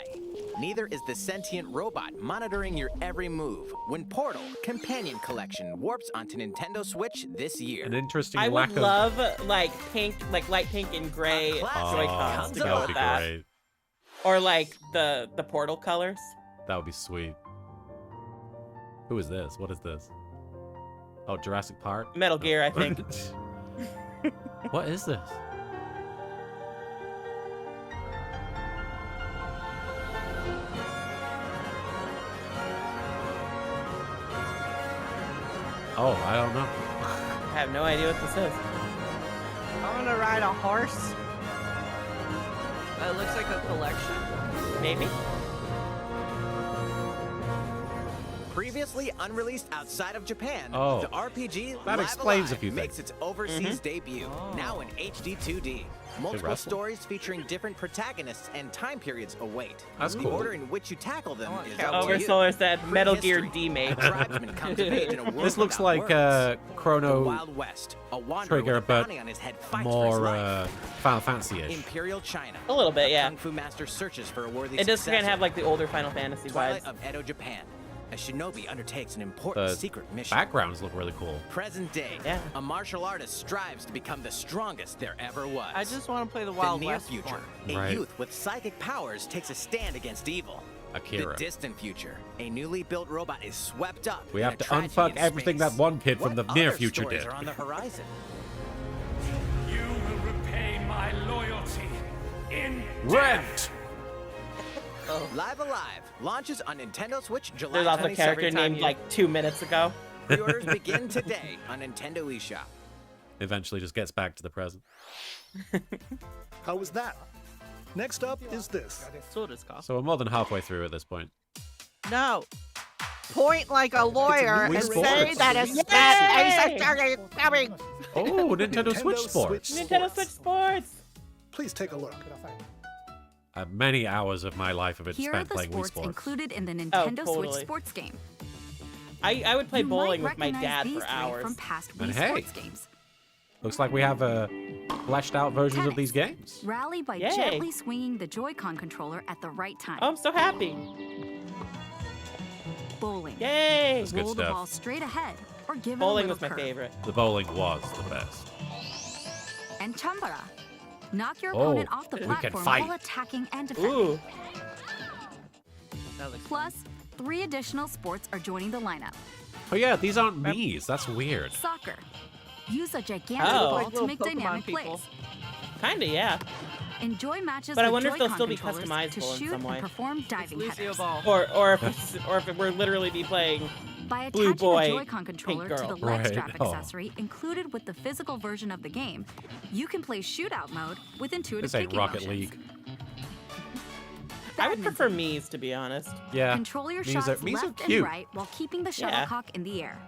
Neither is the sentient robot monitoring your every move when Portal Companion Collection warps onto Nintendo Switch this year. An interesting I lack would of... love like pink, like light pink and gray classic Joy-Cons comes to that go would with be that, great. or like the Portal colors. That would be sweet. Who is this? What is this? Oh, Jurassic Park? Metal Gear, I think. What is this? Oh, I don't know. I have no idea what this is. I want to ride a horse. It looks like a collection. Maybe. Previously unreleased outside of Japan, Oh. the RPG That Live explains a Alive few makes things. its overseas debut, now in HD 2D. Multiple wrestle. stories featuring different protagonists and time periods await. That's the cool. order in which you tackle them is Cowboy. up to you. Oversolar said Metal Gear Prehistory. D-Mate. Tribesmen come to age in a world This looks without like words. The Chrono Wild West, a wanderer Trigger, with a but bounty on his head fights for his more life. Final Fantasy-ish. Imperial China. A little bit, yeah. Kung Fu master searches for a worthy It does successor. kind of have like the older Final Fantasy Twilight vibes. of Edo, Japan. A shinobi undertakes an important The secret mission. backgrounds look really cool. Present day, Yeah. a martial artist strives to become the strongest there ever was. I just want to play the the Wild near West future, one. a Right. youth with psychic powers takes a stand against evil. Akira. The distant future, a newly built robot is swept up. We in have a to tragedy unfuck in everything space. that one kid from What the near other future stories did. are on the horizon? You will repay my loyalty in Rent! Live Alive launches on Nintendo Switch July There's also a 27th. character every time named you- like 2 minutes ago. Pre-orders begin today on Nintendo eShop. Eventually just gets back to the present. How was that? Next up is this. So does cost. So we're more than halfway through at this point. No. Point like a lawyer Wii and Sports. say that it's Yay! coming. Oh, Nintendo Switch Switch Sports. Nintendo Switch Sports. Please take a look. Many hours of my life have been Here are spent the playing Wii sports Sports. included in the Nintendo totally. Switch sports game. I would play You bowling might with my recognize dad these for three hours. from past And Wii hey. sports games. Looks like we have fleshed out versions of these games. Rally by Yay. gently swinging the Joy-Con controller at the right time. Oh, I'm so happy. Bowling. Yay! That's good Roll the stuff. ball straight ahead or give Bowling it a was little my curve. favorite. The bowling was the best. And Chambara. Knock your Oh, opponent off the we can platform fight. while attacking and defending. Ooh. Plus, 3 additional sports are joining the lineup. Oh yeah, these aren't Mii's. That's weird. Soccer. Use a gigantic Oh. ball Like to little make Pokemon dynamic people. plays. Kinda, yeah. Enjoy matches But I with wonder if they'll Joy-Con still be controllers to customizable in shoot some way. and perform diving Lucio headers. Ball. Or if we're literally be playing By Blue attaching boy, a Joy-Con controller pink to the girl. leg Right. strap Oh. accessory included with the physical version of the game, you can play shootout mode with intuitive This ain't kicking Rocket motions. League. I would prefer Mii's, to be honest. Yeah. Control your Mii's shots are left and cute. right while keeping the Yeah. shuttlecock in the air.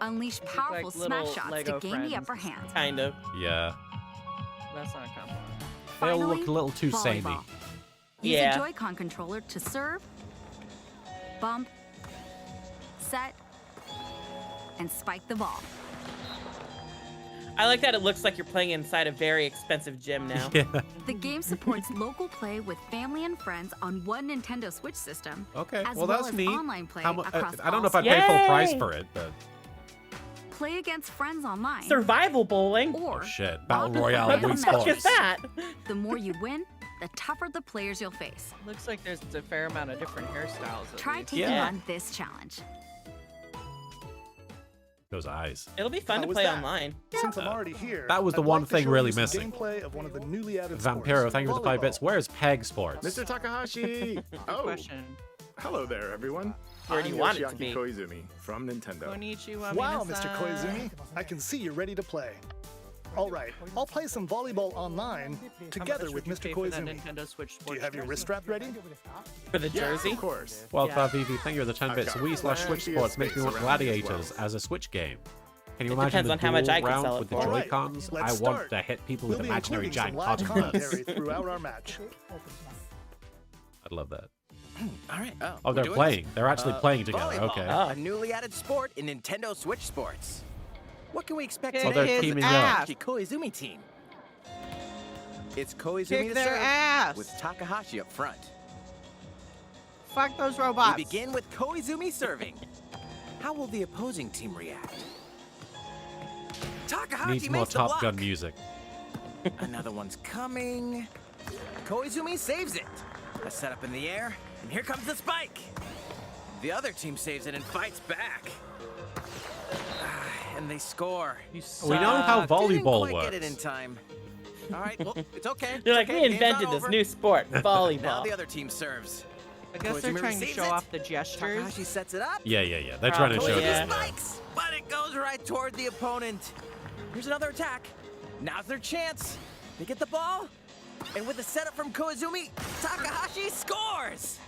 Unleash like powerful little smash shots Lego to gain the friends. upper hand. Kind of. Yeah. That's not a compliment. They all Finally, look a little too samey. volleyball. Use Yeah. a Joy-Con controller to serve, bump, set, and spike the ball. I like that it looks like you're playing inside a very expensive gym now. Yeah. The game supports local play with family and friends on one Nintendo Switch system. Okay. As Well, that's as neat. online play How mu- across I don't know if all I'd pay full price Yay! for it, but Play against friends online. Survival bowling. Or oh shit, battle Bobby royale Random Wii What the fuck Sports. is that? the more you win, the tougher the players you'll face. Looks like there's a fair amount of different hairstyles. at Try least. taking Yeah. on this challenge. Those eyes. It'll be fun How to was play that? online. Since I'm already here, That was the I'd one like to thing show really you some missing. Gameplay of one of the newly added Vampiro, sports, thank you for the 5 bits. volleyball. Where's Peg Sports? Mr. Takahashi! Oh, Question. hello there, everyone. Where do you I'm want it to Yoshiaki be? Koizumi from Nintendo. Konnichiwa, Wow, minasan. Mr. Koizumi, I can see you're ready to play. All right, I'll play some volleyball online together How much with would you Mr. pay for that Koizumi. Nintendo Switch Do you Sports have your jersey? wrist strap ready? For the Yeah, jersey? of course. Wildfire VV, thank you for the 10 I've bits. got Wii / Switch plenty of Sports makes me space want around me as Gladiators well. as a Switch game. Can you It imagine depends the on how much duel I can round sell it with the for. All right, Joy-Cons? I let's want start. to hit people We'll with be imaginary including some giant live cotton commentary buds. throughout our match. I'd love that. All right. Oh, we're they're doing playing. this. They're actually playing together. Volleyball, Okay. Oh. a newly added sport in Nintendo Switch Sports. What can we expect Kick Oh, they're today his from the teaming up. ass. Koizumi team? It's Koizumi Kick to their serve ass. with Takahashi up front. Fuck those robots. We begin with Koizumi serving. How will the opposing team react? Takahashi Needs more makes the Top block. Gun music. Another one's coming. Koizumi saves it. A setup in the air, and here comes the spike. The other team saves it and fights back. And they score. We know how Didn't volleyball quite works. get it in time. All right, well, it's okay. They're It's like, okay. we Game's invented not this over. new sport, Now volleyball. the other team serves. I guess they're Koizumi trying to receives show it. off the gestures. Takahashi sets it up. Yeah. They're trying to Probably, show yeah. this. Spikes, but it goes right toward the opponent. Here's another attack. Now's their chance. They get the ball, and with a setup from Koizumi, Takahashi scores.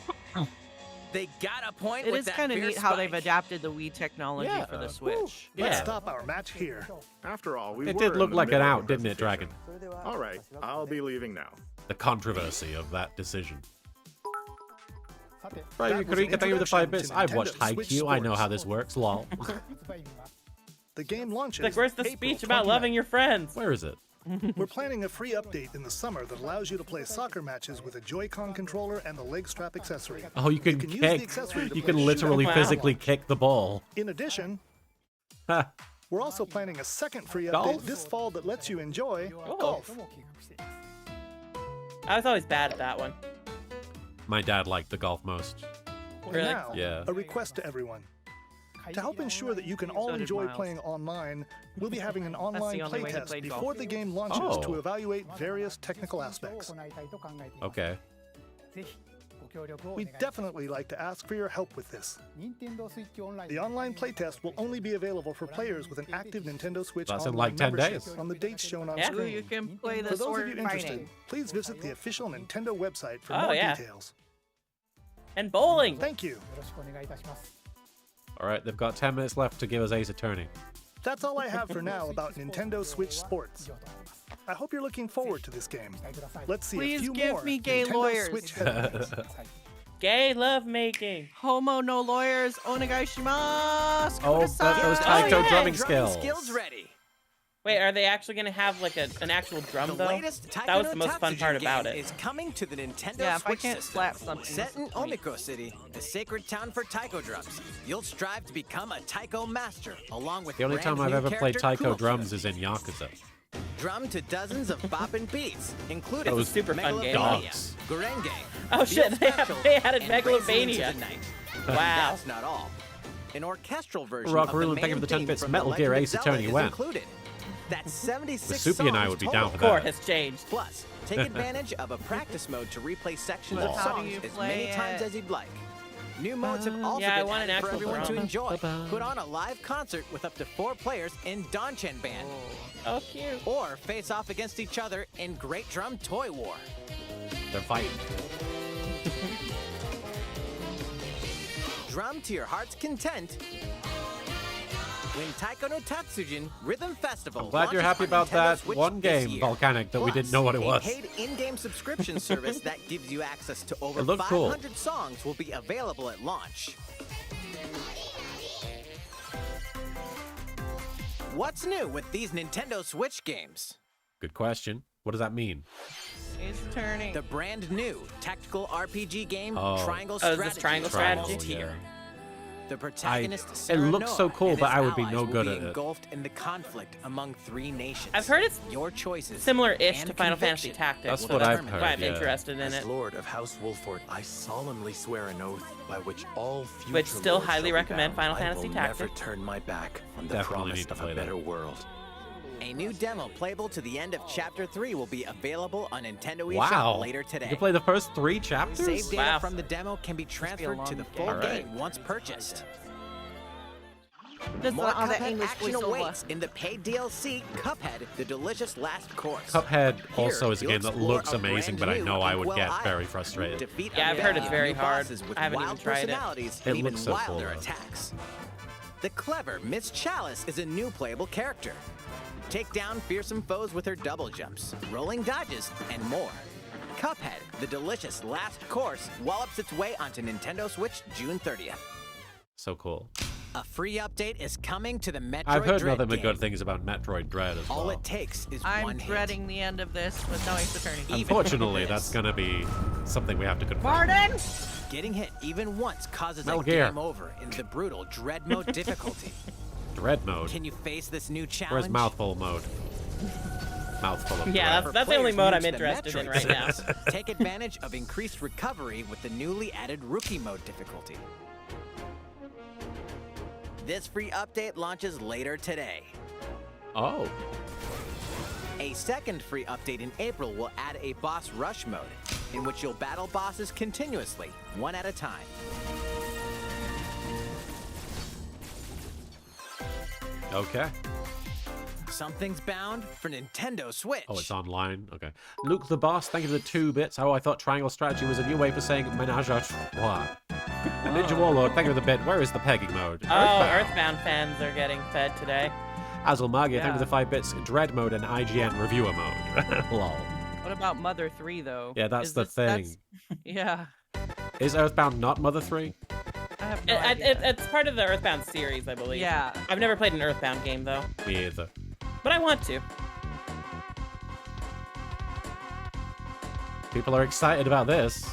They got a point It with is that kind of fierce neat how they've spike. adapted the Wii technology for the Switch. Let's Yeah. stop our match here. After all, we It were did in look the like an middle of out, a didn't it, Dragon? presentation. All right, I'll be leaving now. The controversy of that decision. That Right, was an Karika, thank you for the 5 introduction bits. to I've watched Nintendo Switch Haikyuu. I know how Sports. this works. Lol. The game launches. Like, where's the April speech about 29th. loving your friends? Where is it? We're planning a free update in the summer that allows you to play soccer matches with a Joy-Con controller and the leg strap accessory. Oh, you can use the kick. accessory to You play can literally shootout physically online. kick the ball. In addition, Ha. we're also planning a second free update Golf? this fall that lets you enjoy golf. I was always bad at that one. My dad liked the golf most. And Really? now, Yeah. a request to everyone. To help ensure that you can all So did enjoy Miles. playing online, we'll be having an the online only way he playtest played golf. before the game launches Oh. to evaluate various technical aspects. Okay. We'd definitely like to ask for your help with this. The online playtest will only be available for players with an active Nintendo Switch That's in online like 10 membership days. on the dates shown on Yeah. Ooh, screen. you can play the For those of sword you interested, fighting. please visit the official Nintendo website for Oh, more yeah. details. And bowling. Thank you. All right, they've got 10 minutes left to give us Ace Attorney. That's all I have for now about Nintendo Switch Sports. I hope you're looking forward to this game. Let's see Please a few give more me gay Nintendo lawyers. Switch headlines. Gay love making. Homo no lawyers, onegai shimasu. Oh, but those Taiko yeah. drumming Drumming skills. skills ready. Wait, are they actually going to have like an actual drum The though? latest That was the Taiko most no fun part Tatsujin about game it. is coming to the Nintendo Yeah, if I Switch can't system. slap something, Set in that's funny. Omiko City, the sacred town for taiko drums, you'll strive to become a taiko master, along with The only brand time I've new ever played character Taiko Kumofuda. drums is in Yakuza. Drum to dozens of bopping beats, including Those super fun game. Megalovania, Dogs. Gurenge, Oh shit, Feel they Special, added and Racing into Megalovania. the Night. Wow. That's not all. An orchestral version Rock of the Rulin, main thank you for the 10 theme bits. from Metal The Gear Legend of Ace Zelda Attorney is when? included. That's 76 The Soupy and I songs would be total. down for Court that. has changed. Plus, take advantage of a practice mode to replay sections But of how do songs you as play many times it? as you'd like. New modes have also Yeah, I been want an added for actual everyone to drum. enjoy. Put on a live concert with up to 4 players in Donchen Band. Oh, cute. Or face off against each other in Great Drum Toy War. They're fighting. Drum to your heart's content. Win Taiko no Tatsujin Rhythm Festival. I'm glad you're launches happy on about Nintendo that Switch one this game, year. Volcanic, that we didn't know what it was. A paid in-game subscription service that gives you access to over It looked cool. 500 songs will be available at launch. What's new with these Nintendo Switch games? Good question. What does that mean? It's turning. The brand new tactical RPG game Oh. Triangle Oh, is Strategy. this Triangle is Strategy? almost here. The It protagonist looks so Serenoa cool, and but his I would be allies no will good be at it. engulfed in the conflict among 3 nations. I've heard it's your choices. similar-ish and to Final Fantasy conviction Tactics. That's will what I've determine heard, why I'm yeah. interested in As it. Lord of House Wolford, I solemnly swear an oath by which all future Which still lords highly shall be recommend bound. Final Fantasy I will Tactics. never turn my back on the Definitely promise need to of play a that. better world. A new demo playable to the end of Chapter 3 will be available on Nintendo eShop Wow. later today. You can play the first 3 chapters? Save data Wow. from the demo can be transferred to the full game. Alright. game once purchased. This is More all the Cuphead English action voiceover. awaits in the paid DLC Cuphead: The Delicious Last Course. Cuphead Here, also is a you'll game that explore looks a amazing, brand but I new know I would Inkwell get Isle. very frustrated. Defeat Yeah, I've heard it's new very hard. bosses with I haven't even wild tried it. personalities It and even looks so cool, wilder though. attacks. The clever Miss Chalice is a new playable character. Take down fearsome foes with her double jumps, rolling dodges, and more. Cuphead: The Delicious Last Course wallops its way onto Nintendo Switch June 30th. So cool. A free update is coming to the Metroid I've heard Dread nothing but game. good things about Metroid Dread as well. All it takes is I'm one hit. dreading the end of this with no Ace Attorney. Unfortunately, this. that's gonna be something we have to confront. Pardon? Getting hit even once causes Metal a Gear. game over in the brutal Dread mode difficulty. Dread mode. Can you face this new challenge? Where's mouthful mode? Mouthful of Yeah, dread. that's the only Players mode new I'm to the interested in Metroid right now. series, Take advantage of increased recovery with the newly added Rookie mode difficulty. This free update launches later today. Oh. A second free update in April will add a boss rush mode, in which you'll battle bosses continuously, one at a time. Okay. Something's bound for Nintendo Switch. Oh, it's online? Okay. Luke the Boss, thank you for the 2 bits. Oh, I thought Triangle Strategy was a new way for saying menage a trois. And Ninja Warlord, thank you for the bit. Where is the pegging mode? Oh, Earthbound fans are getting fed today. Azel Magia, thank you for Yeah. the 5 bits. Dread mode and IGN reviewer mode. Lol. What about Mother 3 though? Yeah, that's Is the this- thing. Yeah. Is Earthbound not Mother 3? I have no idea. It's part of the Earthbound series, I believe. Yeah. I've never played an Earthbound game though, Me either. but I want to. People are excited about this.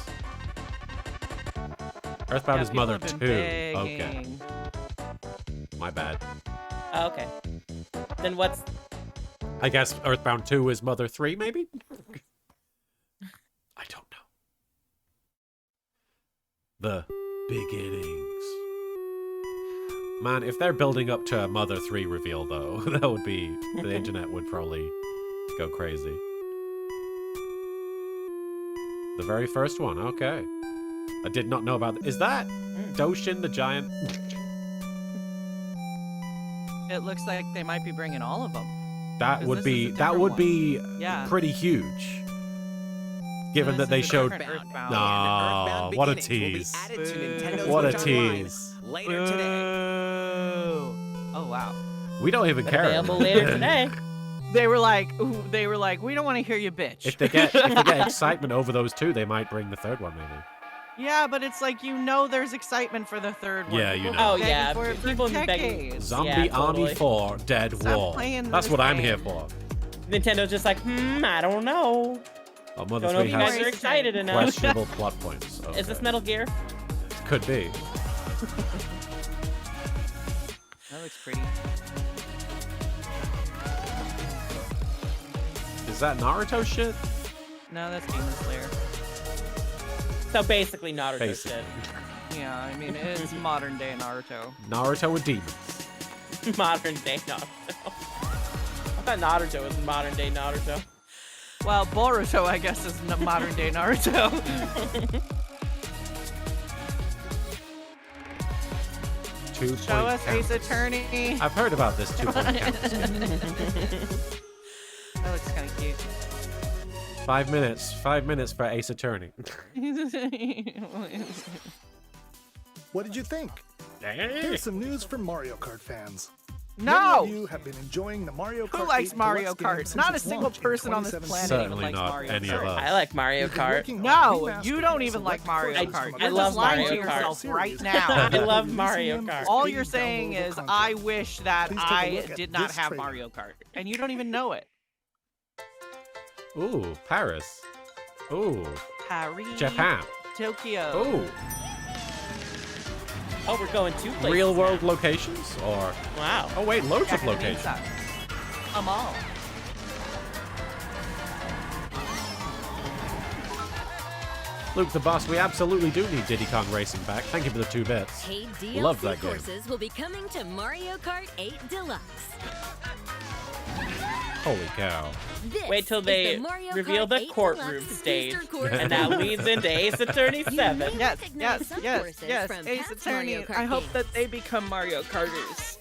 Earthbound Yeah, is people Mother have 2. been Okay. begging. My bad. Oh, okay. Then what's? I guess Earthbound 2 is Mother 3, maybe? I don't know. The beginnings. Man, if they're building up to a Mother 3 reveal, though, that would be... The internet would probably go crazy. The very first one, okay. I did not know about... Is that Doshin the Giant? It looks like they might be bringing all of them. That 'Cause would this be... is a That different would one. be Yeah. pretty huge. Given this that they is a showed... different Earthbound. No, what a tease. What a tease. Later today. Oh wow. We don't even care. Available later today. They were like, we don't want to hear you, bitch. If they get excitement over those 2, they might bring the 3rd one, maybe. Yeah, but it's like there's excitement for the 3rd one. Yeah, you People know. been Oh, yeah, begging for it for people have been begging- decades. Zombie Yeah, Army totally. 4 Dead Stop War. playing That's this what I'm game. here for. Nintendo's just like, I don't know. Oh, Mother Don't know if 3 you guys has are excited enough. questionable plot points. Okay. Is this Metal Gear? Could be. That looks pretty. Is that Naruto shit? No, that's Demon Slayer. So basically Naruto Basically. shit. Yeah, I mean it's modern day Naruto. Naruto with demons. Modern day Naruto. I thought Naruto was modern day Naruto. Well, Boruto, I guess, is modern day Naruto. 2-point Show us Ace count. Attorney. I've heard about this 2-point count. That looks kind of cute. 5 minutes. 5 minutes for Ace Attorney. What did you think? Here's some news for Mario Kart fans. No! Many of you have been enjoying the Mario Kart Who likes 8 Mario Deluxe game Kart? since Not a its single launch in person on this 2017. planet even Certainly likes not Mario any Kart. of us. I like Mario Kart. No, you don't even like Mario Kart. I You're love just lying Mario to Kart. yourself right now. I love Mario Kart. All you're saying is, I wish that Please take a I look at did not this have trailer. Mario Kart. And you don't even know it. Ooh, Paris. Ooh, Paris. Japan. Tokyo. Ooh, Oh, we're going 2 places. real world locations or? Wow. Oh wait, loads of locations. Come on. Luke the Boss, we absolutely do need Diddy Kong Racing back. Thank you for the 2 bits. Paid Love DLC that game. courses will be coming to Mario Kart 8 Deluxe. Holy cow. This Wait till is they the Mario reveal Kart the 8 courtroom Deluxe stage, booster course and that leads into Ace Attorney 7. Yes, recognize yes, some yes, courses yes. from Ace past Attorney. Mario Kart I hope games. that they become Mario Karters.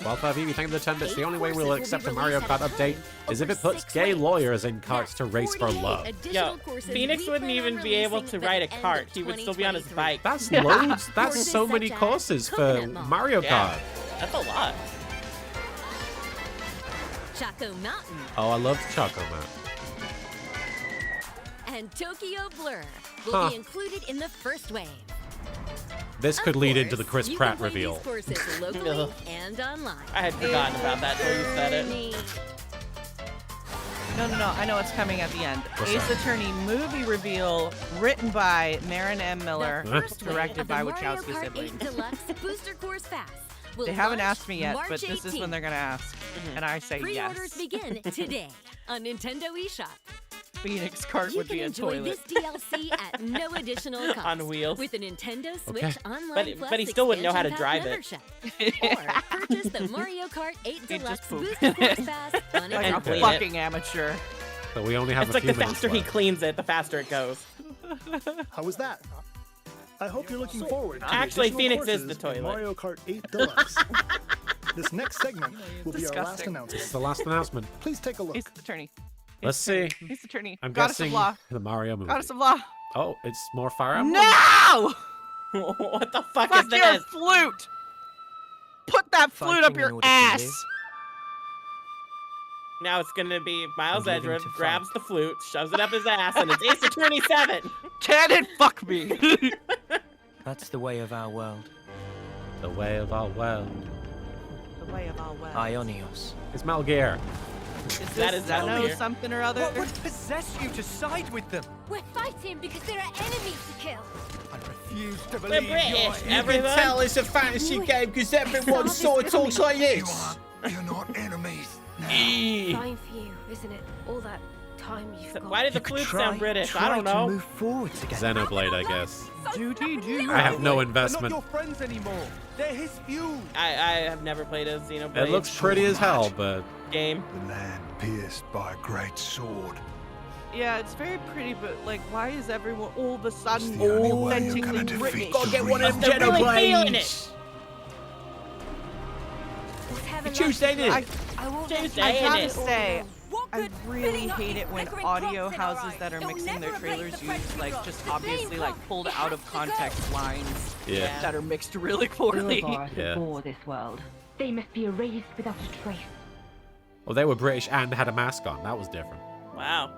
Wildfire Vivi, thank you for the 10 bits. The only way we'll courses will accept be a Mario released at Kart a update time is if over it puts 6 gay waves. lawyers in carts to race for 48 love. additional Yo, courses Phoenix we wouldn't plan on even be able releasing to by ride a the end cart. of He would still be on his 2023. bike. That's loads. That's Courses so many such as courses for Coconut Mall. Mario Yeah. Kart. That's a lot. Choco Mountain, Oh, I love Choco Man. and Tokyo Blur will Huh. be included in the first wave. This Of could lead course, into the Chris you Pratt can play reveal. These courses locally and online. I had forgotten about that till you said it. No, I know it's coming at the end. What's Ace that? Attorney movie reveal written by Marin M. Miller, The first wave directed of by the Mario Wachowski Kart 8 siblings. Deluxe Booster Course Pass will They haven't launch asked me yet, March but this is when 18th. they're gonna ask, and I say Pre-orders yes. begin today on Nintendo eShop. Phoenix Cart You would can be a enjoy toilet. this DLC at no additional cost. On wheels. With a Nintendo Switch Okay. Online Plus But he still wouldn't know how to expansion drive pack it. membership. Or purchase the Mario Kart 8 He'd Deluxe just poop. Booster Course Pass on its Like And a own. clean it. fucking amateur. But we only have It's a like few the minutes faster he left. cleans it, the faster it goes. How was that? I hope you're looking forward to the Actually, additional Phoenix is courses the in toilet. Mario Kart 8 Deluxe. This next segment will be our last Disgusting. announcement. It's the last announcement. Please take a look. Ace Attorney. Let's see. Ace Attorney. I'm Goddess of guessing Law. the Mario movie. Goddess of Law. Oh, it's more Fire Emblem? No! What the fuck Fuck is your this? flute! Put that flute up Fighting in your order to ass! live. Now it's gonna be Miles And living Edgeworth to grabs the flute, shoves it up his ass, and it's Ace Attorney 7. Can it fuck me? That's the way of our world. The way of our world. The way of our world. Ionios. It's Metal Gear. Is That this is Metal Zeno Gear. something or other? What would possess you to side with them? We're fighting because there are enemies to kill. I refuse to We're believe British, you're everyone. it's a fantasy game because everyone sort of talks like You're not enemies. Fine for you, isn't it? All that time you've got. Why did the flute sound British? I don't To know. move forward together. Xenoblade, I guess. Do. I have no They're investment. not your friends anymore. They're his feud. I have never played a Xenoblade It looks pretty as hell, but game. The land pierced by a great sword. Yeah, it's very pretty, but like, why is everyone all of a sudden It's the only way you're gonna authentically British? defeat Gotta get one of them They're really feeling Xenoblades. it. Let's have a Tuesday, laugh. innit? I won't Tuesday, I innit? gotta say, What I good really bidding hate on it when flickering audio clocks in our houses eyes. that are They'll mixing their never replace trailers the use French like clock. just The obviously same like clock. pulled It out of has to go. context lines yeah. that are mixed really poorly. Yeah. before this world. They must be erased without a trace. Well, they were British and had a mask on. That was different. Wow.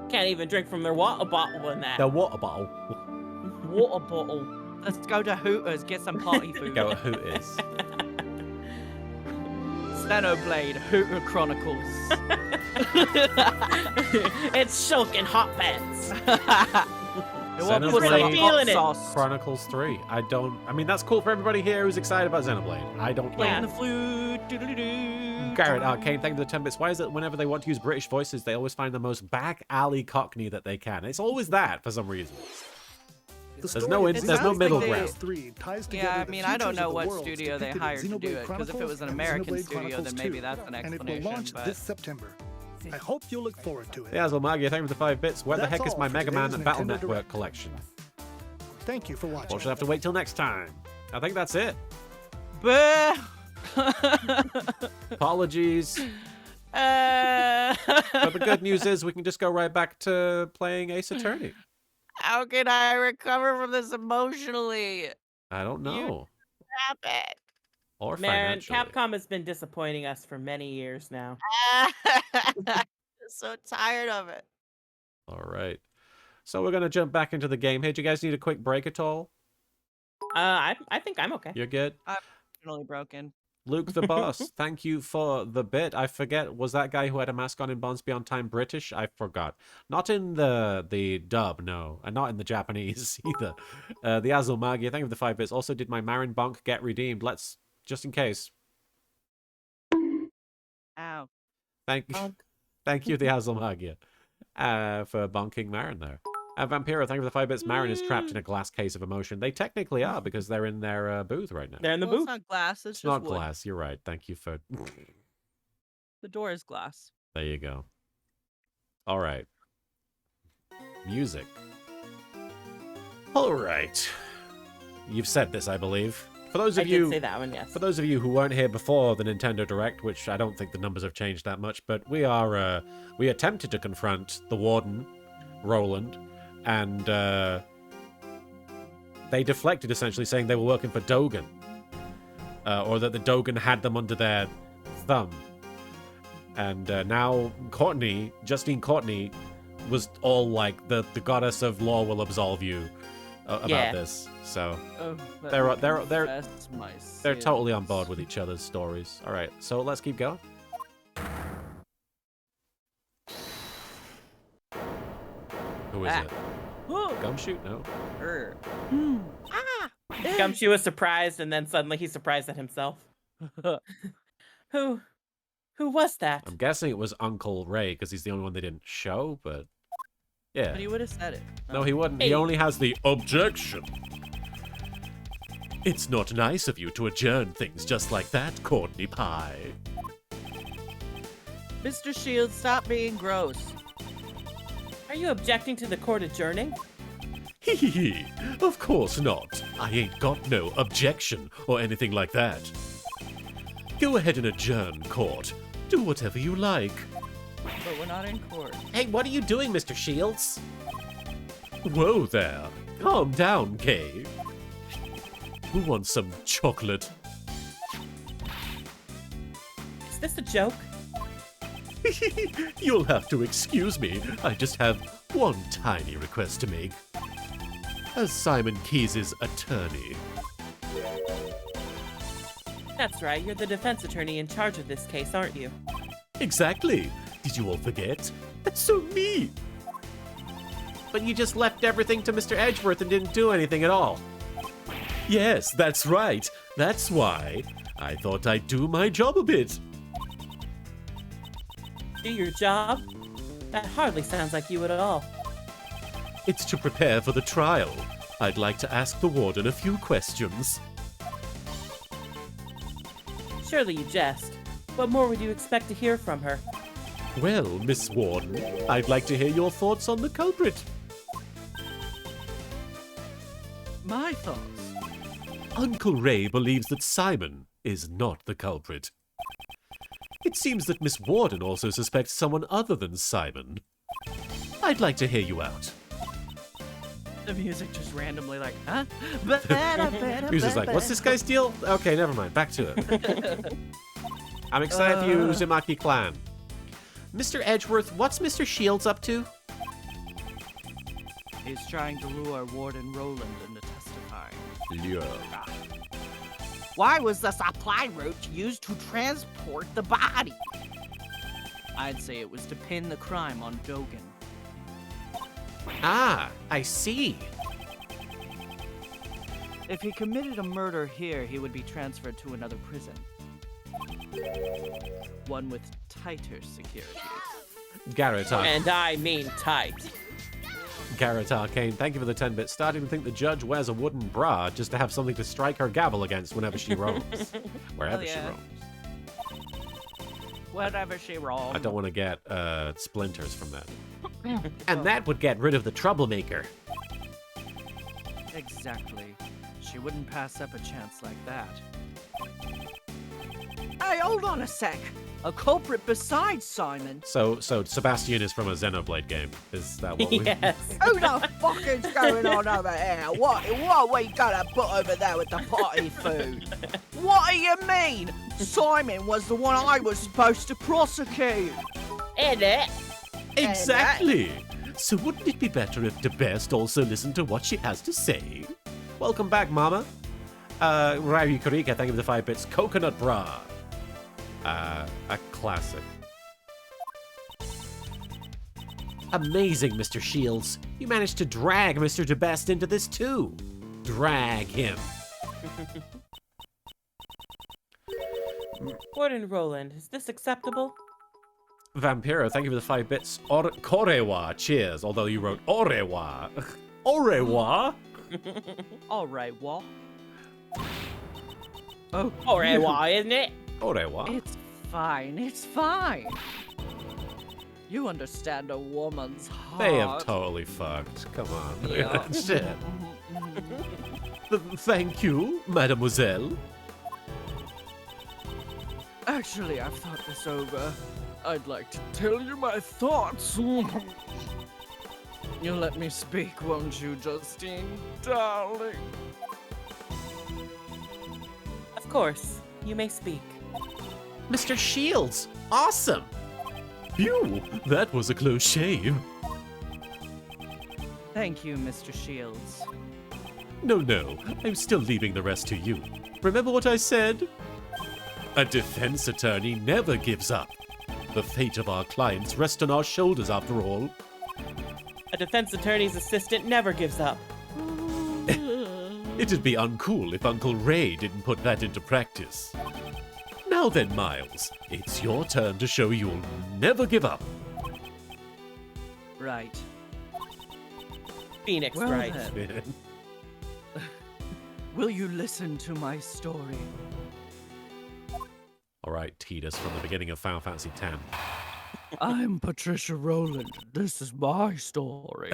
Can't even drink from their water bottle in that. The water bottle. Water bottle. Let's go to Hooters, get some party food. Go at Hooters. Xenoblade, Hooter Chronicles. It's Shulk and hot pants. Xenoblade feeling it. Chronicles 3. I mean, that's cool for everybody here who's excited about Xenoblade. I don't Playing know. the flute. Doo-doo-doo. Garrett Arcane, thank you for the 10 bits. Why is it whenever they want to use British voices, they always find the most back alley cockney that they can? It's always that for some reason. There's no middle ground. Yeah, I mean, I don't know what studio they hired to do it, because if it was an American studio, then maybe that's an And it will explanation. launch But this September. I hope you'll look forward to it. Yeah, as well, Maggie, thank you for the 5 bits. Where the That's heck is all my for Mega Man today's and Battle Nintendo Network Direct. collection? Thank you for watching. Or she'll have to wait till next time. I think that's it. Bah! Apologies. But the good news is we can just go right back to playing Ace Attorney. How can I recover from this emotionally? I don't know. Stop it. Or Marin, financially. Capcom has been disappointing us for many years now. I'm so tired of it. All right. So we're going to jump back into the game. Hey, do you guys need a quick break at all? I think I'm okay. You're good? I'm really broken. Luke the Boss, thank you for the bit. I forget, was that guy who had a mask on in Bonds Beyond Time British? I forgot. Not in the dub, no. And not in the Japanese either. The Azulmagia, thank you for the 5 bits. Also, did my Marin bonk get redeemed? Let's, just in case. Ow. Thank you, the Azulmagia, for bonking Marin there. Vampiro, thank you for the 5 bits. Marin is trapped in a glass case of emotion. They technically are, because they're in their booth right now. They're in the booth. It's not glass, it's just not wood. glass, you're right. Thank you for... The door is glass. There you go. All right. Music. All right. You've said this, I believe. For those of I you, did say that one, yes. For those of you who weren't here before the Nintendo Direct, which I don't think the numbers have changed that much, but we attempted to confront the Warden, Roland, and they deflected, essentially saying they were working for Dogen, or that the Dogen had them under their thumb. And now Justine Courtney, was all like, the goddess of law will absolve you about this. So they're totally on board with each other's stories. All right, so let's keep going. Who is it? Gumshoe? No. Gumshoe was surprised, and then suddenly he's surprised at himself. Who was that? I'm guessing it was Uncle Ray, because he's the only one they didn't show, but yeah. But he would have said it. No, he wouldn't. He only has the objection. It's not nice of you to adjourn things just like that, Courtney Pie. Mr. Shields, stop being gross. Are you objecting to the court adjourning? Hee. Of course not. I ain't got no objection or anything like that. Go ahead and adjourn, court. Do whatever you like. But we're not in court. Hey, what are you doing, Mr. Shields? Whoa there. Calm down, Kay. Who wants some chocolate? Is this a joke? You'll have to excuse me. I just have one tiny request to make. As Simon Keyes' attorney. That's right, you're the defense attorney in charge of this case, aren't you? Exactly. Did you all forget? That's so me. But you just left everything to Mr. Edgeworth and didn't do anything at all. Yes, that's right. That's why I thought I'd do my job a bit. Do your job? That hardly sounds like you at all. It's to prepare for the trial. I'd like to ask the warden a few questions. Surely you jest. What more would you expect to hear from her? Well, Miss Warden, I'd like to hear your thoughts on the culprit. My thoughts? Uncle Ray believes that Simon is not the culprit. It seems that Miss Warden also suspects someone other than Simon. I'd like to hear you out. The music just randomly like, huh? Music's like, what's this guy's deal? Okay, never mind. Back to it. I'm excited for you, Uzumaki clan. Mr. Edgeworth, what's Mr. Shields up to? He's trying to lure Warden Roland into testifying. Yeah. Why was the supply route used to transport the body? I'd say it was to pin the crime on Dogen. Ah, I see. If he committed a murder here, he would be transferred to another prison. One with tighter security. Garrett And I mean tight. Garrett Arcane, thank you for the 10 bits. Starting to think the judge wears a wooden bra just to have something to strike her gavel against whenever she roams. Wherever she roams. Whatever she roams. I don't want to get splinters from that. And that would get rid of the troublemaker. Exactly. She wouldn't pass up a chance like that. Hey, hold on a sec. A culprit besides Simon? So Sebastian is from a Xenoblade game. Is that what we... Yes. Who the fuck is going on over here? What we gonna put over there with the party food? What do you mean? Simon was the one I was supposed to prosecute. And it. Exactly. So wouldn't it be better if the best also listened to what she has to say? Welcome back, Mama. Ravi Kurika, thank you for the 5 bits. Coconut Bra. A classic. Amazing, Mr. Shields. You managed to drag Mr. DeBest into this too. Drag him. Gordon Roland, is this acceptable? Vampiro, thank you for the 5 bits. Korewa, cheers. Although you wrote Orewa. Orewa? Alright, what? Oh, Orewa, isn't it? Orewa? It's fine, it's fine. You understand a woman's heart. They have totally fucked. Come on. Yeah. Shit. Thank you, mademoiselle. Actually, I've thought this over. I'd like to tell you my thoughts. You'll let me speak, won't you, Justine? Darling. Of course, you may speak. Mr. Shields, awesome. Phew, that was a close shave. Thank you, Mr. Shields. No, I'm still leaving the rest to you. Remember what I said? A defense attorney never gives up. The fate of our clients rests on our shoulders after all. A defense attorney's assistant never gives up. It'd be uncool if Uncle Ray didn't put that into practice. Now then, Miles, it's your turn to show you'll never give up. Right. Phoenix, Well right? then. Will you listen to my story? All right, Tidus from the beginning of Final Fantasy X. I'm Patricia Rowland. This is my story.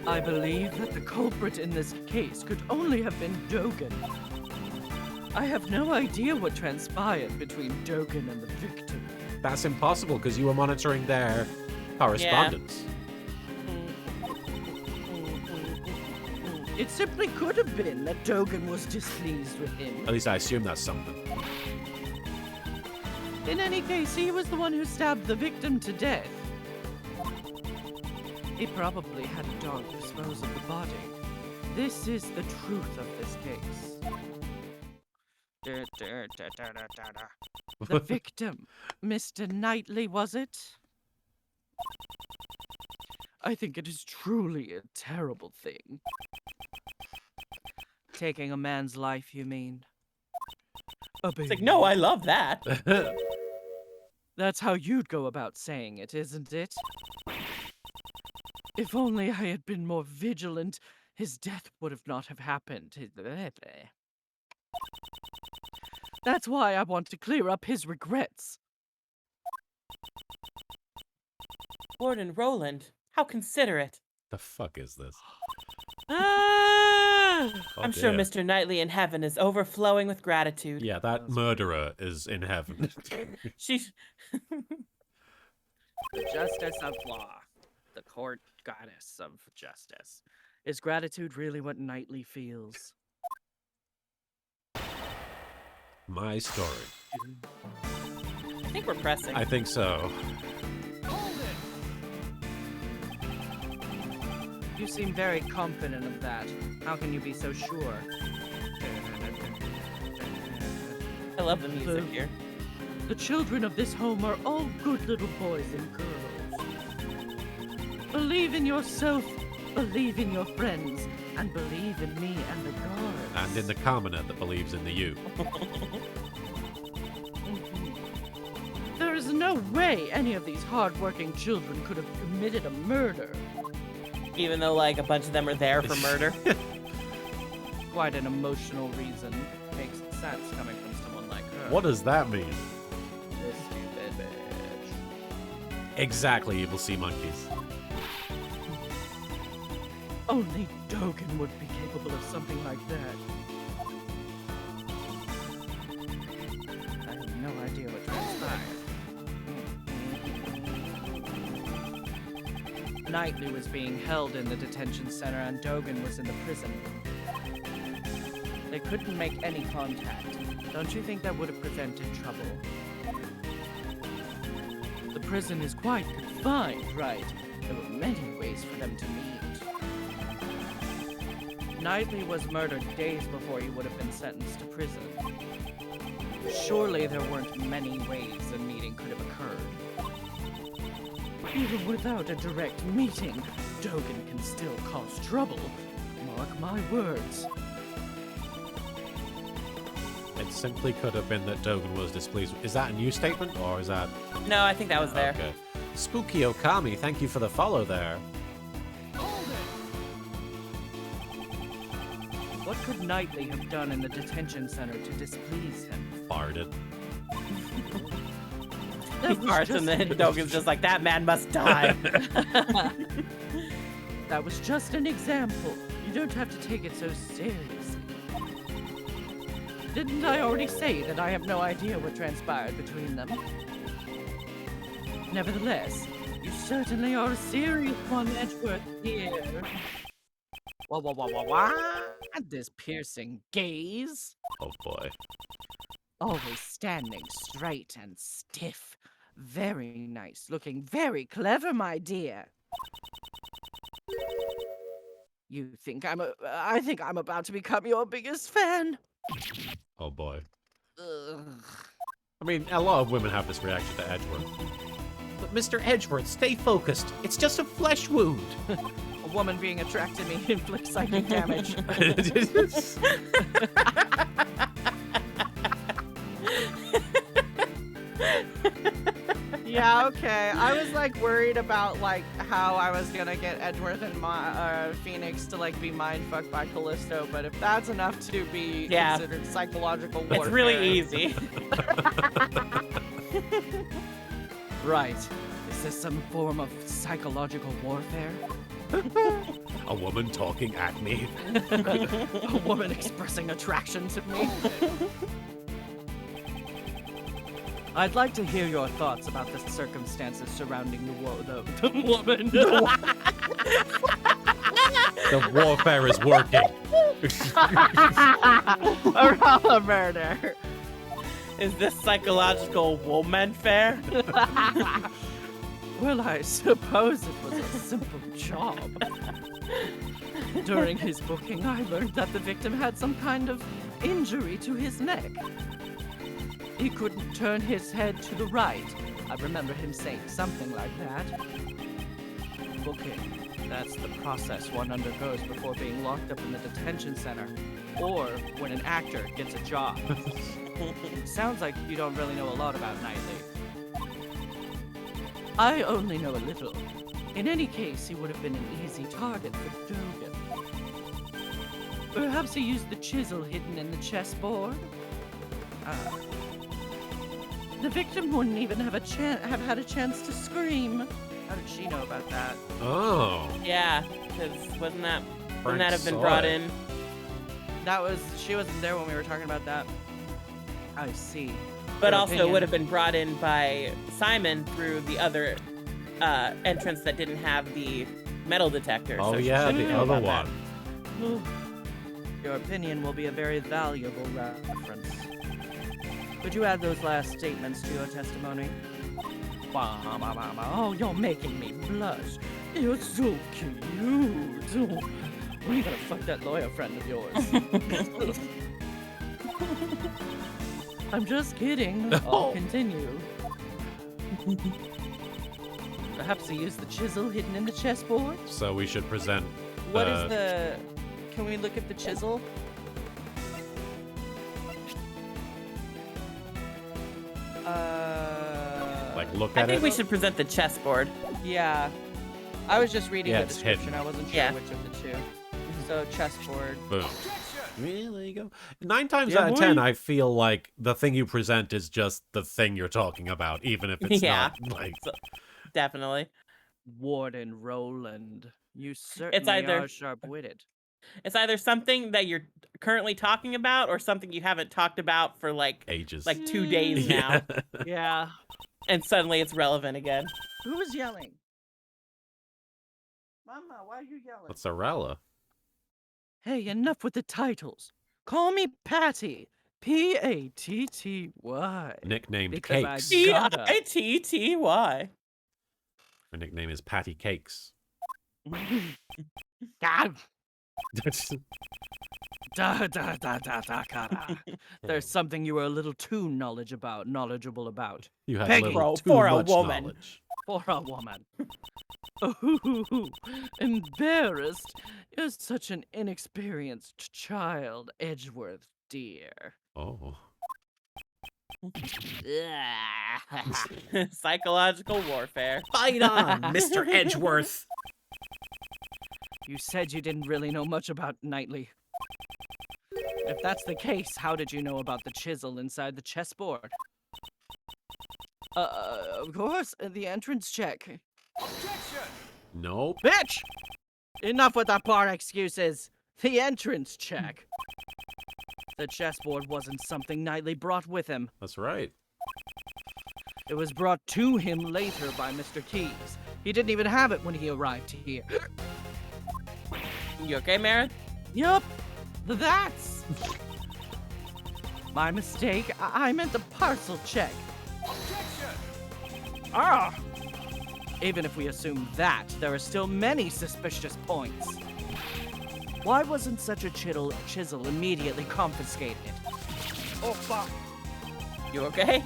I believe that the culprit in this case could only have been Dogen. I have no idea what transpired between Dogen and the victim. That's impossible because you were monitoring their correspondence. It simply could have been that Dogen was displeased with him. At least I assume that's something. In any case, he was the one who stabbed the victim to death. He probably had a dog dispose of the body. This is the truth of this case. The victim, Mr. Knightley, was it? I think it is truly a terrible thing. Taking a man's life, you mean? It's like, no, I love that. That's how you'd go about saying it, isn't it? If only I had been more vigilant, his death would not have happened. That's why I want to clear up his regrets. Gordon Roland, how considerate. The fuck is this? I'm sure dear. Mr. Knightley in heaven is overflowing with gratitude. Yeah, that murderer is in heaven. She's The justice of law, the court goddess of justice. Is gratitude really what Knightley feels? My story. I think we're pressing. I think so. You seem very confident of that. How can you be so sure? I love the music here. The children of this home are all good little boys and girls. Believe in yourself, believe in your friends, and believe in me and the guards. And in the commoner that believes in the you. There is no way any of these hard-working children could have committed a murder. Even though, like, a bunch of them are there for murder. Quite an emotional reason. Makes sense coming from someone like her. What does that mean? This stupid bitch. Exactly, evil sea monkeys. Only Dogen would be capable of something like that. I have no idea what transpired. Knightley was being held in the detention center and Dogen was in the prison. They couldn't make any contact. Don't you think that would have prevented trouble? The prison is quite confined, right? There were many ways for them to meet. Knightley was murdered days before he would have been sentenced to prison. Surely there weren't many ways a meeting could have occurred. Even without a direct meeting, Dogen can still cause trouble. Mark my words. It simply could have been that Dogen was displeased. Is that a new statement, or is that... No, I think that was there. Okay. Spooky Okami, thank you for the follow there. What could Knightley have done in the detention center to displease him? Farted. He farts and then Dogen's just like, that man must die. That was just an example. You don't have to take it so seriously. Didn't I already say that I have no idea what transpired between them? Nevertheless, you certainly are a serious one, Edgeworth here. What? This piercing gaze? Oh boy. Always standing straight and stiff. Very nice, looking very clever, my dear. I think I'm about to become your biggest fan. Oh boy. Ugh. I mean, a lot of women have this reaction to Edgeworth. But Mr. Edgeworth, stay focused. It's just a flesh wound. A woman being attracted to me inflicts psychic damage. Yeah, okay. I was like worried about like how I was gonna get Edgeworth and Phoenix to like be mindfucked by Callisto, but if that's enough to be considered psychological warfare, It's really easy. Right. Is this some form of psychological warfare? A woman talking at me. A woman expressing attraction to me? I'd like to hear your thoughts about the circumstances surrounding the woman. The warfare is working. Around the murder. Is this psychological woman fair? Well, I suppose it was a simple job. During his booking, I learned that the victim had some kind of injury to his neck. He couldn't turn his head to the right. I remember him saying something like that. Booking. That's the process one undergoes before being locked up in the detention center, or when an actor gets a job. Sounds like you don't really know a lot about Knightley. I only know a little. In any case, he would have been an easy target for Dogen. Perhaps he used the chisel hidden in the chessboard? The victim wouldn't even have had a chance to scream. How did she know about that? Oh. Yeah, because wouldn't that have been saw brought it. in? She wasn't there when we were talking about that. I see. But Your also opinion. would have been brought in by Simon through the other entrance that didn't have the metal detector. Oh so she yeah, should the know other about one. Your opinion will be a very valuable reference. Could you add those last statements to your testimony? Oh, you're making me blush. You're so cute. Oh, when are you gonna fuck that lawyer friend of yours? I'm just kidding. I'll continue. Perhaps he used the chisel hidden in the chessboard? So we should present. What is the... Can we look at the chisel? Like look I at think it. we should present the chessboard. Yeah. I was just reading Yeah, the it's description. hidden. I wasn't sure Yeah. which of the two. So, chessboard. Boom. Yeah, there you go. 9 times Yeah, out of 10, boy. I feel like the thing you present is just the thing you're talking about, even if it's Yeah. not like. Definitely. Warden Roland. You certainly are sharp-witted. It's either something that you're currently talking about or something you haven't talked about for like ages, like 2 days now. Yeah. And suddenly it's relevant again. Who is yelling? Mama, why are you yelling? That's Arella. Hey, enough with the titles. Call me Patty. Patty. Nicknamed because Cakes. I gotta. Patty. Her nickname is Patty Cakes. God. There's something you were a little too knowledgeable about. You had Peggy. a little too for a much woman. knowledge. For a woman. Ooh, embarrassed. You're such an inexperienced child, Edgeworth, dear. Oh. Psychological warfare. Fight on, Mr. Edgeworth. You said you didn't really know much about Knightley. If that's the case, how did you know about the chisel inside the chessboard? Of course, the entrance check. Nope. Bitch! Enough with the poor excuses. The entrance check. The chessboard wasn't something Knightley brought with him. That's right. It was brought to him later by Mr. Keyes. He didn't even have it when he arrived here. You okay, Marin? Yup. That's my mistake. I meant the parcel check. Ah! Even if we assume that, there are still many suspicious points. Why wasn't such a chisel immediately confiscated? Oh, fuck. You okay?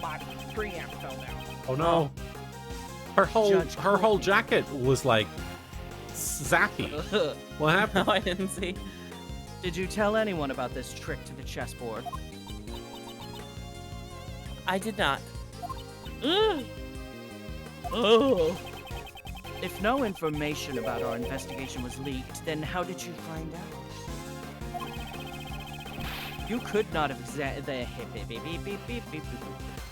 My preamp fell down. Oh no. Her whole jacket was like zappy. What happened? No, I didn't see. Did you tell anyone about this trick to the chessboard? I did not. Oh. If no information about our investigation was leaked, then how did you find out? You could not have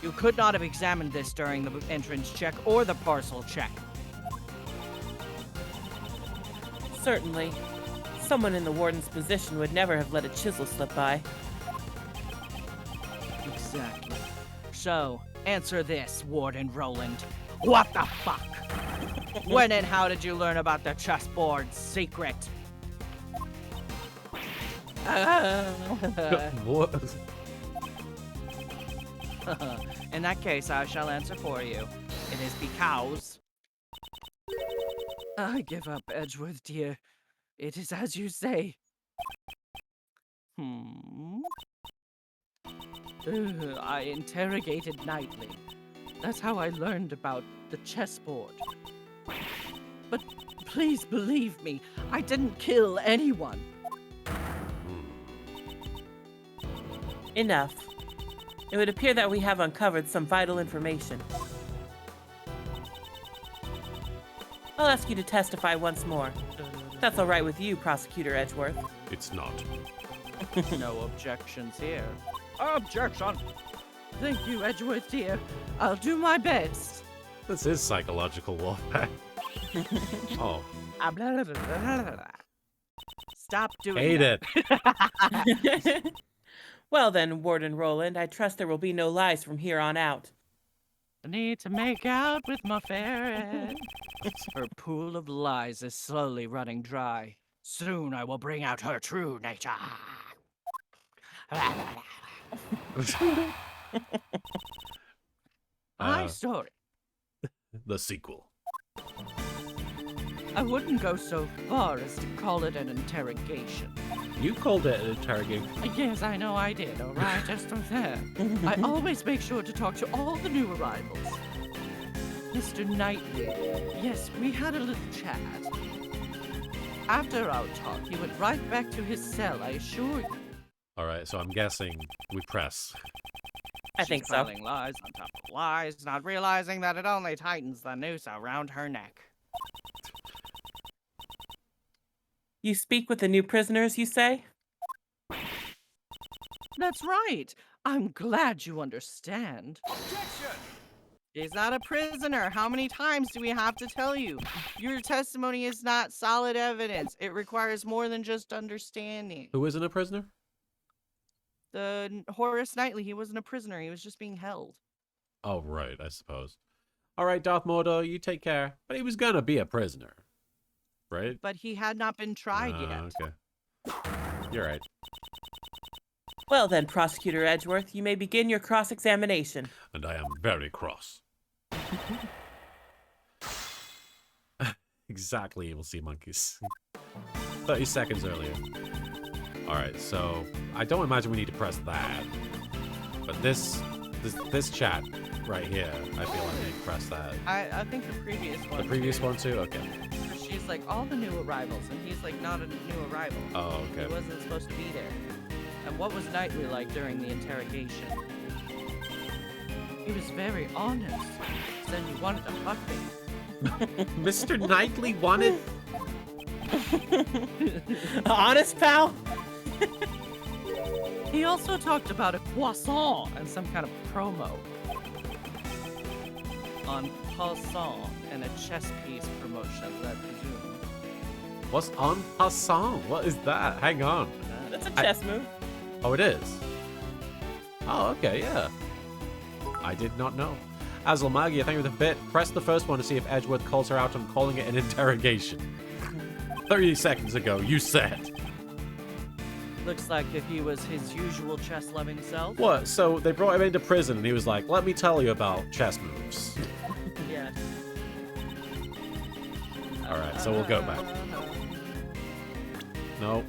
You could not have examined this during the entrance check or the parcel check. Certainly. Someone in the warden's position would never have let a chisel slip by. Exactly. So, answer this, Warden Roland. What the fuck? When and how did you learn about the chessboard's secret? What? In that case, I shall answer for you. It is because... I give up, Edgeworth, dear. It is as you say. I interrogated Knightley. That's how I learned about the chessboard. But please believe me, I didn't kill anyone. Enough. It would appear that we have uncovered some vital information. I'll ask you to testify once more. If that's all right with you, Prosecutor Edgeworth. It's not. No objections here. Objection! Thank you, Edgeworth, dear. I'll do my best. This is psychological warfare. Oh. Stop doing Hate that. Well then, Warden Roland, I trust there will be no lies from here on out. I need to make out with my ferret. Her pool of lies is slowly running dry. Soon I will bring out her true nature. My story. The sequel. I wouldn't go so far as to call it an interrogation. You called it an interrogation. Yes, I know I did, all right? Just there. I always make sure to talk to all the new arrivals. Mr. Knightley, yes, we had a little chat. After our talk, he went right back to his cell, I assure you. All right, so I'm guessing we press. I think so. Telling lies on top of lies, not realizing that it only tightens the noose around her neck. You speak with the new prisoners, you say? That's right. I'm glad you understand. Objection! He's not a prisoner. How many times do we have to tell you? Your testimony is not solid evidence. It requires more than just understanding. Who isn't a prisoner? The Horace Knightley, he wasn't a prisoner. He was just being held. Oh, right, I suppose. All right, Darth Maul, you take care. But he was gonna be a prisoner, right? But he had not been tried yet. Okay. You're right. Well then, Prosecutor Edgeworth, you may begin your cross-examination. And I am very cross. Exactly, evil sea monkeys. 30 seconds earlier. All right, so I don't imagine we need to press that, but this chat right here, I feel I need to press that. I think the previous one. The previous one too? Okay. She's like, all the new arrivals, and he's like, not a new arrival. Oh, okay. He wasn't supposed to be there. And what was Knightley like during the interrogation? He was very honest. Said he wanted to fuck me. Mr. Knightley wanted... Honest, pal? He also talked about a croissant and some kind of promo on passant and a chess piece promotion, I presume. What's en passant? What is that? Hang on. That's a chess move. Oh, it is? Oh, okay, yeah. I did not know. Azul Magia, thank you for the bit. Press the first one to see if Edgeworth calls her out on calling it an interrogation. 30 seconds ago, you said. Looks like if he was his usual chess-loving self. What? So they brought him into prison and he was like, let me tell you about chess moves. Yeah. Alright, so we'll go back. No.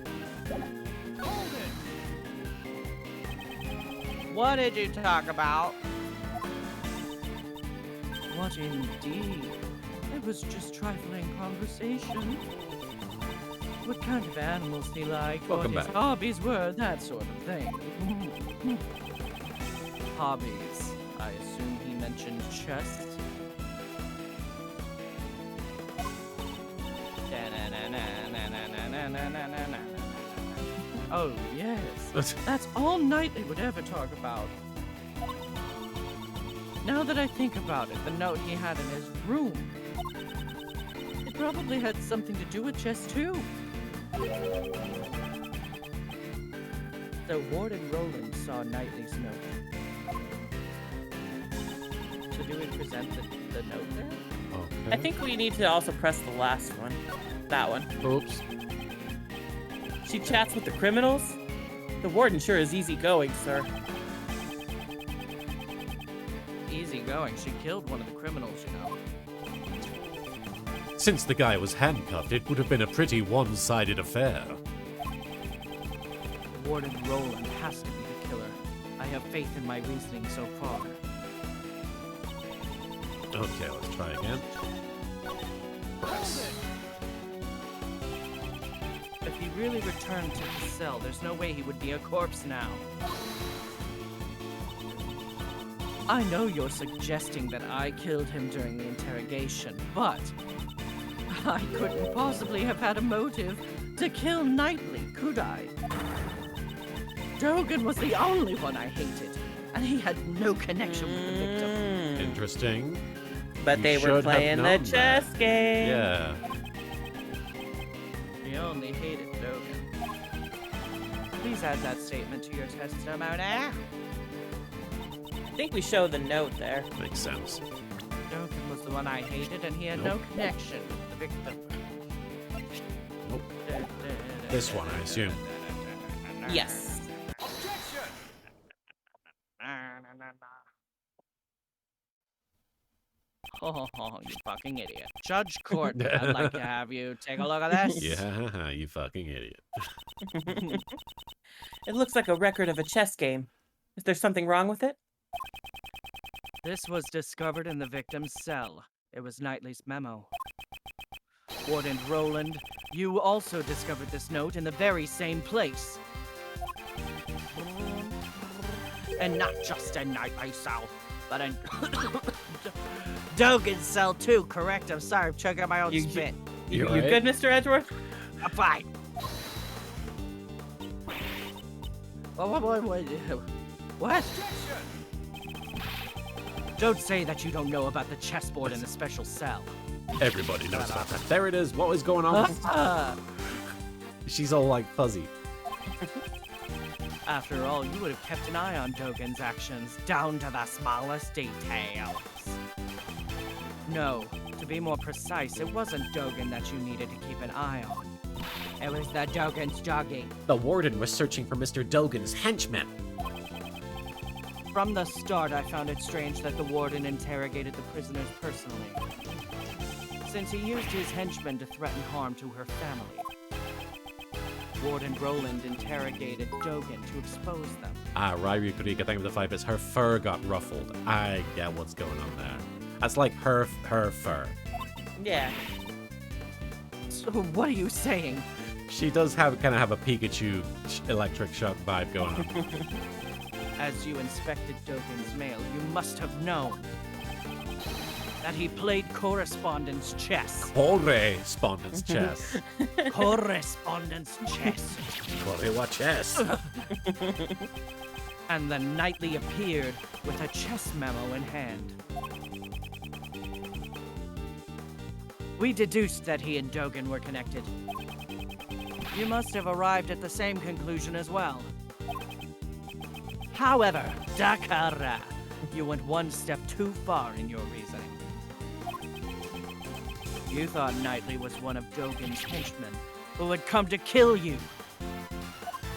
What did you talk about? What indeed? It was just trifling conversation. What kind of animals he liked, Welcome what his back. hobbies were, that sort of thing. Hobbies. I assume he mentioned chess. Oh, yes. That's all Knightley would ever talk about. Now that I think about it, the note he had in his room, it probably had something to do with chess, too. So Warden Roland saw Knightley's note. So do we present the note there? Okay. I think we need to also press the last one. That one. Oops. She chats with the criminals? The warden sure is easygoing, sir. Easy going. She killed one of the criminals, you know. Since the guy was handcuffed, it would have been a pretty one-sided affair. Warden Roland has to be the killer. I have faith in my reasoning so far. Okay, let's try again. Press. If he really returned to the cell, there's no way he would be a corpse now. I know you're suggesting that I killed him during the interrogation, but I couldn't possibly have had a motive to kill Knightley, could I? Dogan was the only one I hated, and he had no connection with the victim. Interesting. But You they were should have playing the known chess that. game. Yeah. He only hated Dogan. Please add that statement to your testimony. I think we show the note there. Makes sense. Dogan was the one I hated, and he had no connection with the victim. Nope. This one, I assume. Yes. Oh, you fucking idiot. Judge Court, I'd like to have you take a look at this. Yeah, you fucking idiot. It looks like a record of a chess game. Is there something wrong with it? This was discovered in the victim's cell. It was Knightley's memo. Warden Roland, you also discovered this note in the very same place. And not just in Knightley's cell, but in Dogan's cell too, correct? I'm sorry, I'm choking on my own spit. You good, Mr. Edgeworth? I'm fine. What? Don't say that you don't know about the chessboard in the special cell. Everybody knows about that. There it is. What is going on? She's all like fuzzy. After all, you would have kept an eye on Dogen's actions, down to the smallest details. No, to be more precise, it wasn't Dogen that you needed to keep an eye on. It was the Dogen's jogging. The warden was searching for Mr. Dogen's henchmen. From the start, I found it strange that the warden interrogated the prisoners personally, since he used his henchmen to threaten harm to her family. Warden Roland interrogated Dogen to expose them. Ryu Kurika, thank you for the 5 bits. Her fur got ruffled. I get what's going on there. That's like her fur. Yeah. So what are you saying? She does kind of have a Pikachu electric shock vibe going on. As you inspected Dogen's mail, you must have known that he played correspondence chess. Correspondence chess. Correspondence chess. What chess? And the Knightley appeared with a chess memo in hand. We deduced that he and Dogen were connected. You must have arrived at the same conclusion as well. However, Dakara, you went one step too far in your reasoning. You thought Knightley was one of Dogen's henchmen who had come to kill you.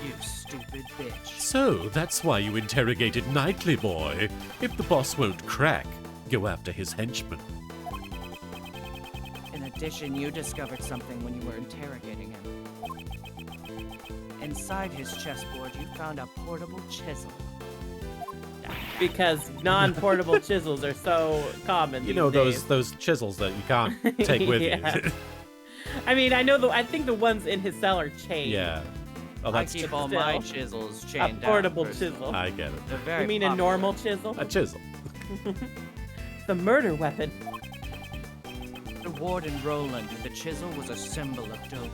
You stupid bitch. So, that's why you interrogated Knightley, boy. If the boss won't crack, go after his henchmen. In addition, you discovered something when you were interrogating him. Inside his chessboard, you found a portable chisel. Because non-portable chisels are so common. You know these those chisels that you can't take with you. I mean, I think the ones in his cell are chained. Yeah. Oh, I that's keep all my chisels chained a portable down, chisel. I get it. They're very You mean popular. a normal chisel? A chisel. The murder weapon. To Warden Roland, the chisel was a symbol of Dogen,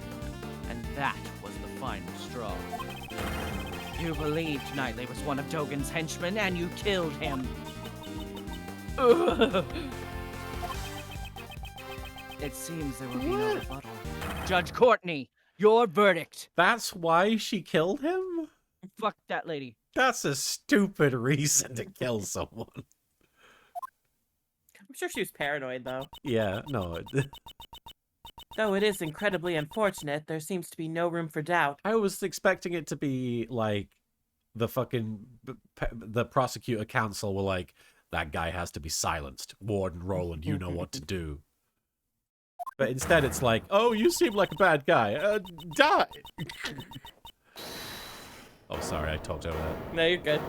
and that was the final straw. You believed Knightley was one of Dogen's henchmen, and you killed him. It seems there will be no rebuttal. Judge Courtney, your verdict. That's why she killed him? Fuck that lady. That's a stupid reason to kill someone. I'm sure she was paranoid, though. Yeah, no. Though it is incredibly unfortunate, there seems to be no room for doubt. I was expecting it to be like the prosecutor counsel were like, that guy has to be silenced. Warden Roland, you know what to do. But instead it's like, oh, you seem like a bad guy. Die! Oh, sorry, I talked over that. No, you're good.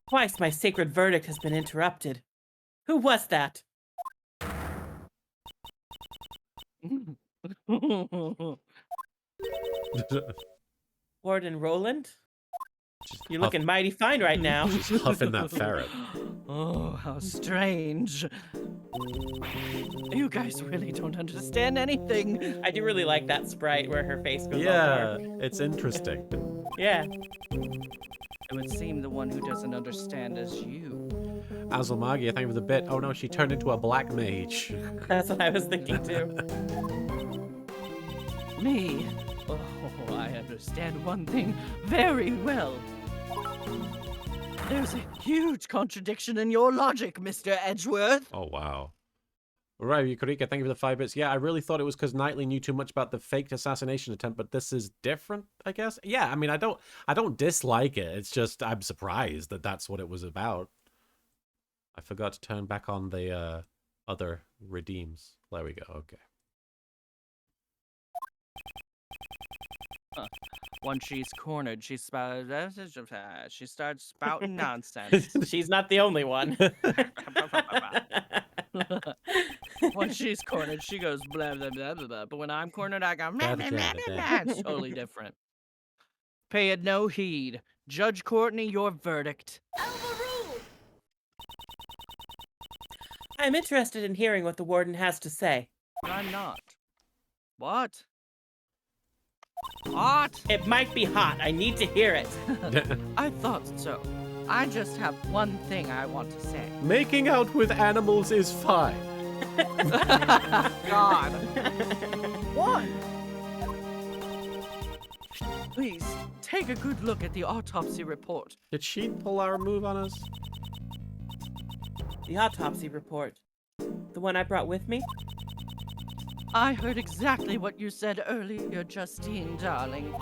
Twice my sacred verdict has been interrupted. Who was that? Warden Roland? You're looking mighty fine right now. She's huffing that ferret. Oh, how strange. You guys really don't understand anything. I do really like that sprite where her face goes Yeah, all dark. it's interesting. Yeah. It would seem the one who doesn't understand is you. Azulmagia, thank you for the bit. Oh no, she turned into a black mage. That's what I was thinking too. Me? Oh, I understand one thing very well. There's a huge contradiction in your logic, Mr. Edgeworth. Oh, wow. Right, Yukurika, thank you for the 5 bits. Yeah, I really thought it was because Knightley knew too much about the faked assassination attempt, but this is different, I guess. Yeah, I mean, I don't dislike it. It's just I'm surprised that that's what it was about. I forgot to turn back on the other redeems. There we go. Okay. Once she's cornered, she starts spouting nonsense. She's not the only one. Once she's cornered, she goes blah, blah, blah, blah, blah. But when I'm cornered, I go blah, blah, blah, blah, blah. It's totally different. Pay it no heed. Judge Courtney, your verdict. I'm interested in hearing what the warden has to say. I'm not. What? What? It might be hot. I need to hear it. I thought so. I just have one thing I want to say. Making out with animals is fine. God. What? Please, take a good look at the autopsy report. Did she pull our move on us? The autopsy report. The one I brought with me? I heard exactly what you said earlier, Justine, darling.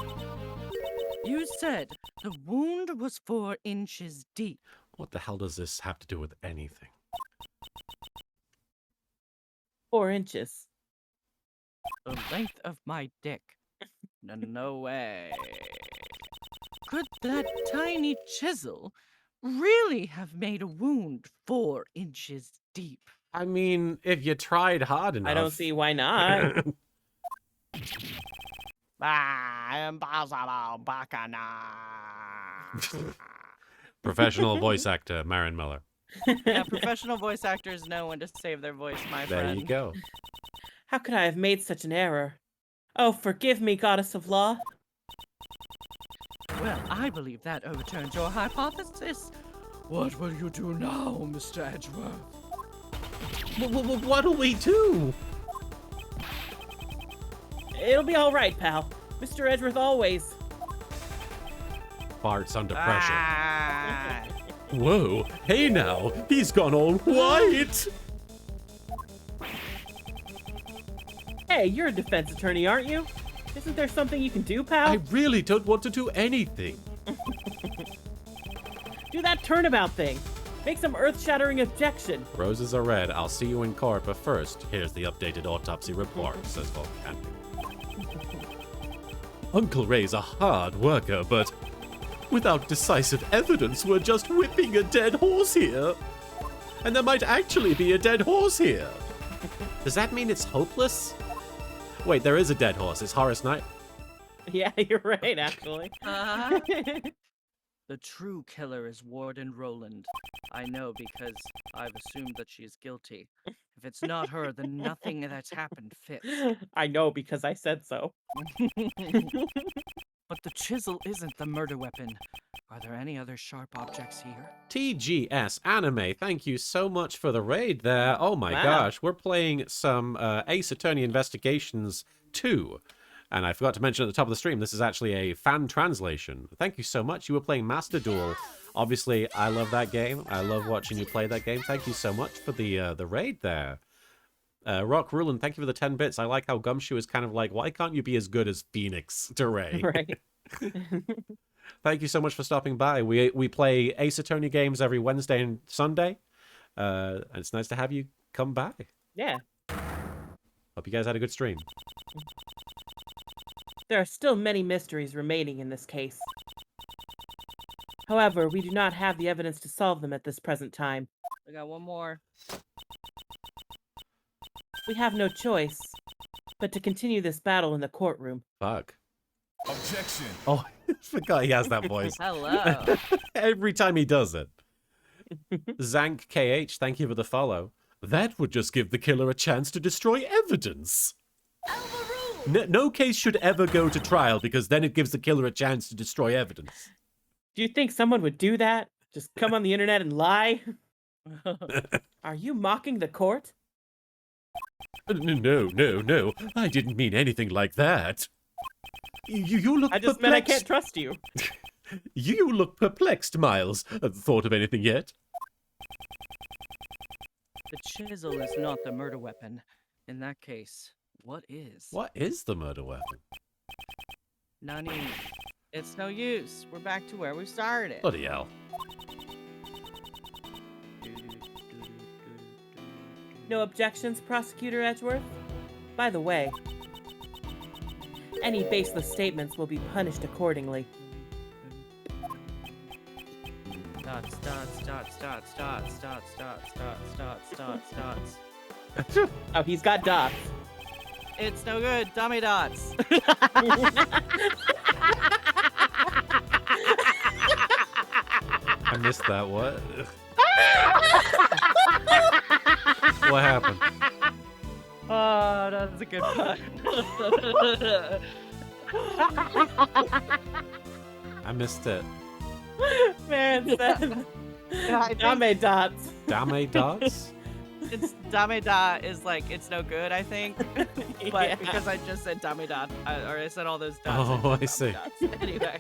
You said the wound was 4 inches deep. What the hell does this have to do with anything? 4 inches. The length of my dick. No way. Could that tiny chisel really have made a wound 4 inches deep? I mean, if you tried hard enough. I don't see why not. Impossible, bacana. Professional voice actor, Marin Miller. Yeah, professional voice actors know when to save their voice, my friend. There you go. How could I have made such an error? Oh, forgive me, goddess of law. Well, I believe that overturns your hypothesis. What will you do now, Mr. Edgeworth? What'll we do? It'll be all right, pal. Mr. Edgeworth always. Farts under pressure. Whoa, hey now, he's gone all white. Hey, you're a defense attorney, aren't you? Isn't there something you can do, pal? I really don't want to do anything. Do that turnabout thing. Make some earth-shattering objection. Roses are red. I'll see you in court, but first, here's the updated autopsy report, says Volcan. Uncle Ray's a hard worker, but without decisive evidence, we're just whipping a dead horse here. And there might actually be a dead horse here. Does that mean it's hopeless? Wait, there is a dead horse. It's Horace Knight. Yeah, you're right, actually. The true killer is Warden Roland. I know because I've assumed that she's guilty. If it's not her, then nothing that's happened fits. I know because I said so. But the chisel isn't the murder weapon. Are there any other sharp objects here? TGS Anime, thank you so much for the raid there. Oh my gosh, we're playing some Ace Attorney Investigations 2. And I forgot to mention at the top of the stream, this is actually a fan translation. Thank you so much. You were playing Master Duel. Obviously, I love that game. I love watching you play that game. Thank you so much for the raid there. Rock Rulin, thank you for the 10 bits. I like how Gumshoe is kind of like, why can't you be as good as Phoenix to Ray? Right. Thank you so much for stopping by. We play Ace Attorney games every Wednesday and Sunday. And it's nice to have you come by. Yeah. Hope you guys had a good stream. There are still many mysteries remaining in this case. However, we do not have the evidence to solve them at this present time. I got one more. We have no choice but to continue this battle in the courtroom. Fuck. Objection. Oh, I forgot he has that voice. Hello. Every time he does it. Zank KH, thank you for the follow. That would just give the killer a chance to destroy evidence. No case should ever go to trial because then it gives the killer a chance to destroy evidence. Do you think someone would do that? Just come on the internet and lie? Are you mocking the court? No. I didn't mean anything like that. You look I just perplexed. meant I can't trust you. You look perplexed, Miles. Thought of anything yet? The chisel is not the murder weapon. In that case, what is? What is the murder weapon? Nani. It's no use. We're back to where we started. Bloody hell. No objections, Prosecutor Edgeworth? By the way, any baseless statements will be punished accordingly. Dots. Oh, he's got dots. It's no good. Dummy dots. I missed that. What? What happened? Oh, that's a good one. I missed it. Marin said, I think Dame dots. Dame dots? it's Dame Da is like, it's no good, I think. But Yeah. because I just said Dame Da, or I said all those dots. Oh, I said see. Dame dots. Anyway.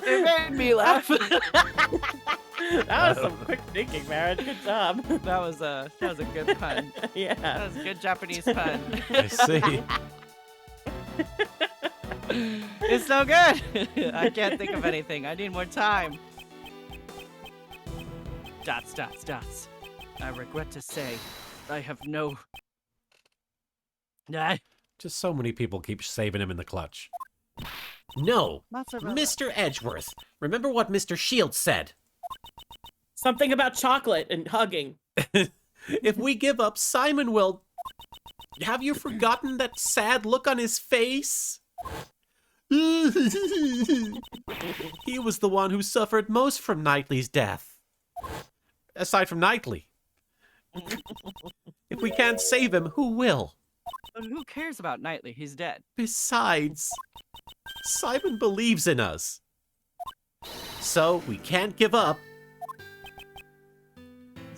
It made me laugh. That was some quick thinking, Marin. Good job. That was a good pun. Yeah. That was a good Japanese pun. I see. It's so good. I can't think of anything. I need more time. Dots, dots, dots. I regret to say, I have no. Just so many people keep saving him in the clutch. No, Mozzarella. Mr. Edgeworth. Remember what Mr. Shields said. Something about chocolate and hugging. If we give up, Simon will... Have you forgotten that sad look on his face? He was the one who suffered most from Knightley's death. Aside from Knightley. If we can't save him, who will? But who cares about Knightley? He's dead. Besides, Simon believes in us. So we can't give up.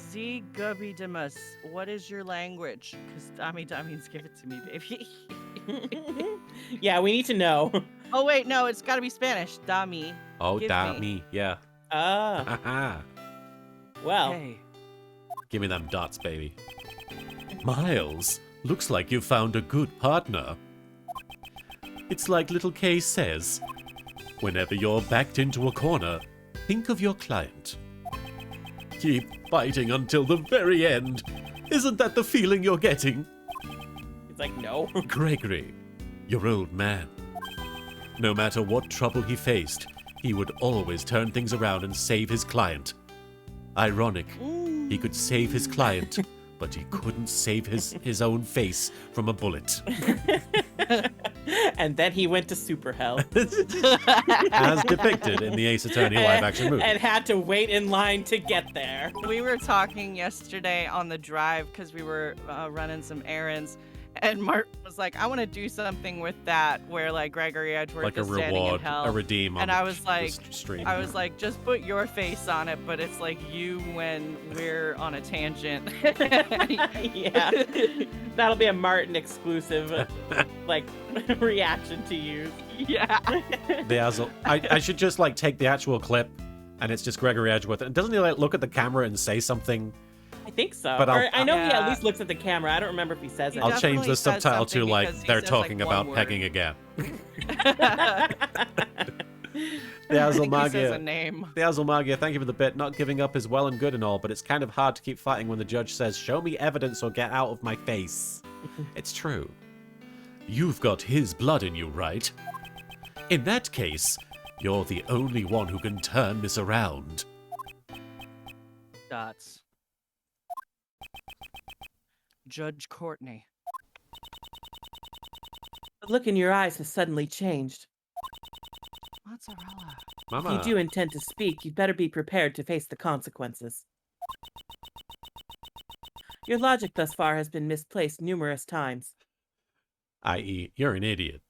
Z Gubby Demus, what is your language? Because Dami's give it to me, baby. Yeah, we need to know. Oh, wait, no, it's got to be Spanish. Dami. Oh, give me, yeah. Ah. Haha. Well. Hey. Give me them dots, baby. Miles, looks like you found a good partner. It's like little Kay says, whenever you're backed into a corner, think of your client. Keep fighting until the very end. Isn't that the feeling you're getting? He's like, no. Gregory, your old man. No matter what trouble he faced, he would always turn things around and save his client. Ironic, he could save his client, but he couldn't save his own face from a bullet. And then he went to super hell. As depicted in the Ace Attorney live-action movie. And had to wait in line to get there. We were talking yesterday on the drive because we were running some errands. And Martin was like, I want to do something with that where like Gregory Edgeworth Like a is standing reward, in hell. a redeem on and I was like, stream. I was like, just put your face on it, but it's like you when we're on a tangent. Yeah. That'll be a Martin exclusive like reaction to use. Yeah. I should just like take the actual clip and it's just Gregory Edgeworth. And doesn't he like look at the camera and say something? I think so. But I know he at least looks at the camera. I don't remember if he says it. I'll change the subtitle to like they're talking about pegging again. The Azulmagia. Name. The Azulmagia, thank you for the bit. Not giving up is well and good and all, but it's kind of hard to keep fighting when the judge says, show me evidence or get out of my face. It's true. You've got his blood in you, right? In that case, you're the only one who can turn this around. Dots. Judge Courtney. The look in your eyes has suddenly changed. Mozzarella. Mama. If you do intend to speak, you'd better be prepared to face the consequences. Your logic thus far has been misplaced numerous times. I.e., you're an idiot.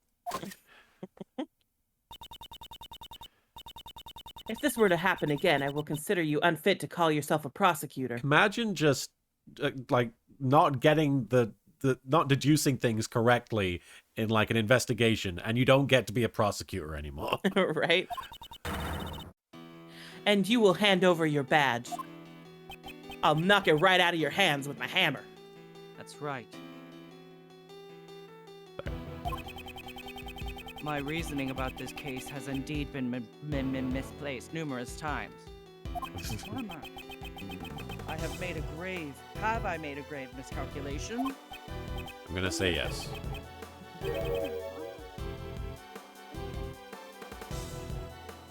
If this were to happen again, I will consider you unfit to call yourself a prosecutor. Imagine just like not getting not deducing things correctly in like an investigation, and you don't get to be a prosecutor anymore. Right? And you will hand over your badge. I'll knock it right out of your hands with my hammer. That's right. My reasoning about this case has indeed been misplaced numerous times. I have made a grave. Have I made a grave miscalculation? I'm gonna say yes.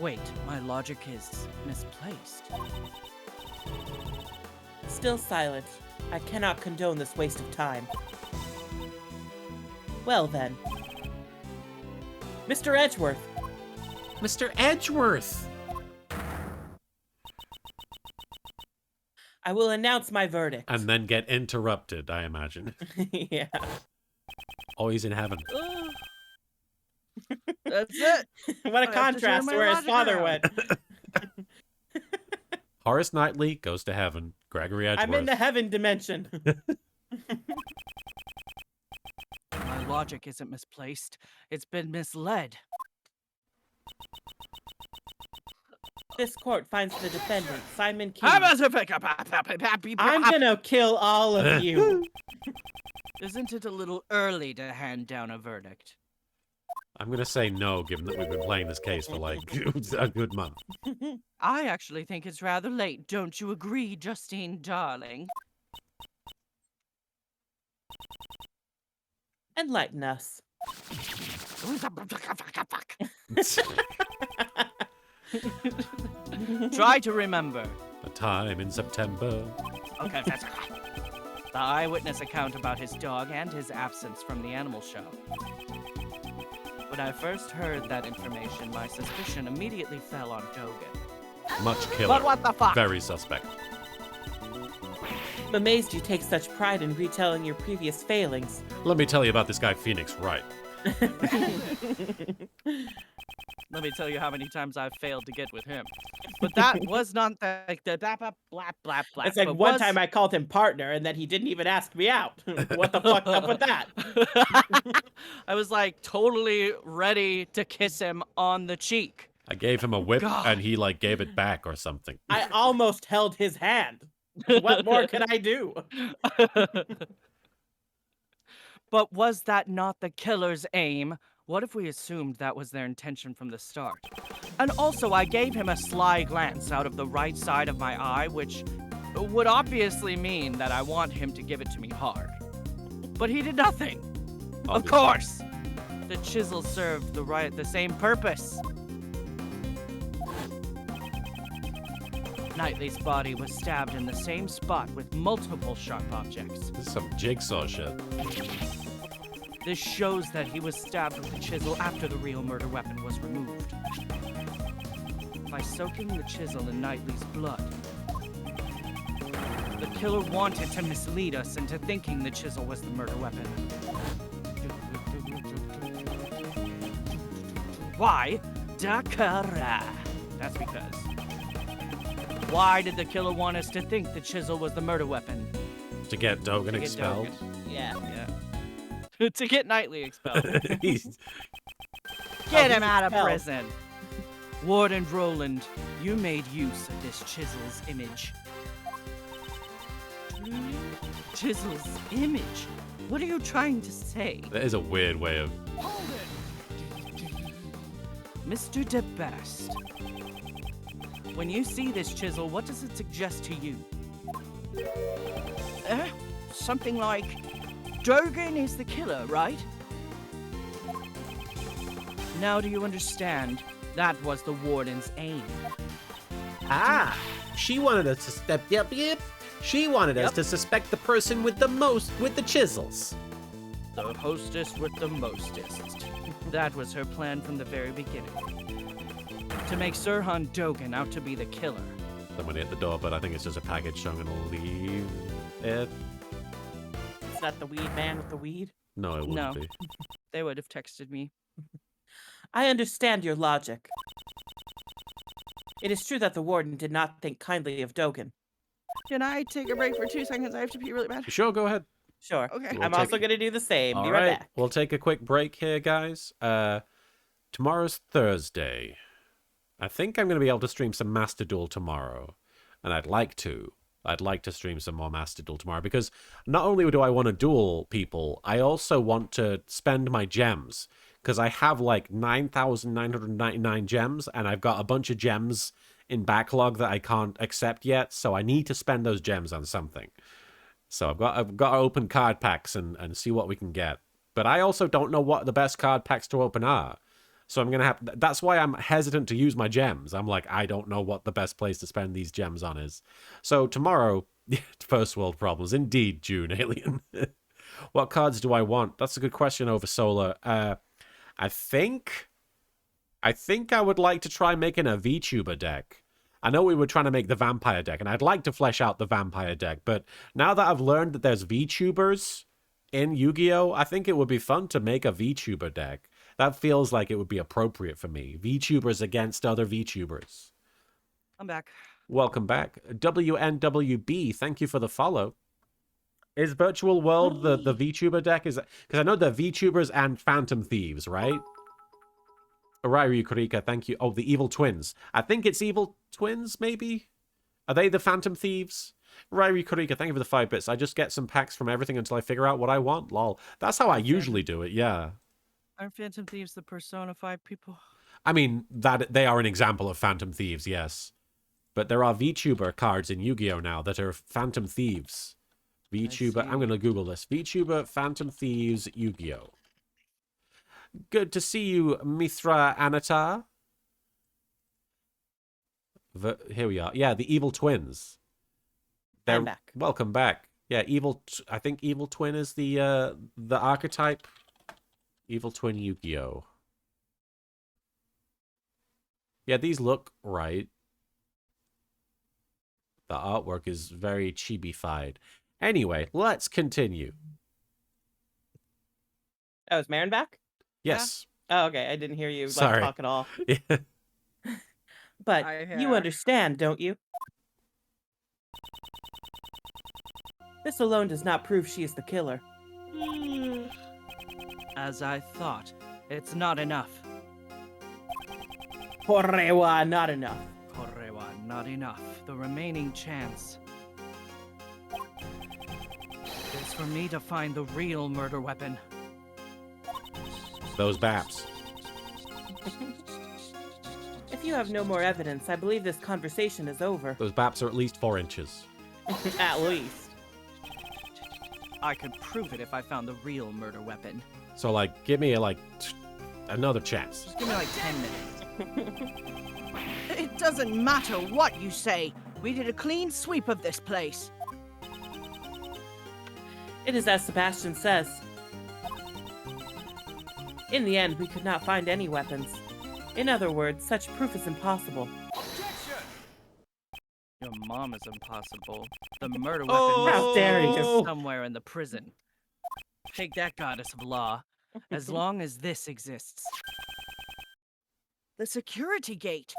Wait, my logic is misplaced. Still silent. I cannot condone this waste of time. Well then. Mr. Edgeworth. Mr. Edgeworth! I will announce my verdict. And then get interrupted, I imagine. Yeah. Oh, he's in heaven. That's it. What a contrast to where his father went. Horace Knightley goes to heaven. Gregory Edgeworth. I'm in the heaven dimension. My logic isn't misplaced. It's been misled. This court finds the defendant, Simon King. I'm gonna kill all of you. Isn't it a little early to hand down a verdict? I'm going to say no, given that we've been playing this case for like a good month. I actually think it's rather late. Don't you agree, Justine, darling? Enlighten us. Try to remember. A time in September. Okay, that's the eyewitness account about his dog and his absence from the animal show. When I first heard that information, my suspicion immediately fell on Dogen. Much killer. But what the fuck? Very suspect. I'm amazed you take such pride in retelling your previous failings. Let me tell you about this guy Phoenix Wright. Let me tell you how many times I've failed to get with him. But that was not the blah, blah, blah. It's like but one time I called him partner and then he didn't even ask me out. What the fuck's up with that? I was like totally ready to kiss him on the cheek. I gave him a whip God. and he like gave it back or something. I almost held his hand. What more could I do? But was that not the killer's aim? What if we assumed that was their intention from the start? And also, I gave him a sly glance out of the right side of my eye, which would obviously mean that I want him to give it to me hard. But he did nothing. Obviously. Of course! The chisel served the same purpose. Knightley's body was stabbed in the same spot with multiple sharp objects. This is some jigsaw shit. This shows that he was stabbed with the chisel after the real murder weapon was removed. By soaking the chisel in Knightley's blood, the killer wanted to mislead us into thinking the chisel was the murder weapon. Why? Dakara. That's because. Why did the killer want us to think the chisel was the murder weapon? To get Dogen expelled? Yeah. To get Knightley expelled. He's- Get him out of prison. Warden Roland, you made use of this chisel's image. Chisel's image? What are you trying to say? That is a weird way of... Mr. DeBest, when you see this chisel, what does it suggest to you? Something like, Dogen is the killer, right? Now do you understand? That was the warden's aim. Ah, she wanted us to step. Yep. She wanted us to suspect the person with the chisels. The hostess with the mostest. That was her plan from the very beginning. To make Sirhan Dogen out to be the killer. Somebody at the door, but I think it's just a package, so I'm gonna leave it. Is that the weed man with the weed? No, it wouldn't be. They would have texted me. I understand your logic. It is true that the warden did not think kindly of Dogen. Can I take a break for 2 seconds? I have to pee really bad. Sure, go ahead. Sure. Okay. I'm also going to do the same. All Be right, right back. we'll take a quick break here, guys. Tomorrow's Thursday. I think I'm going to be able to stream some Master Duel tomorrow, and I'd like to stream some more Master Duel tomorrow, because not only do I want to duel people, I also want to spend my gems, because I have like 9,999 gems, and I've got a bunch of gems in backlog that I can't accept yet, so I need to spend those gems on something. So I've got to open card packs and see what we can get. But I also don't know what the best card packs to open are. So I'm going to have... That's why I'm hesitant to use my gems. I'm like, I don't know what the best place to spend these gems on is. So tomorrow, first world problems. Indeed, June, Alien. What cards do I want? That's a good question, Oversolar. I think I would like to try making a VTuber deck. I know we were trying to make the vampire deck, and I'd like to flesh out the vampire deck, but now that I've learned that there's VTubers in Yu-Gi-Oh!, I think it would be fun to make a VTuber deck. That feels like it would be appropriate for me. VTubers against other VTubers. I'm back. Welcome back. WNWB, thank you for the follow. Is Virtual World the VTuber deck? Is because I know they're VTubers and Phantom Thieves, right? Ryu Kurika, thank you. Oh, the Evil Twins. I think it's Evil Twins, maybe? Are they the Phantom Thieves? Ryu Kurika, thank you for the 5 bits. I just get some packs from everything until I figure out what I want. Lol. That's how I usually do it, yeah. Aren't Phantom Thieves the Persona 5 people? I mean, that they are an example of Phantom Thieves, yes. But there are VTuber cards in Yu-Gi-Oh! Now that are Phantom Thieves. VTuber, I'm going to Google this. VTuber Phantom Thieves Yu-Gi-Oh! Good to see you, Mithra Anatar. Here we are. Yeah, the Evil Twins. I'm back. Welcome back. Yeah, I think Evil Twin is the archetype. Evil Twin Yu-Gi-Oh! Yeah, these look right. The artwork is very chibi-fied. Anyway, let's continue. Oh, is Marin back? Yes. Oh, okay. I didn't hear you Sorry. talk at all. Yeah. But you understand, don't you? This alone does not prove she is the killer. As I thought, it's not enough. Korewa, not enough. Korewa, not enough. The remaining chance is for me to find the real murder weapon. Those baps. If you have no more evidence, I believe this conversation is over. Those baps are at least 4 inches. At least. I could prove it if I found the real murder weapon. So, like, give me, another chance. Just give me, 10 minutes. It doesn't matter what you say. We did a clean sweep of this place. It is as Sebastian says. In the end, we could not find any weapons. In other words, such proof is impossible. Your mom is impossible. The murder weapon How dare you. is somewhere in the prison. Take that, goddess of law. As long as this exists. The security gate.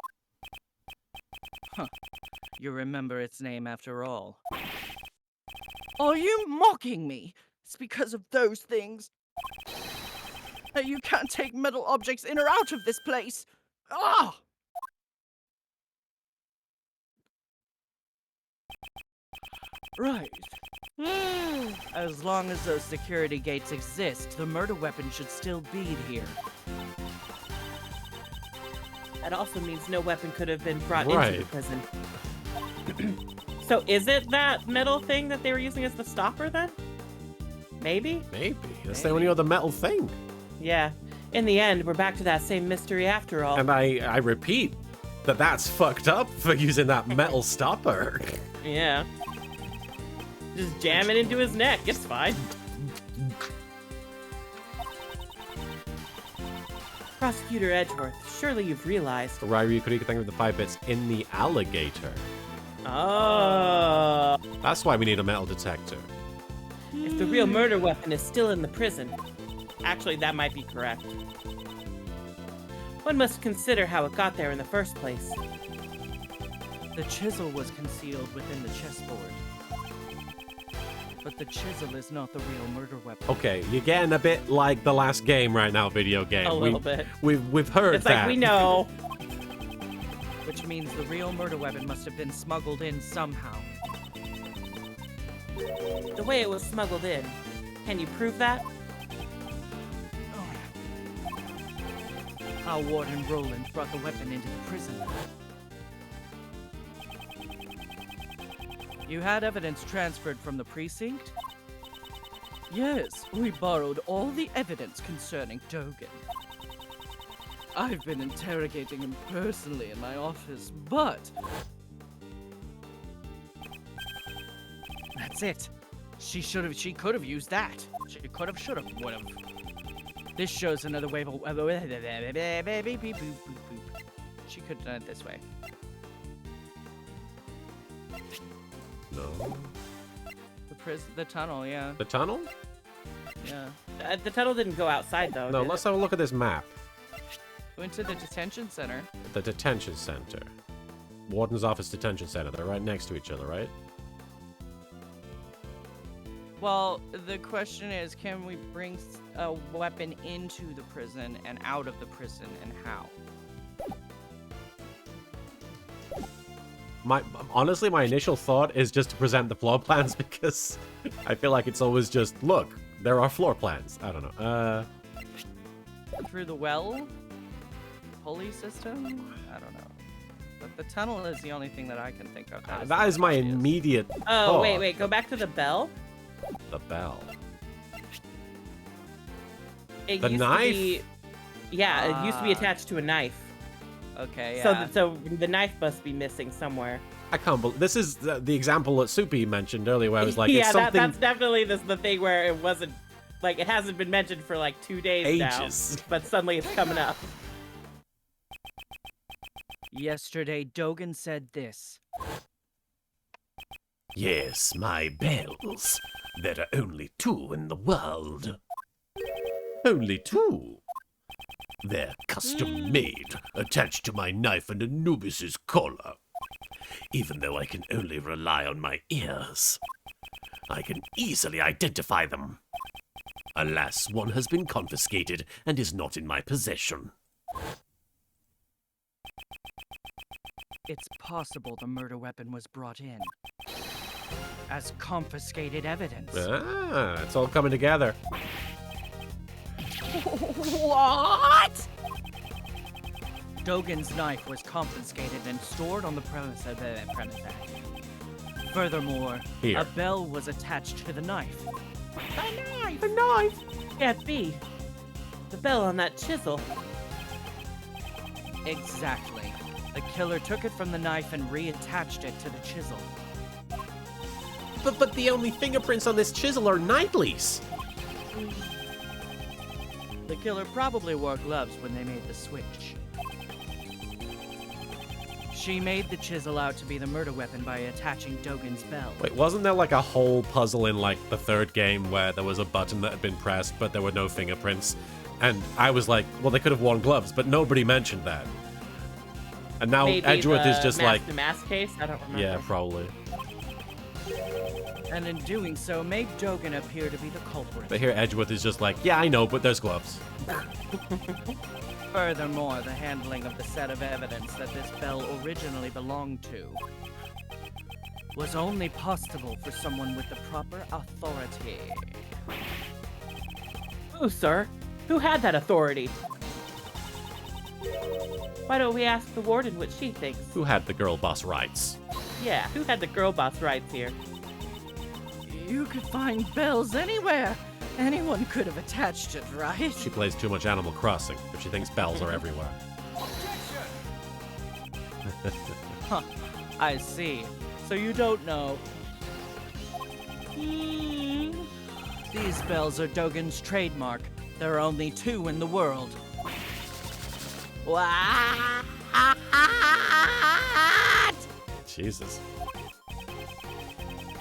Huh. You remember its name after all. Are you mocking me? It's because of those things that you can't take metal objects in or out of this place. Ah! Right. As long as those security gates exist, the murder weapon should still be here. That also means no weapon could have been brought Right. into the prison. So is it that metal thing that they were using as the stopper then? Maybe? Maybe. That's the only other metal thing. Yeah. In the end, we're back to that same mystery after all. And I repeat that that's fucked up for using that metal stopper. Yeah. Just jam it into his neck. It's fine. Prosecutor Edgeworth, surely you've realized. Ryu Kurika, thank you for the 5 bits. In the alligator. Oh. That's why we need a metal detector. If the real murder weapon is still in the prison. Actually, that might be correct. One must consider how it got there in the first place. The chisel was concealed within the chessboard. But the chisel is not the real murder weapon. Okay, you're getting a bit like the last game right now, video game. A little bit. We've heard It's that. like we know. Which means the real murder weapon must have been smuggled in somehow. The way it was smuggled in. Can you prove that? How Warden Roland brought the weapon into the prison. You had evidence transferred from the precinct? Yes, we borrowed all the evidence concerning Dogen. I've been interrogating him personally in my office, but... That's it. She could have used that. She could have, should have, would have. This shows another wave of... She could have done it this way. No. The tunnel, yeah. The tunnel? Yeah. The tunnel didn't go outside, though. No, did let's it? have a look at this map. Went to the detention center. The detention center. Warden's Office Detention Center. They're right next to each other, right? Well, the question is, can we bring a weapon into the prison and out of the prison, and how? Honestly, my initial thought is just to present the floor plans because I feel like it's always just, look, there are floor plans. I don't know. Through the well? Pulley system? I don't know. But the tunnel is the only thing that I can think of. That is my immediate Oh, thought. wait. Go back to the bell. The bell. It The used knife? To be, yeah, it used to be attached to a knife. Okay, yeah. So the knife must be missing somewhere. I can't believe this is the example that Soupy mentioned earlier, where I was like, yeah, it's something that's definitely the thing where it wasn't like it hasn't been mentioned for like 2 days ages now, but suddenly it's coming up. Yesterday, Dogen said this. Yes, my bells. There are only 2 in the world. Only 2? They're custom-made, attached to my knife and Anubis's collar. Even though I can only rely on my ears, I can easily identify them. Alas, one has been confiscated and is not in my possession. It's possible the murder weapon was brought in as confiscated evidence. Ah, it's all coming together. What? Dogen's knife was confiscated and stored on the premise. Furthermore, Here. a bell was attached to the knife. A knife. Can't be. The bell on that chisel. Exactly. The killer took it from the knife and reattached it to the chisel. But the only fingerprints on this chisel are Knightley's. The killer probably wore gloves when they made the switch. She made the chisel out to be the murder weapon by attaching Dogen's bell. Wait, wasn't there like a whole puzzle in like the 3rd game where there was a button that had been pressed, but there were no fingerprints? And I was like, well, they could have worn gloves, but nobody mentioned that. And now Maybe Edgeworth is just like, the mask case. I don't remember. yeah, probably. And in doing so, made Dogen appear to be the culprit. But here Edgeworth is just like, yeah, I know, but there's gloves. Furthermore, the handling of the set of evidence that this bell originally belonged to was only possible for someone with the proper authority. Who, sir? Who had that authority? Why don't we ask the warden what she thinks? Who had the girl boss rights? Yeah, who had the girl boss rights here? You could find bells anywhere. Anyone could have attached it, right? She plays too much Animal Crossing if she thinks bells are everywhere. Huh, I see. So you don't know. These bells are Dogen's trademark. There are only 2 in the world. What? Jesus.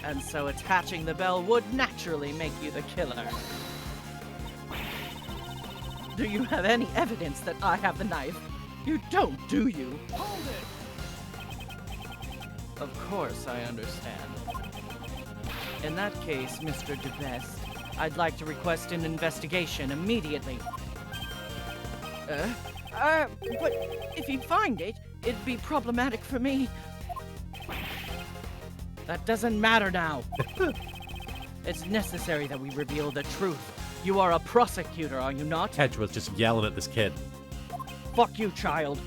And so attaching the bell would naturally make you the killer. Do you have any evidence that I have the knife? You don't, do you? Hold it! Of course, I understand. In that case, Mr. DeBest, I'd like to request an investigation immediately. But if you find it, it'd be problematic for me. That doesn't matter now. It's necessary that we reveal the truth. You are a prosecutor, are you not? Edgeworth just yelling at this kid. Fuck you, child.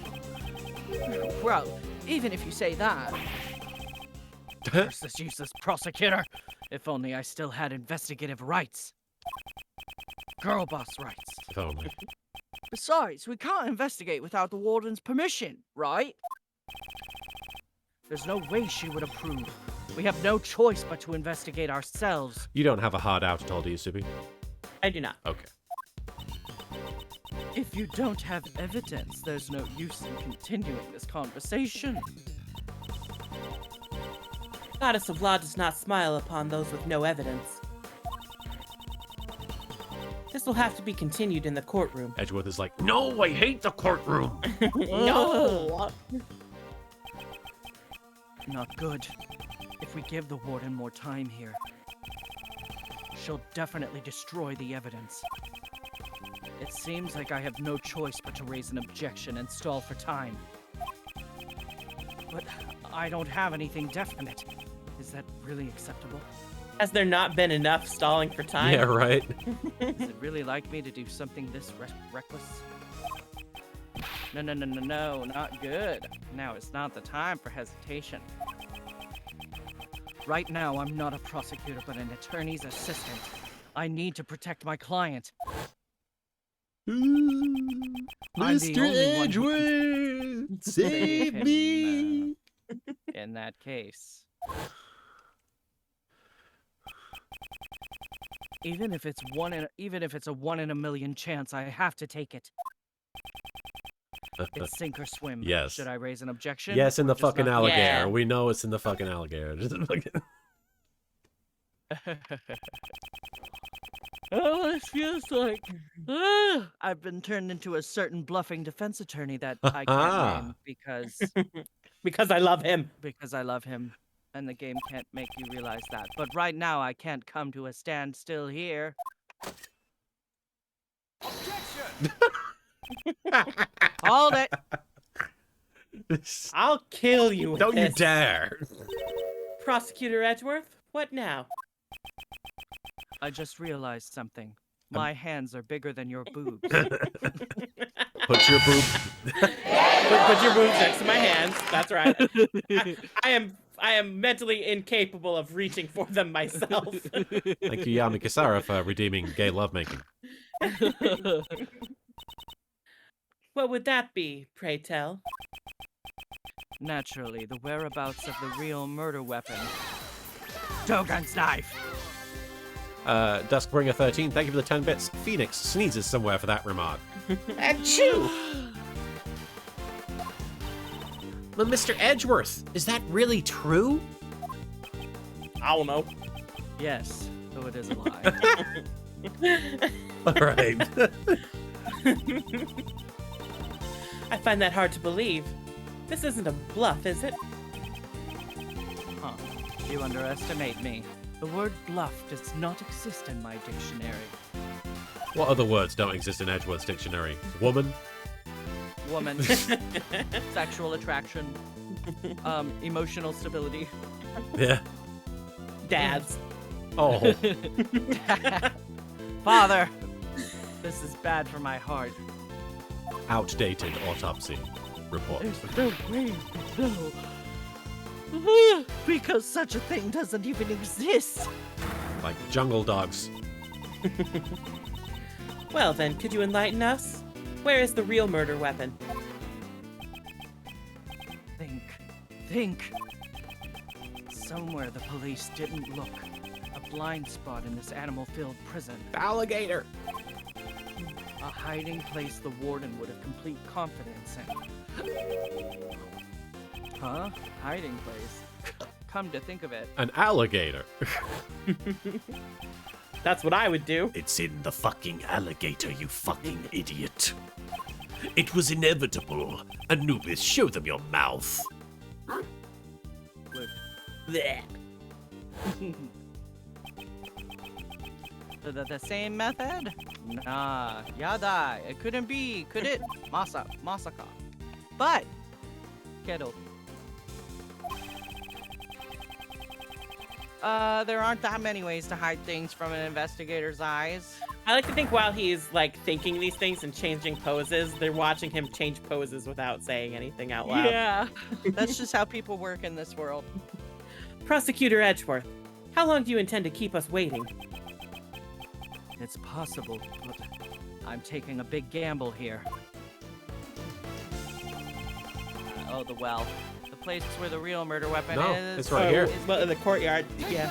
Well, even if you say that. Curse this useless prosecutor. If only I still had investigative rights. Girl boss rights. If only. Besides, we can't investigate without the warden's permission, right? There's no way she would approve. We have no choice but to investigate ourselves. You don't have a hard out at all, do you, Soupy? I do not. Okay. If you don't have evidence, there's no use in continuing this conversation. Goddess of Law does not smile upon those with no evidence. This will have to be continued in the courtroom. Edgeworth is like, no, I hate the courtroom. No! Not good. If we give the warden more time here, she'll definitely destroy the evidence. It seems like I have no choice but to raise an objection and stall for time. But I don't have anything definite. Is that really acceptable? Has there not been enough stalling for time? Yeah, right. Is it really like me to do something this reckless? No, not good. Now is not the time for hesitation. Right now, I'm not a prosecutor, but an attorney's assistant. I need to protect my client. Mr. Edgeworth, save me! In that case. Even if it's a 1 in a million chance, I have to take it. It's sink or swim. Yes. Should I raise an objection? Yes, in or the just fucking not- alligator. Yeah. We know it's in the fucking alligator. Just fucking... Oh, this feels like I've been turned into a certain bluffing defense attorney that I can't name Because I love him. because I love him, and the game can't make you realize that. But right now, I can't come to a standstill here. Hold it! I'll kill you with Don't you this. dare! Prosecutor Edgeworth, what now? I just realized something. My hands are bigger than your boobs. Put your boob... Put your boobs next to my hands. That's right. I am mentally incapable of reaching for them myself. Thank you, Yami Kisara, for redeeming gay lovemaking. What would that be, pray tell? Naturally, the whereabouts of the real murder weapon. Dogan's knife! Duskbringer13, thank you for the 10 bits. Phoenix sneezes somewhere for that remark. Achoo! But Mr. Edgeworth, is that really true? I don't know. Yes, though it is a lie. Alright. I find that hard to believe. This isn't a bluff, is it? Huh. You underestimate me. The word bluff does not exist in my dictionary. What other words don't exist in Edgeworth's dictionary? Woman? Woman. Sexual attraction. Emotional stability. Yeah. Dads. Oh. Father! This is bad for my heart. Outdated autopsy report. There's no way to know. Because such a thing doesn't even exist. Like jungle dogs. Well then, could you enlighten us? Where is the real murder weapon? Think. Somewhere the police didn't look. A blind spot in this animal-filled prison. Alligator! A hiding place the warden would have complete confidence in. Huh? Hiding place? Come to think of it. An alligator. That's what I would do. It's in the fucking alligator, you fucking idiot. It was inevitable. Anubis, show them your mouth. Blech. The same method? Nah, yada. It couldn't be, could it? Masaka. But, Kedo. There aren't that many ways to hide things from an investigator's eyes. I like to think while he's like thinking these things and changing poses, they're watching him change poses without saying anything out loud. Yeah, that's just how people work in this world. Prosecutor Edgeworth, how long do you intend to keep us waiting? It's possible, but I'm taking a big gamble here. Oh, the well. The place where the real murder weapon No, is. it's right here. Well, in the courtyard, yeah.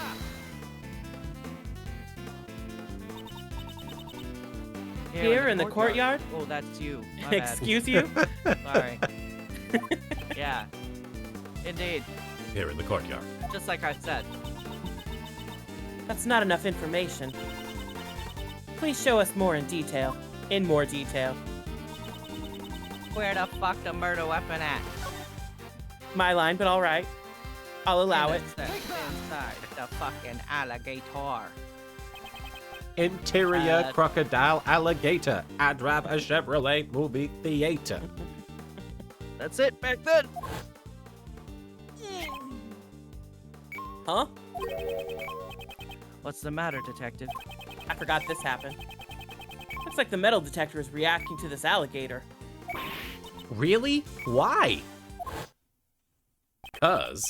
Here in the courtyard? Oh, that's you. My bad. Excuse you? Sorry. Yeah. Indeed. Here in the courtyard. Just like I said. That's not enough information. Please show us more in detail. In more detail. Where the fuck the murder weapon at? My line, but all right. I'll allow it. Inside the fucking alligator. Interior crocodile alligator. Adrab a Chevrolet movie theater. That's it back then. Huh? What's the matter, detective? I forgot this happened. Looks like the metal detector is reacting to this alligator. Really? Why? 'Cause.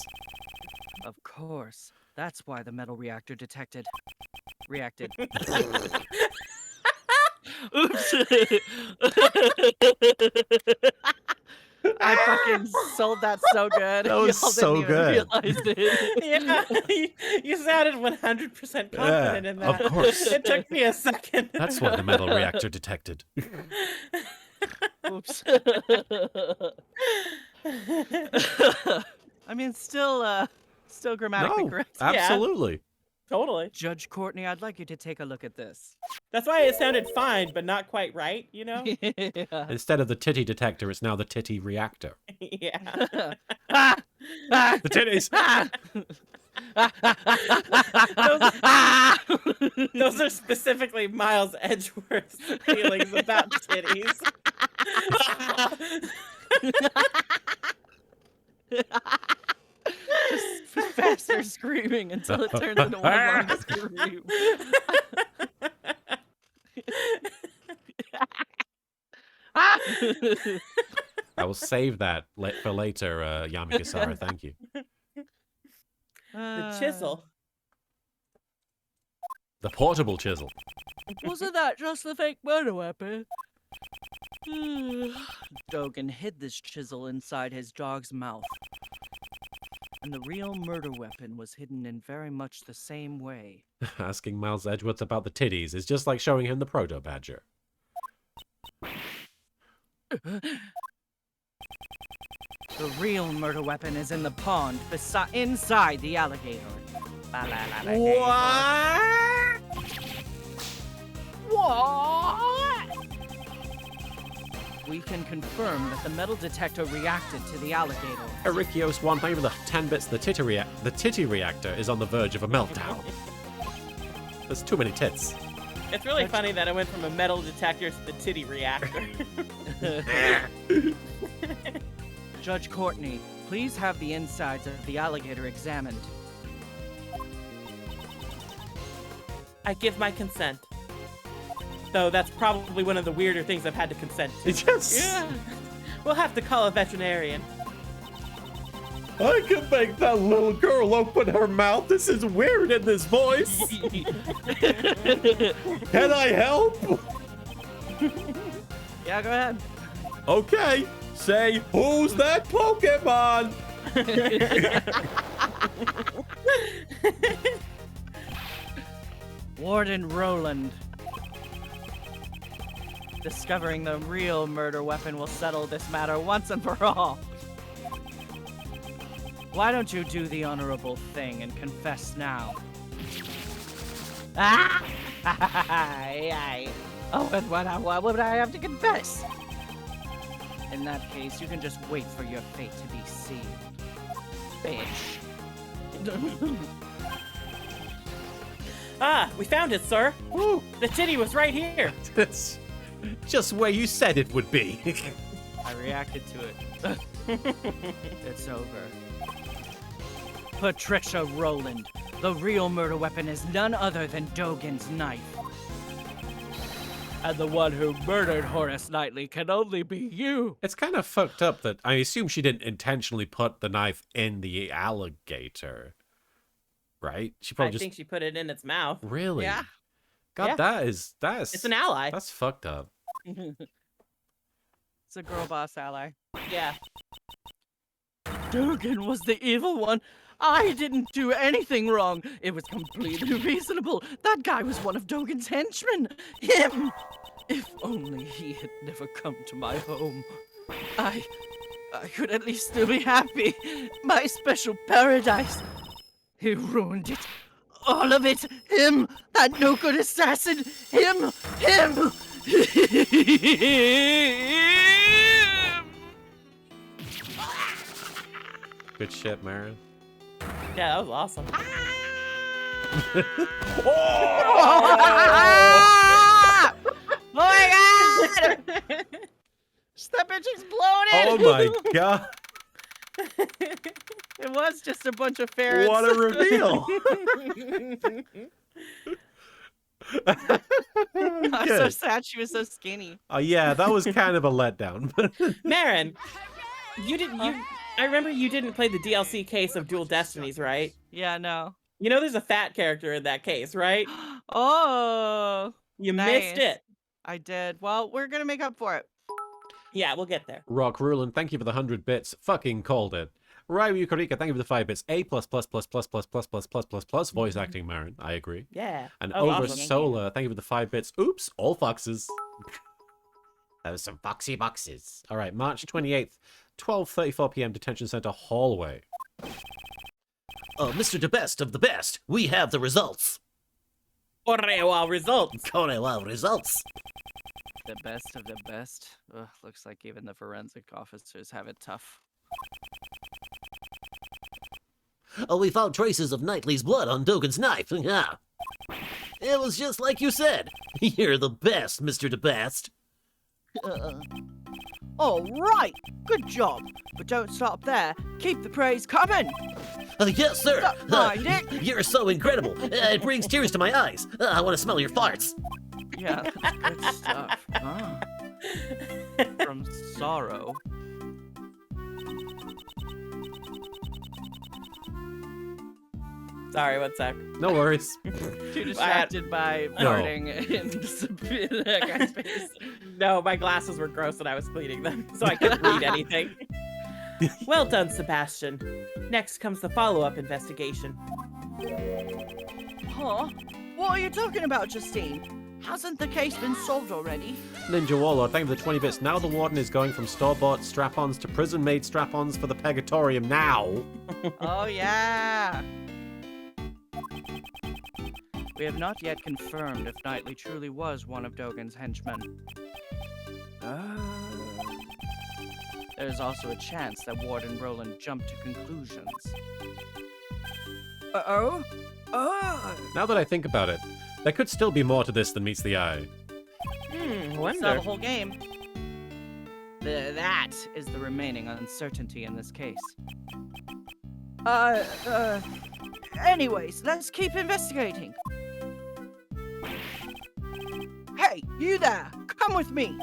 Of course. That's why the metal reactor reacted. Oops. I fucking sold that so good. That was Y'all so didn't even good. realize it. Yeah, you sounded 100% confident in that. Of course. It took me a second. That's what the metal reactor detected. Oops. I mean, still grammatically No, correct. absolutely. Totally. Judge Courtney, I'd like you to take a look at this. That's why it sounded fine, but not quite right, you know? Yeah. Instead of the titty detector, it's now the titty reactor. Yeah. The titties. Those are specifically Miles Edgeworth's feelings about titties. Just faster screaming until it turns into one long scream. I will save that for later, Yamikasara. Thank you. The chisel. The portable chisel. Wasn't that just the fake murder weapon? Dogen hid this chisel inside his dog's mouth. And the real murder weapon was hidden in very much the same way. Asking Miles Edgeworth about the titties is just like showing him the proto badger. The real murder weapon is in the pond inside the alligator. What? What? We can confirm that the metal detector reacted to the alligator. Erikios one, thank you for the 10 bits. The titty reactor is on the verge of a meltdown. There's too many tits. It's really funny that I went from a metal detector to the titty reactor. Judge Courtney, please have the insides of the alligator examined. I give my consent. Though that's probably one of the weirder things I've had to consent to. Yes. Yeah. We'll have to call a veterinarian. I can make that little girl open her mouth. This is weird in this voice. Can I help? Yeah, go ahead. Okay. Say, who's that Pokemon? Warden Roland. Discovering the real murder weapon will settle this matter once and for all. Why don't you do the honorable thing and confess now? Ah! Oh, what would I have to confess? In that case, you can just wait for your fate to be sealed. Bitch. Ah, we found it, sir. Woo! The titty was right here. That's just where you said it would be. I reacted to it. It's over. Patricia Rowland, the real murder weapon is none other than Dogen's knife. And the one who murdered Horace Knightley can only be you. It's kind of fucked up that I assume she didn't intentionally put the knife in the alligator. Right? She probably I think she put it in its mouth. Really? Yeah. God, Yeah. that is It's an ally. That's fucked up. It's a girl boss ally. Yeah. Dogen was the evil one. I didn't do anything wrong. It was completely reasonable. That guy was one of Dogen's henchmen. Him. If only he had never come to my home. I could at least still be happy. My special paradise. He ruined it. All of it. Him. That no-good assassin. Him. Good shit, Marin. Yeah, that was awesome. Oh my god! That bitch exploded! Oh my god. It was just a bunch of ferrets. What a reveal. I'm so sad she was so skinny. Yeah, that was kind of a letdown. Marin, I remember you didn't play the DLC case of Dual Destinies, right? Yeah, no. You know there's a fat character in that case, right? Oh, you nice. missed it. I did. Well, we're gonna make up for it. Yeah, we'll get there. Rock Rulin, thank you for the 100 bits. Fucking called it. Ryu Yukarika, thank you for the 5 bits. A++++++++++++++ voice acting, Marin. I agree. Yeah. And Oh, Over awesome. Solar, thank you for the 5 bits. Oops, all foxes. That was some foxy boxes. All right, March 28th, 12:34 p.m. Detention Center hallway. Mr. the Best of the Best, we have the results. Korewa results. Korewa results. The best of the best. Ugh, looks like even the forensic officers have it tough. We found traces of Knightley's blood on Dogen's knife. Yeah. It was just like you said. You're the best, Mr. the Best. All right, good job. But don't stop there. Keep the praise coming. Yes, sir. Don't mind it. You're so incredible. It brings tears to my eyes. I want to smell your farts. Yeah, that's good stuff. Ah. From sorrow. Sorry, one sec. No worries. Too distracted by farting in that guy's face. No, my glasses were gross and I was cleaning them, so I couldn't read anything. Well done, Sebastian. Next comes the follow-up investigation. Huh? What are you talking about, Justine? Hasn't the case been solved already? Ninja Warlord, thank you for the 20 bits. Now the warden is going from store-bought strap-ons to prison-made strap-ons for the Pegatorium now. Oh, yeah. We have not yet confirmed if Knightley truly was one of Dogen's henchmen. There's also a chance that Warden Roland jumped to conclusions. Uh-oh? Now that I think about it, there could still be more to this than meets the eye. That's Wonder. not the whole game. That is the remaining uncertainty in this case. Anyways, let's keep investigating. Hey, you there! Come with me!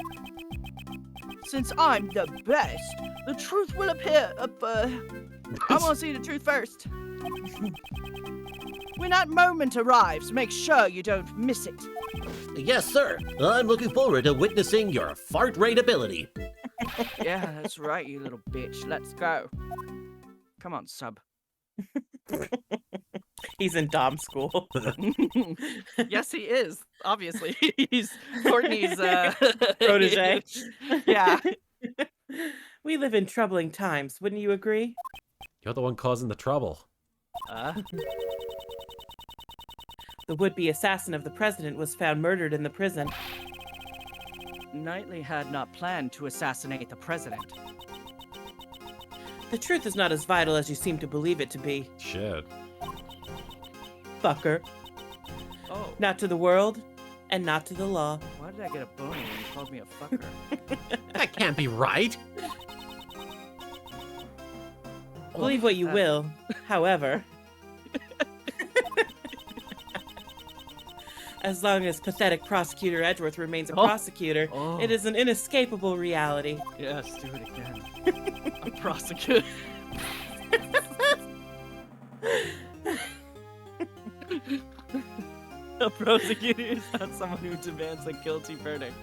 Since I'm the best, the truth will appear I want to see the truth first. When that moment arrives, make sure you don't miss it. Yes, sir. I'm looking forward to witnessing your fart rate ability. Yeah, that's right, you little bitch. Let's go. Come on, sub. He's in Dom school. Yes, he is. Obviously, he's Courtney's protege. Yeah. We live in troubling times, wouldn't you agree? You're the one causing the trouble. The would-be assassin of the president was found murdered in the prison. Knightley had not planned to assassinate the president. The truth is not as vital as you seem to believe it to be. Shit. Fucker. Oh. Not to the world, and not to the law. Why did I get a boner when you called me a fucker? That can't be right. Believe what you will, however. As long as pathetic prosecutor Edgeworth remains a prosecutor, it is an inescapable reality. Yes, do it again. A prosecutor. A prosecutor is not someone who demands a guilty verdict.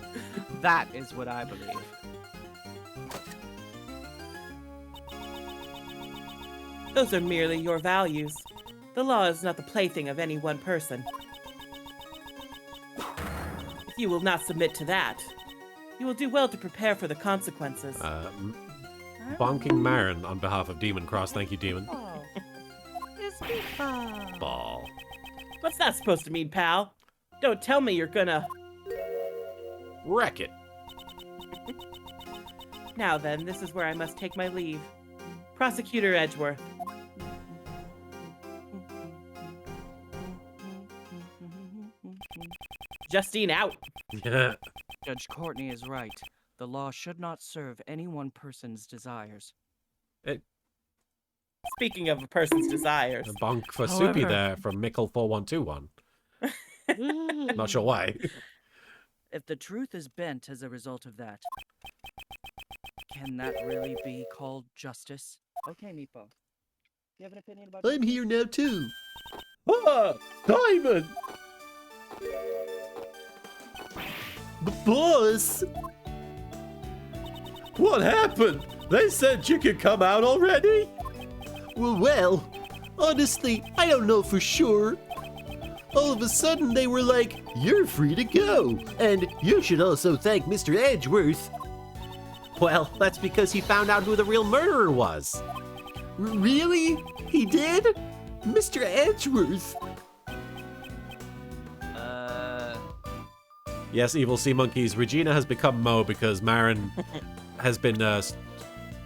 That is what I believe. Those are merely your values. The law is not the plaything of any one person. If you will not submit to that, you will do well to prepare for the consequences. Bonking Marin on behalf of Demon Cross. Thank you, Demon. Ball. What's that supposed to mean, pal? Don't tell me you're gonna... Wreck it. Now then, this is where I must take my leave. Prosecutor Edgeworth. Justine out. Yeah. Judge Courtney is right. The law should not serve any one person's desires. Speaking of a person's desires. A bonk for However- Soupy there from Mickle4121. Not sure why. If the truth is bent as a result of that, can that really be called justice? Okay, Meepo. You have an opinion about I'm here now too. Ah, Simon! Boss! What happened? They said you could come out already? Well, honestly, I don't know for sure. All of a sudden, they were like, you're free to go. And you should also thank Mr. Edgeworth. Well, that's because he found out who the real murderer was. Really? He did? Mr. Edgeworth? Yes, Evil Sea Monkeys. Regina has become Mo because Marin has been. It's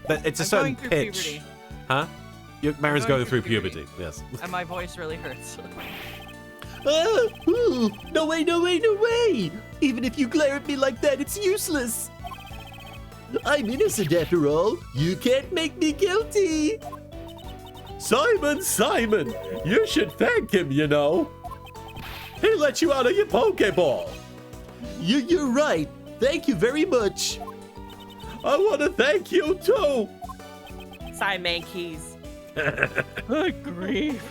a I'm certain going through pitch. puberty. Huh? Marin's going going through through puberty. Yes. And my voice really hurts. Ooh, no way, no way, no way! Even if you glare at me like that, it's useless! I'm innocent after all. You can't make me guilty! Simon, you should thank him, you know. He let you out of your Pokeball. You're right. Thank you very much. I want to thank you too. Simon Keys. Good grief.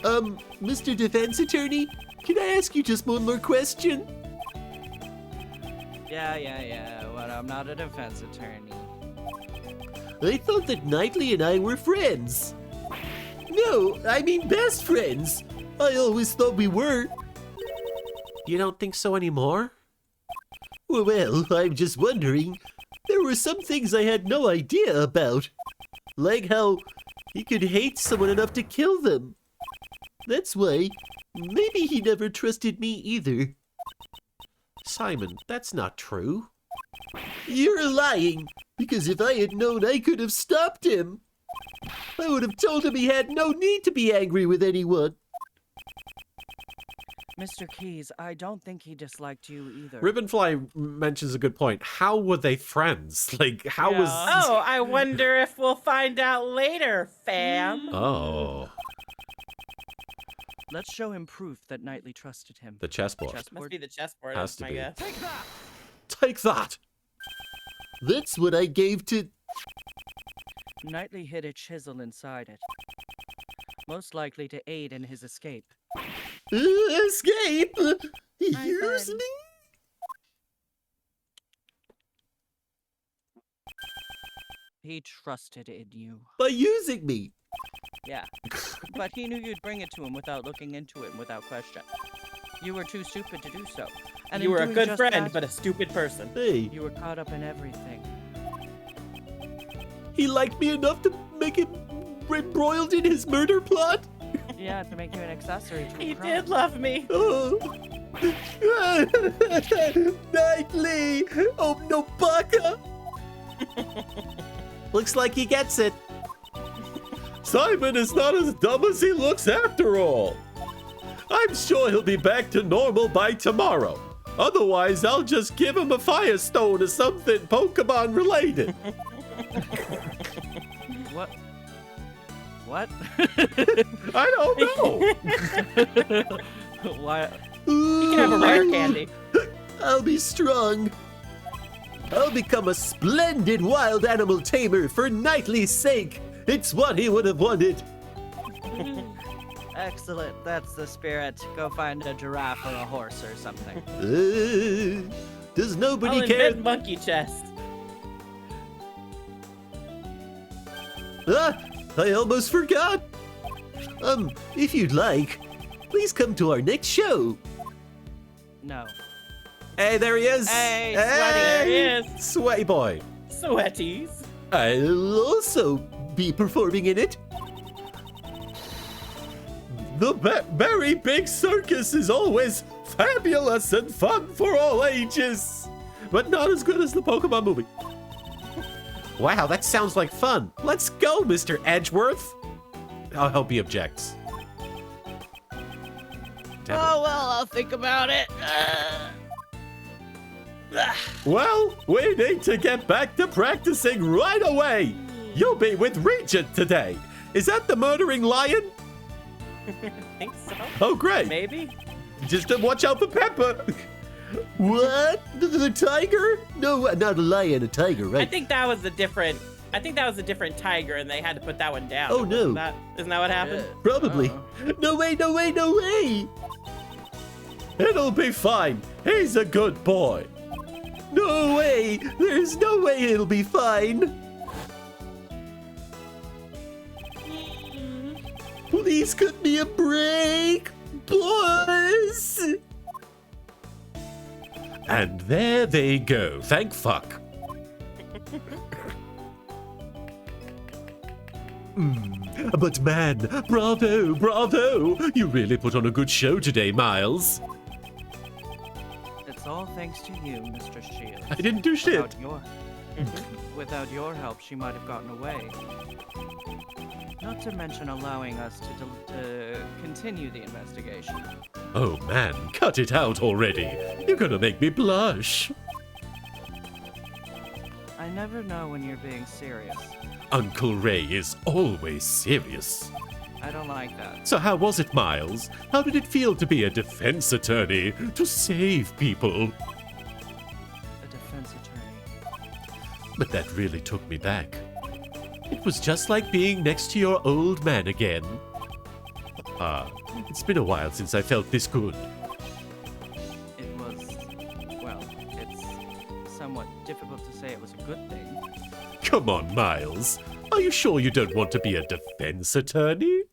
Mr. Defense Attorney, can I ask you just one more question? Yeah. Well, I'm not a defense attorney. I thought that Knightley and I were friends. No, I mean best friends. I always thought we were. You don't think so anymore? Well, I'm just wondering. There were some things I had no idea about. Like how he could hate someone enough to kill them. That's why maybe he never trusted me either. Simon, that's not true. You're lying, because if I had known I could have stopped him, I would have told him he had no need to be angry with anyone. Mr. Keys, I don't think he disliked you either. Ribbonfly mentions a good point. How were they friends? Like, how was... Oh, I wonder if we'll find out later, fam. Oh. Let's show him proof that Knightley trusted him. The chessboard. Must be the chessboard, Has to I be. guess. Take that! That's what I gave to... Knightley hid a chisel inside it. Most likely to aid in his escape. Escape? He Hi, hears bud. me? He trusted in you. By using me. Yeah. But he knew you'd bring it to him without looking into it and without question. You were too stupid to do so. And You in were a doing good just friend, that, but a stupid person. Hey, you were caught up in everything. he liked me enough to make him embroiled in his murder plot? Yeah, to make you an accessory to a He crime. did love me. Oh. Knightley! Oh, no, baka! Looks like he gets it. Simon is not as dumb as he looks after all. I'm sure he'll be back to normal by tomorrow. Otherwise, I'll just give him a Firestone or something Pokemon related. What? What? I don't know. Why? You can have a rare candy. I'll be strong. I'll become a splendid wild animal tamer for Knightley's sake. It's what he would have wanted. Excellent. That's the spirit. Go find a giraffe or a horse or something. Does nobody I'll care? invent monkey chest. Ah, I almost forgot. If you'd like, please come to our next show. No. Hey, there he is. Hey, Sweaty, there he is. Sweaty boy. Sweaties. I'll also be performing in it. The Berry Big Circus is always fabulous and fun for all ages, but not as good as the Pokemon movie. Wow, that sounds like fun. Let's go, Mr. Edgeworth. I hope he objects. damn it. Oh, well, I'll think about it. Well, we need to get back to practicing right away. You'll be with Regent today. Is that the murdering lion? I think so. Oh, great. Maybe. Just watch out for Pepper. What? The tiger? No, not a lion, a tiger, right? I think that was a different tiger, and they had to put that one down. Oh, no. Isn't that what happened? Probably. No way, no way, no way. It'll be fine. He's a good boy. No way. There's no way it'll be fine. Please cut me a break, boys. And there they go. Thank fuck. But man, bravo, bravo. You really put on a good show today, Miles. It's all thanks to you, Mr. Shields. I didn't do shit. Without your help, she might have gotten away. Not to mention allowing us to continue the investigation. Oh man, cut it out already. You're gonna make me blush. I never know when you're being serious. Uncle Ray is always serious. I don't like that. So how was it, Miles? How did it feel to be a defense attorney, to save people? A defense attorney. But that really took me back. It was just like being next to your old man again. It's been a while since I felt this good. It was, well, it's somewhat difficult to say it was a good thing. Come on, Miles. Are you sure you don't want to be a defense attorney?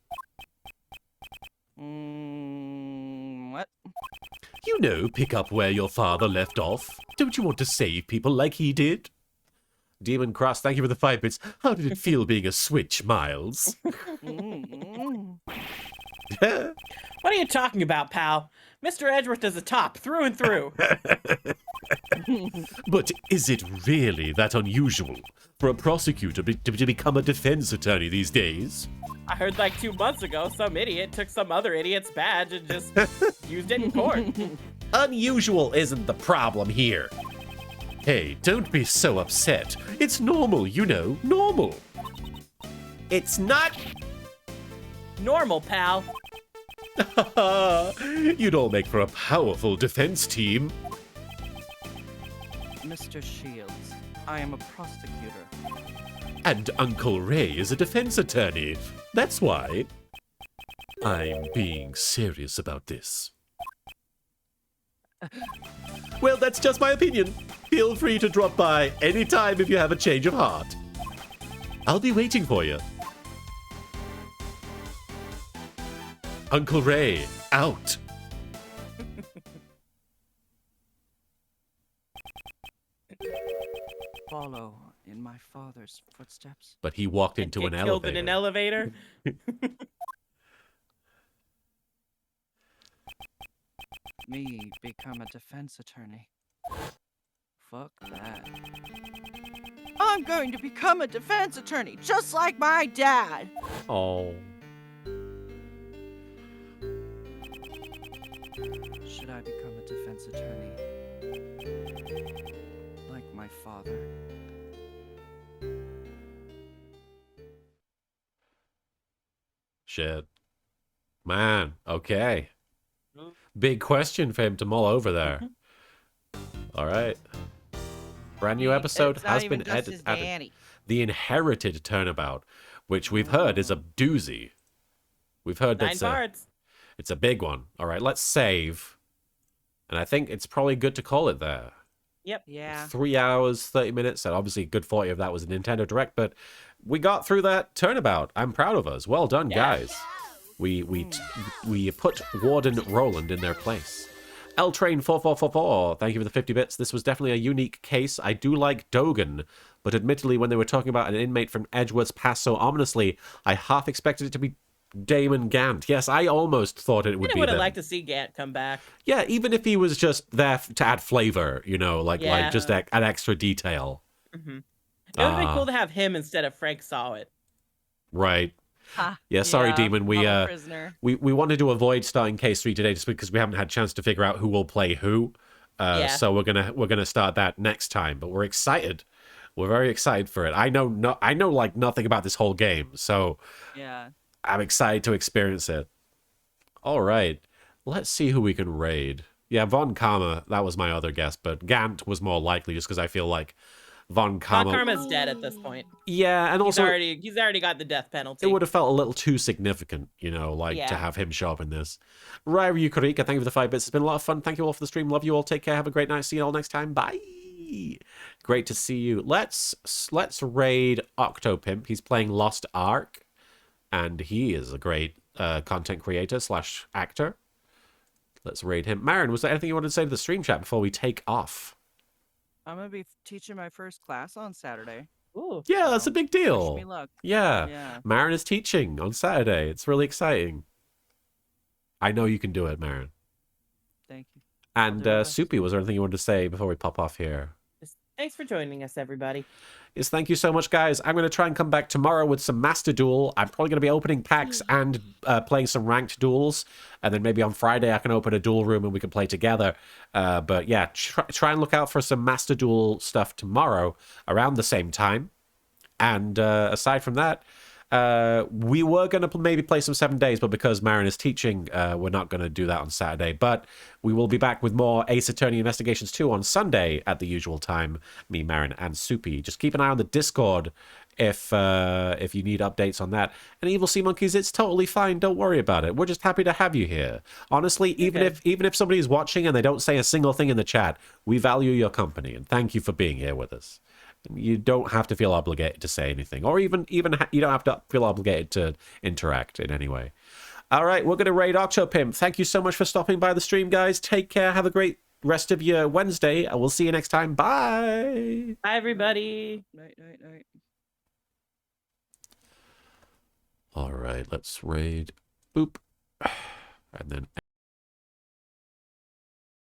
What? You know, pick up where your father left off. Don't you want to save people like he did? Demon Cross, thank you for the 5 bits. How did it feel being a switch, Miles? What are you talking about, pal? Mr. Edgeworth is a top through and through. But is it really that unusual for a prosecutor to become a defense attorney these days? I heard like 2 months ago some idiot took some other idiot's badge and just used it in court. Unusual isn't the problem here. Hey, don't be so upset. It's normal, you know, normal. It's not normal, pal. You'd all make for a powerful defense team. Mr. Shields, I am a prosecutor. And Uncle Ray is a defense attorney. That's why I'm being serious about this. Well, that's just my opinion. Feel free to drop by anytime if you have a change of heart. I'll be waiting for you. Uncle Ray, out. Follow in my father's footsteps. But he walked into an elevator. Killed in an elevator. Me become a defense attorney. Fuck that. I'm going to become a defense attorney, just like my dad. Oh. Should I become a defense attorney? Like my father? Shit. Man, okay. Big question for him to mull over there. All right. Brand new episode It's not has even been just his added. Danny. The Inherited Turnabout, which we've heard is a doozy. We've heard 9 that's parts. it's a big one. All right, let's save. And I think it's probably good to call it there. Yep. Yeah. 3 hours, 30 minutes, and obviously a good 40 of that was a Nintendo Direct, but we got through that turnabout. I'm proud of us. Well done, guys. We put Warden Roland in their place. L Train 4444, thank you for the 50 bits. This was definitely a unique case. I do like Dogan, but admittedly, when they were talking about an inmate from Edgeworth's past so ominously, I half expected it to be Damon Gant. Yes, I almost thought it would be I would have them. liked to see Gant come back. Yeah, even if he was just there to add flavor, you know, like just add extra detail. Mm-hmm. It would have been cool to have him instead of Frank Saw It. Right. Ha, Yeah, sorry, yeah, Demon. We model prisoner. we wanted to avoid starting K3 today just because we haven't had a chance to figure out who will play who. Yeah. So we're gonna start that next time. But we're excited. We're very excited for it. I know like nothing about this whole game, so Yeah. I'm excited to experience it. All right, let's see who we can raid. Yeah, Von Karma, that was my other guess, but Gant was more likely just because I feel like Von Karma. Von Karma's dead at this point. Yeah, and also he's already got the death penalty. it would have felt a little too significant, you know, like to Yeah. have him show up in this. Ryu Kurika, thank you for the 5 bits. It's been a lot of fun. Thank you all for the stream. Love you all. Take care. Have a great night. See you all next time. Bye. Great to see you. Let's raid Octopimp. He's playing Lost Ark, and he is a great content creator / actor. Let's raid him. Marin, was there anything you wanted to say to the stream chat before we take off? I'm gonna be teaching my first class on Saturday. Ooh. Yeah, that's a big deal. Wish me luck. Yeah. Yeah. Marin is teaching on Saturday. It's really exciting. I know you can do it, Marin. Thank you. And Soupy, was there anything you wanted to say before we pop off here? Thanks for joining us, everybody. Yes, thank you so much, guys. I'm going to try and come back tomorrow with some Master Duel. I'm probably going to be opening packs and playing some ranked duels. And then maybe on Friday I can open a duel room and we can play together. But yeah, try and look out for some Master Duel stuff tomorrow around the same time. And aside from that, we were going to maybe play some 7 days, but because Marin is teaching, we're not going to do that on Saturday. But we will be back with more Ace Attorney Investigations 2 on Sunday at the usual time, me, Marin, and Soupy. Just keep an eye on the Discord if you need updates on that. And Evil Sea Monkeys, it's totally fine. Don't worry about it. We're just happy to have you here. Honestly, even if somebody's watching and they don't say a single thing in the chat, we value your company, and thank you for being here with us. You don't have to feel obligated to say anything, or even you don't have to feel obligated to interact in any way. All right, we're going to raid Octopimp. Thank you so much for stopping by the stream, guys. Take care. Have a great rest of your Wednesday, and we'll see you next time. Bye. Bye, everybody. Night. All right, let's raid. Boop. And then